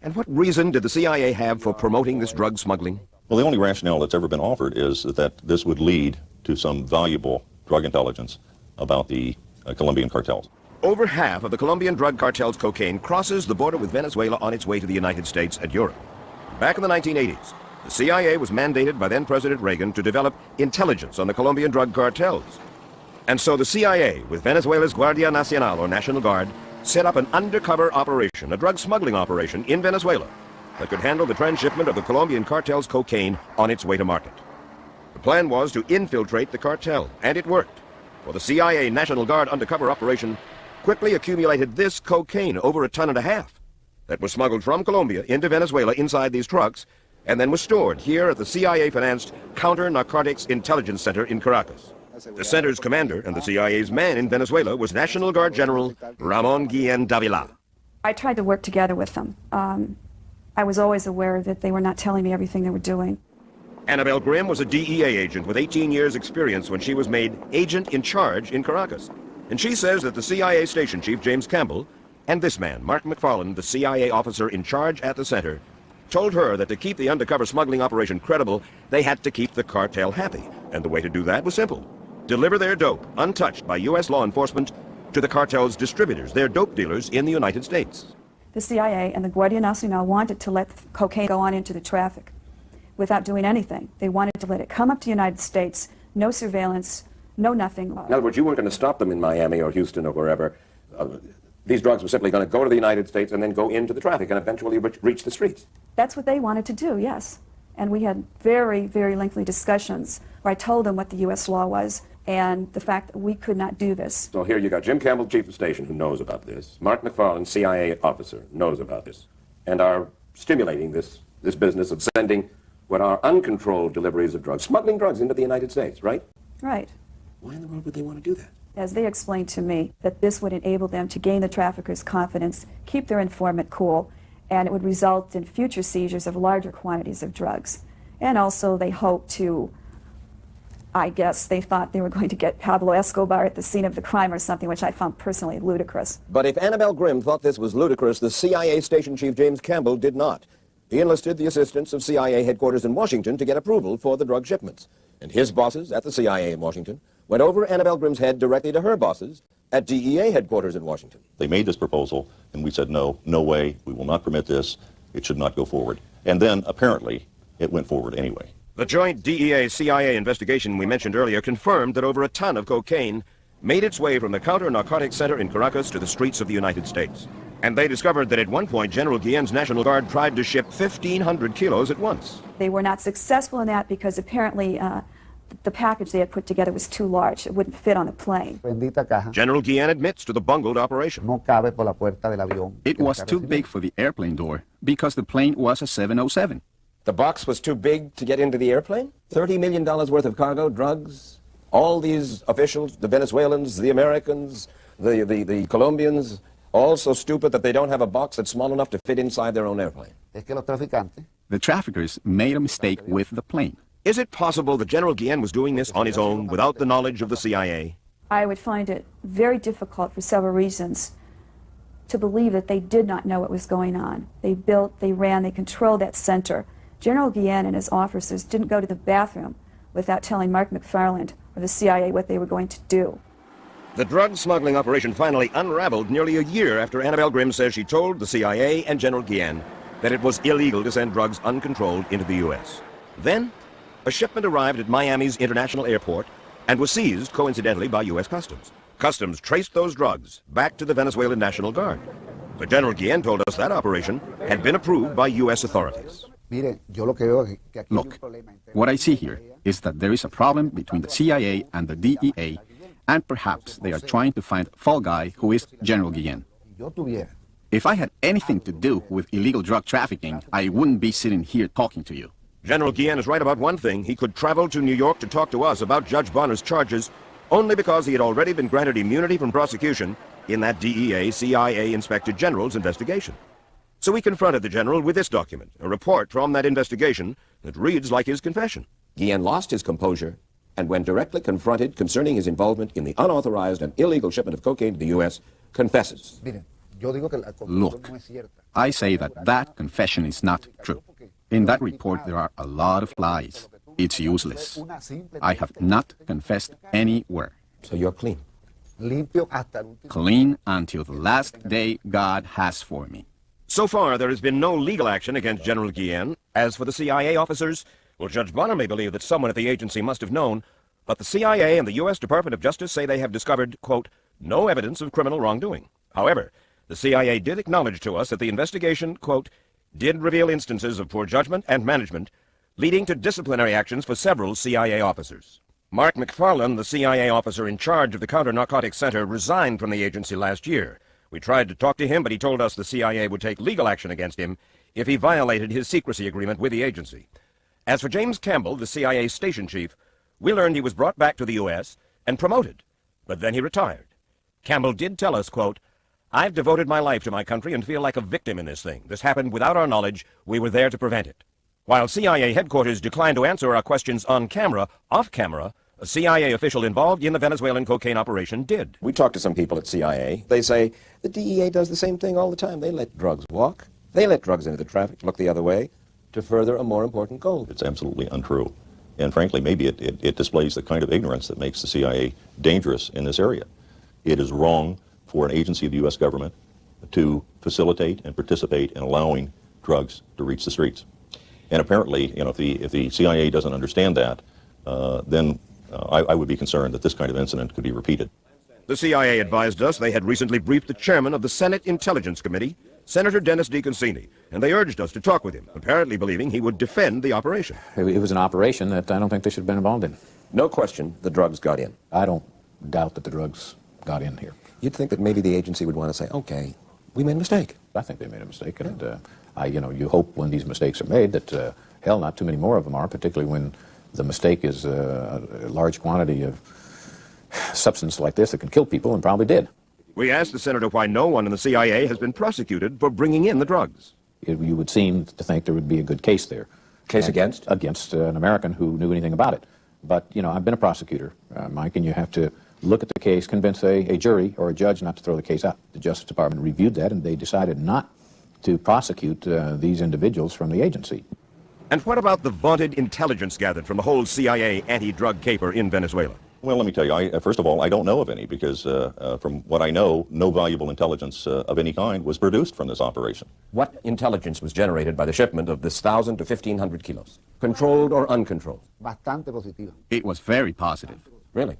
And what reason did the CIA have for promoting this drug smuggling? Well, the only rationale that's ever been offered is that this would lead to some valuable drug intelligence about the Colombian cartels. Over half of the Colombian drug cartel's cocaine crosses the border with Venezuela on its way to the United States and Europe. Back in the 1980s, the CIA was mandated by then-President Reagan to develop intelligence on the Colombian drug cartels. And so the CIA, with Venezuela's Guardia Nacional, or National Guard, set up an undercover operation, a drug smuggling operation in Venezuela that could handle the transshipment of the Colombian cartel's cocaine on its way to market. The plan was to infiltrate the cartel, and it worked. For the CIA National Guard undercover operation quickly accumulated this cocaine, over 1.5 tons, that was smuggled from Colombia into Venezuela inside these trucks, and then was stored here at the CIA-financed Counter-Narcotics Intelligence Center in Caracas. The center's commander and the CIA's man in Venezuela was National Guard General Ramon Guillén Davila. I tried to work together with them. I was always aware that they were not telling me everything they were doing. Annabelle Grimm was a DEA agent with 18 years' experience when she was made agent in charge in Caracas. And she says that the CIA station chief, James Campbell, and this man, Mark McFarland, the CIA officer in charge at the center, told her that to keep the undercover smuggling operation credible, they had to keep the cartel happy. And the way to do that was simple. Deliver their dope, untouched by U.S. law enforcement, to the cartel's distributors, their dope dealers in the United States. The CIA and the Guardia Nacional wanted to let cocaine go on into the traffic without doing anything. They wanted to let it come up to the United States, no surveillance, no nothing. In other words, you weren't going to stop them in Miami or Houston or wherever. These drugs were simply going to go to the United States and then go into the traffic and eventually reach the streets. That's what they wanted to do, yes. And we had very, very lengthy discussions where I told them what the U.S. law was and the fact that we could not do this. So here you got Jim Campbell, chief of station, who knows about this. Mark McFarland, CIA officer, knows about this, and are stimulating this business of sending what are uncontrolled deliveries of drugs, smuggling drugs into the United States, right? Right. Why in the world would they want to do that? As they explained to me, that this would enable them to gain the traffickers' confidence, keep their informant cool, and it would result in future seizures of larger quantities of drugs. And also they hoped to, I guess they thought they were going to get Pablo Escobar at the scene of the crime or something, which I found personally ludicrous. But if Annabelle Grimm thought this was ludicrous, the CIA station chief James Campbell did not. He enlisted the assistance of CIA headquarters in Washington to get approval for the drug shipments. And his bosses at the CIA in Washington went over Annabelle Grimm's head directly to her bosses at DEA headquarters in Washington. They made this proposal, and we said, no way, we will not permit this. It should not go forward. And then, apparently, it went forward anyway. The joint DEA-CIA investigation we mentioned earlier confirmed that over 1 ton of cocaine made its way from the Counter-Narcotics Center in Caracas to the streets of the United States. And they discovered that at one point, General Guillén's National Guard tried to ship 1,500 kilos at once. They were not successful in that because apparently the package they had put together was too large. It wouldn't fit on the plane. General Guillén admits to the bungled operation. It was too big for the airplane door because the plane was a 707. The box was too big to get into the airplane? $30 million worth of cargo, drugs, all these officials, the Venezuelans, the Americans, the Colombians, all so stupid that they don't have a box that's small enough to fit inside their own airplane. The traffickers made a mistake with the plane. Is it possible that General Guillén was doing this on his own without the knowledge of the CIA? I would find it very difficult for several reasons to believe that they did not know what was going on. They built, they ran, they controlled that center. General Guillén and his officers didn't go to the bathroom without telling Mark McFarland or the CIA what they were going to do. The drug smuggling operation finally unraveled nearly a year after Annabelle Grimm says she told the CIA and General Guillén that it was illegal to send drugs uncontrolled into the U.S. Then, a shipment arrived at Miami's International Airport and was seized, coincidentally, by U.S. Customs. Customs traced those drugs back to the Venezuelan National Guard. But General Guillén told us that operation had been approved by U.S. authorities. Look, what I see here is that there is a problem between the CIA and the DEA, and perhaps they are trying to find a fall guy who is General Guillén. If I had anything to do with illegal drug trafficking, I wouldn't be sitting here talking to you. General Guillen is right about one thing. He could travel to New York to talk to us about Judge Bonner's charges only because he had already been granted immunity from prosecution in that DEA CIA Inspector General's investigation. So we confronted the General with this document, a report from that investigation that reads like his confession. Guillen lost his composure and when directly confronted concerning his involvement in the unauthorized and illegal shipment of cocaine to the U.S., confesses. Look, I say that confession is not true. In that report, there are a lot of lies. It's useless. I have not confessed anywhere. So you're clean? Clean until the last day God has for me. So far, there has been no legal action against General Guillen. As for the CIA officers, well, Judge Bonner may believe that someone at the agency must have known, but the CIA and the U.S. Department of Justice say they have discovered, quote, no evidence of criminal wrongdoing. However, the CIA did acknowledge to us that the investigation, quote, did reveal instances of poor judgment and management, leading to disciplinary actions for several CIA officers. Mark McFarland, the CIA officer in charge of the Counter-Narcotics Center, resigned from the agency last year. We tried to talk to him, but he told us the CIA would take legal action against him if he violated his secrecy agreement with the agency. As for James Campbell, the CIA station chief, we learned he was brought back to the U.S. and promoted, but then he retired. Campbell did tell us, quote, I've devoted my life to my country and feel like a victim in this thing. This happened without our knowledge. We were there to prevent it. While CIA headquarters declined to answer our questions on camera, off camera, a CIA official involved in the Venezuelan cocaine operation did. We talked to some people at CIA. They say the DEA does the same thing all the time. They let drugs walk. They let drugs into the traffic, look the other way, to further a more important goal. It's absolutely untrue. And frankly, maybe it displays the kind of ignorance that makes the CIA dangerous in this area. It is wrong for an agency of the U.S. government to facilitate and participate in allowing drugs to reach the streets. And apparently, you know, if the CIA doesn't understand that, then I would be concerned that this kind of incident could be repeated. The CIA advised us they had recently briefed the chairman of the Senate Intelligence Committee, Senator Dennis DeConcini, and they urged us to talk with him, apparently believing he would defend the operation. It was an operation that I don't think they should have been involved in. No question, the drugs got in. I don't doubt that the drugs got in here. You'd think that maybe the agency would want to say, okay, we made a mistake. I think they made a mistake, and you hope when these mistakes are made that, hell, not too many more of them are, particularly when the mistake is a large quantity of substance like this that can kill people, and probably did. We asked the senator why no one in the CIA has been prosecuted for bringing in the drugs. You would seem to think there would be a good case there. Case against? Against an American who knew anything about it. But, you know, I've been a prosecutor, Mike, and you have to look at the case, convince a jury or a judge not to throw the case out. The Justice Department reviewed that, and they decided not to prosecute these individuals from the agency. And what about the vaunted intelligence gathered from the whole CIA anti-drug caper in Venezuela? Well, let me tell you, first of all, I don't know of any because from what I know, no valuable intelligence of any kind was produced from this operation. What intelligence was generated by the shipment of this 1,000 to 1,500 kilos? Controlled or uncontrolled? It was very positive. Really?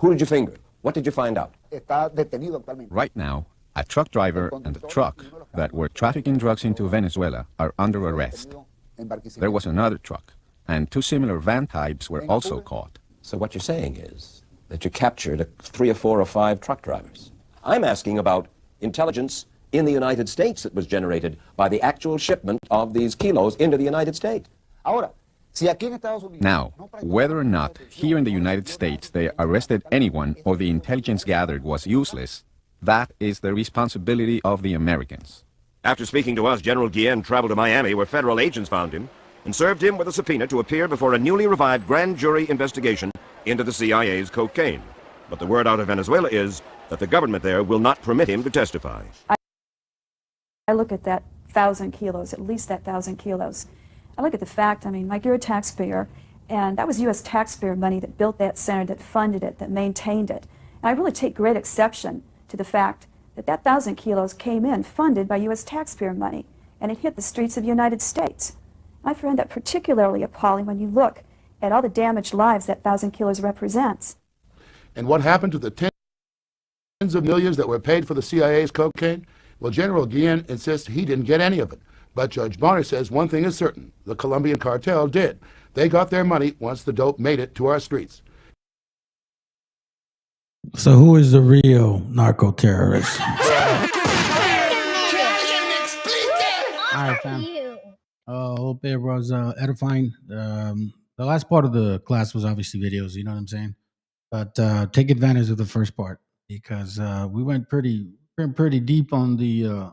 Who did you finger? What did you find out? Right now, a truck driver and the truck that were trafficking drugs into Venezuela are under arrest. There was another truck, and two similar van types were also caught. So what you're saying is that you captured 3 or 4 or 5 truck drivers. I'm asking about intelligence in the United States that was generated by the actual shipment of these kilos into the United States. Now, whether or not here in the United States they arrested anyone or the intelligence gathered was useless, that is the responsibility of the Americans. After speaking to us, General Guillen traveled to Miami where federal agents found him and served him with a subpoena to appear before a newly revived grand jury investigation into the CIA's cocaine. But the word out of Venezuela is that the government there will not permit him to testify. I look at that 1,000 kilos, at least that 1,000 kilos. I look at the fact, I mean, Mike, you're a taxpayer, and that was U.S. taxpayer money that built that center, that funded it, that maintained it. And I really take great exception to the fact that that 1,000 kilos came in funded by U.S. taxpayer money, and it hit the streets of the United States. I find that particularly appalling when you look at all the damaged lives that 1,000 kilos represents. And what happened to the tens of millions that were paid for the CIA's cocaine? Well, General Guillen insists he didn't get any of it. But Judge Bonner says one thing is certain. The Colombian cartel did. They got their money once the dope made it to our streets. So who is the real narco terrorist? All right, fam. Hope it was edifying. The last part of the class was obviously videos, you know what I'm saying? But take advantage of the first part because we went pretty deep on the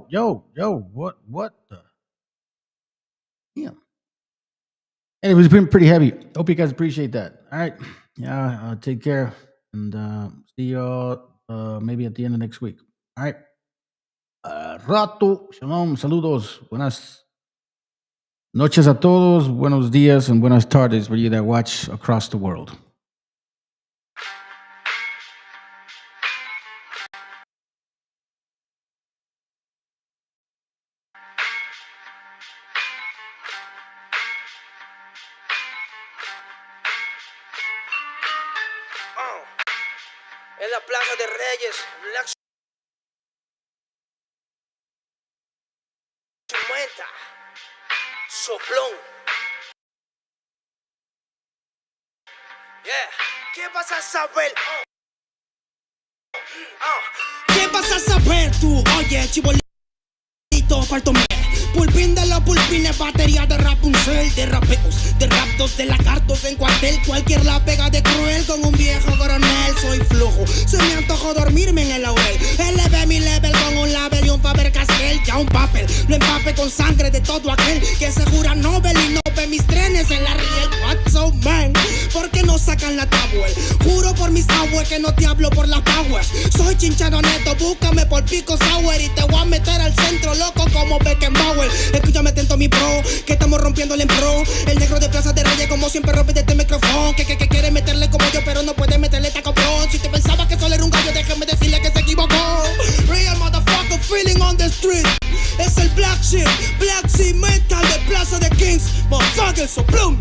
yo, what the? Yeah. And it was pretty heavy. Hope you guys appreciate that. All right. Yeah, take care. And see y'all maybe at the end of next week. All right. Rato. Shalom. Saludos. Buenas noches a todos. Buenos días and buenas tardes for you that watch across the world. En la Plaza de Reyes, Black 50, soplón. Yeah. ¿Qué vas a saber? ¿Qué vas a saber tú? Oye, chibolito, falto me. Pulpín de los pulpines, batería de Rapunzel, de rapeos, de raptos, de lagartos en cuartel. Cualquier la pega de cruel con un viejo coronel. Soy flojo, se me antojó dormirme en el laurel. Eleve mi level con un label y un Faber Castell. Ya un papel, lo empape con sangre de todo aquel que se jura Nobel y no ve mis trenes en la riel. What's so man? ¿Por qué no sacan la tablet? Juro por mis aguas que no te hablo por las powers. Soy chinchado neto, búscame por pico sour y te voy a meter al centro loco como Beckenbauer. Escúchame atento mi pro, que estamos rompiéndole en pro. El negro de Plaza de Reyes como siempre rompe de este micrófono. Que quiere meterle como yo pero no puede meterle taco pro. Si te pensaba que solo era un gallo, déjame decirle que se equivocó. Real motherfucker feeling on the street. Es el Black Sheep Mental de Plaza de Kings. Motherfucker soplón.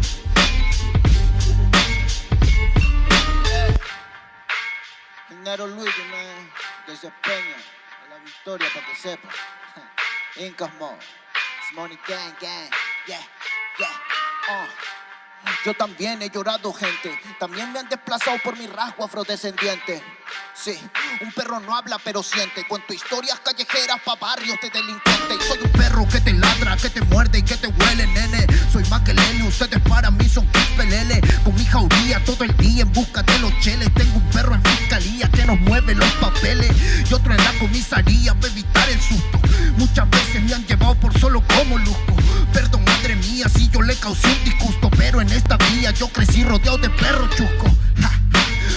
Nero Luigi, man, desempeño en la victoria para que sepa. Incas Mo, Money Gang Gang, yeah. Yo también he llorado, gente. También me han desplazado por mi rasgo afrodescendiente. Sí, un perro no habla pero siente. Cuento historias callejeras pa' barrios de delincuentes. Y soy un perro que te ladra, que te muerde y que te huele, nene. Soy más que Lele, ustedes para mí son pelele. Con mi jauría todo el día en busca de los cheles. Tengo un perro en fiscalía que nos mueve los papeles. Y otro en la comisaría para evitar el susto. Muchas veces me han llevado por solo como luzco. Perdón, madre mía, si yo le causé un disgusto. Pero en esta vía yo crecí rodeado de perros chuscos.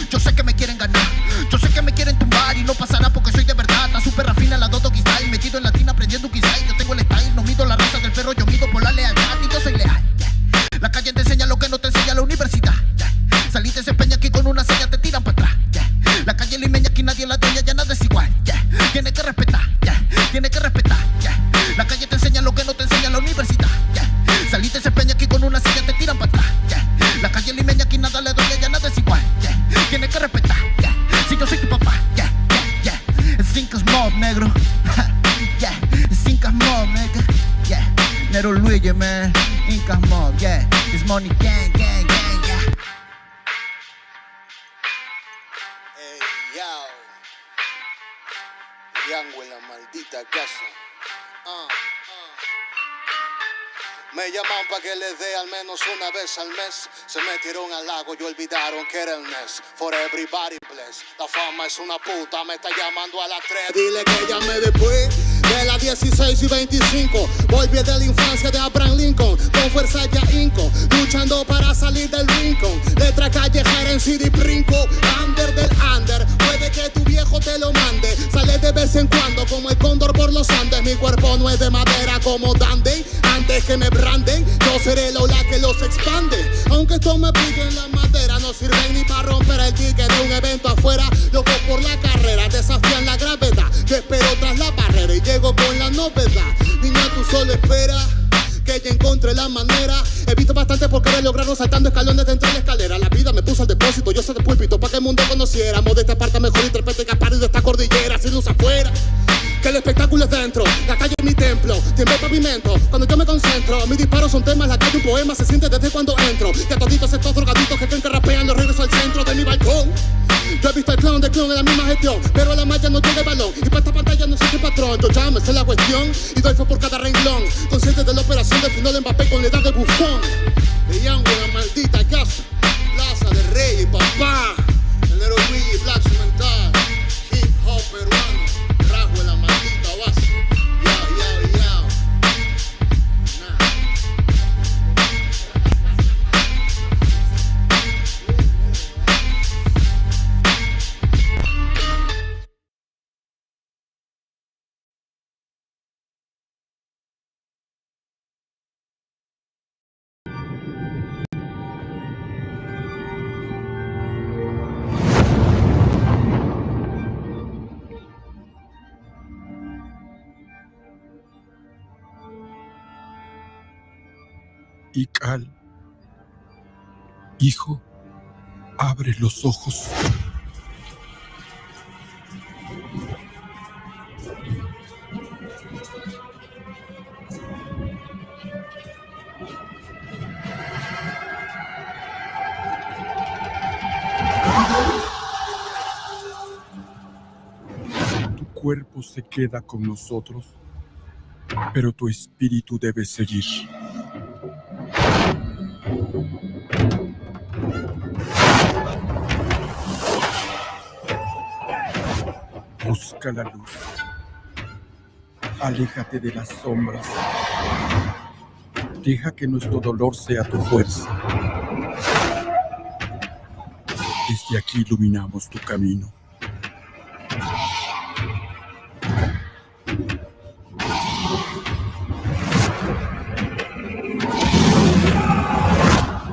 Yo sé que me quieren ganar, yo sé que me quieren tumbar y no pasará porque soy de verdad. Está súper rafina la Dodo Style, metido en latina aprendiendo un style. Yo tengo el style, no mido la raza del perro, yo mido por la lealtad y yo soy leal. La calle te enseña lo que no te enseña la universidad. Saliste ese peña aquí con una seña te tiran para atrás. La calle limeña aquí nadie la tenía, ya nada es igual. Tiene que respetar, tiene que respetar. La calle te enseña lo que no te enseña la universidad. Saliste ese peña aquí con una seña te tiran para atrás. La calle limeña aquí nada le doy, ya nada es igual. Tienes que respetar, si yo soy tu papá, Es Incas Mob, negro, Es Incas Mob, nigga, Nero Luigi, man, Incas Mob, It's Money Gang, gang, gang, Hey, yo, Yango en la maldita casa, Me llaman pa' que les dé al menos una vez al mes. Se metieron al lago y olvidaron que era el mes. For everybody bless. La fama es una puta, me está llamando a las 3. Dile que llame después de las 16 y 25. Volví de la infancia de Abraham Lincoln. Con fuerza ya inco, luchando para salir del rincón. Letra callejera en CD Brinco. Under del under, puede que tu viejo te lo mande. Sale de vez en cuando como el cóndor por los Andes. Mi cuerpo no es de madera como Dandy. Antes que me branden, yo seré el ola que los expande. Aunque esto me pique en la madera, no sirven ni para romper el ticket de un evento afuera. Loco por la carrera, desafían la gravedad. Yo espero tras la barrera y llego con la novedad. Niña, tú solo espera que ya encontré la manera. He visto bastante por querer lograrlo saltando escalones dentro de la escalera. La vida me puso al depósito, yo soy de púlpito pa' que el mundo conociéramos de esta parte mejor interprete que paro de esta cordillera. Sin luz afuera, que el espectáculo es dentro. La calle es mi templo, tiembla el pavimento. Cuando yo me concentro, mis disparos son temas. La calle un poema, se siente desde cuando entro. Y a toditos estos drogaditos que creen que rapean, los regreso al centro de mi balcón. Yo he visto al clon del clon en la misma gestión, pero a la malla no llega el balón. Y para esta pantalla no existe patrón. Yo llámese la cuestión y doy fe por cada renglón. Consciente de la operación del final de Mbappé con la edad de bufón. De Young, la maldita casa, Plaza de Rey y papá. El Nero Luigi, Black Cemental, hip hop peruano, rasgo en la maldita base. Yao, yao, yao. Ical, hijo, abre los ojos. Tu cuerpo se queda con nosotros, pero tu espíritu debe seguir. Busca la luz. Aléjate de las sombras. Deja que nuestro dolor sea tu fuerza. Desde aquí iluminamos tu camino.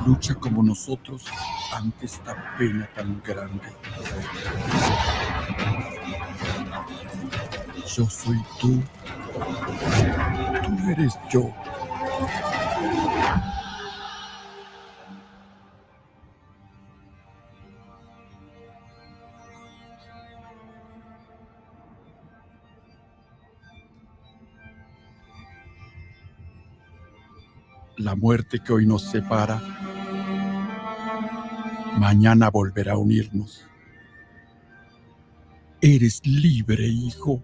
Lucha como nosotros ante esta pena tan grande. Yo soy tú. Tú eres yo. La muerte que hoy nos separa, mañana volverá a unirnos. Eres libre, hijo.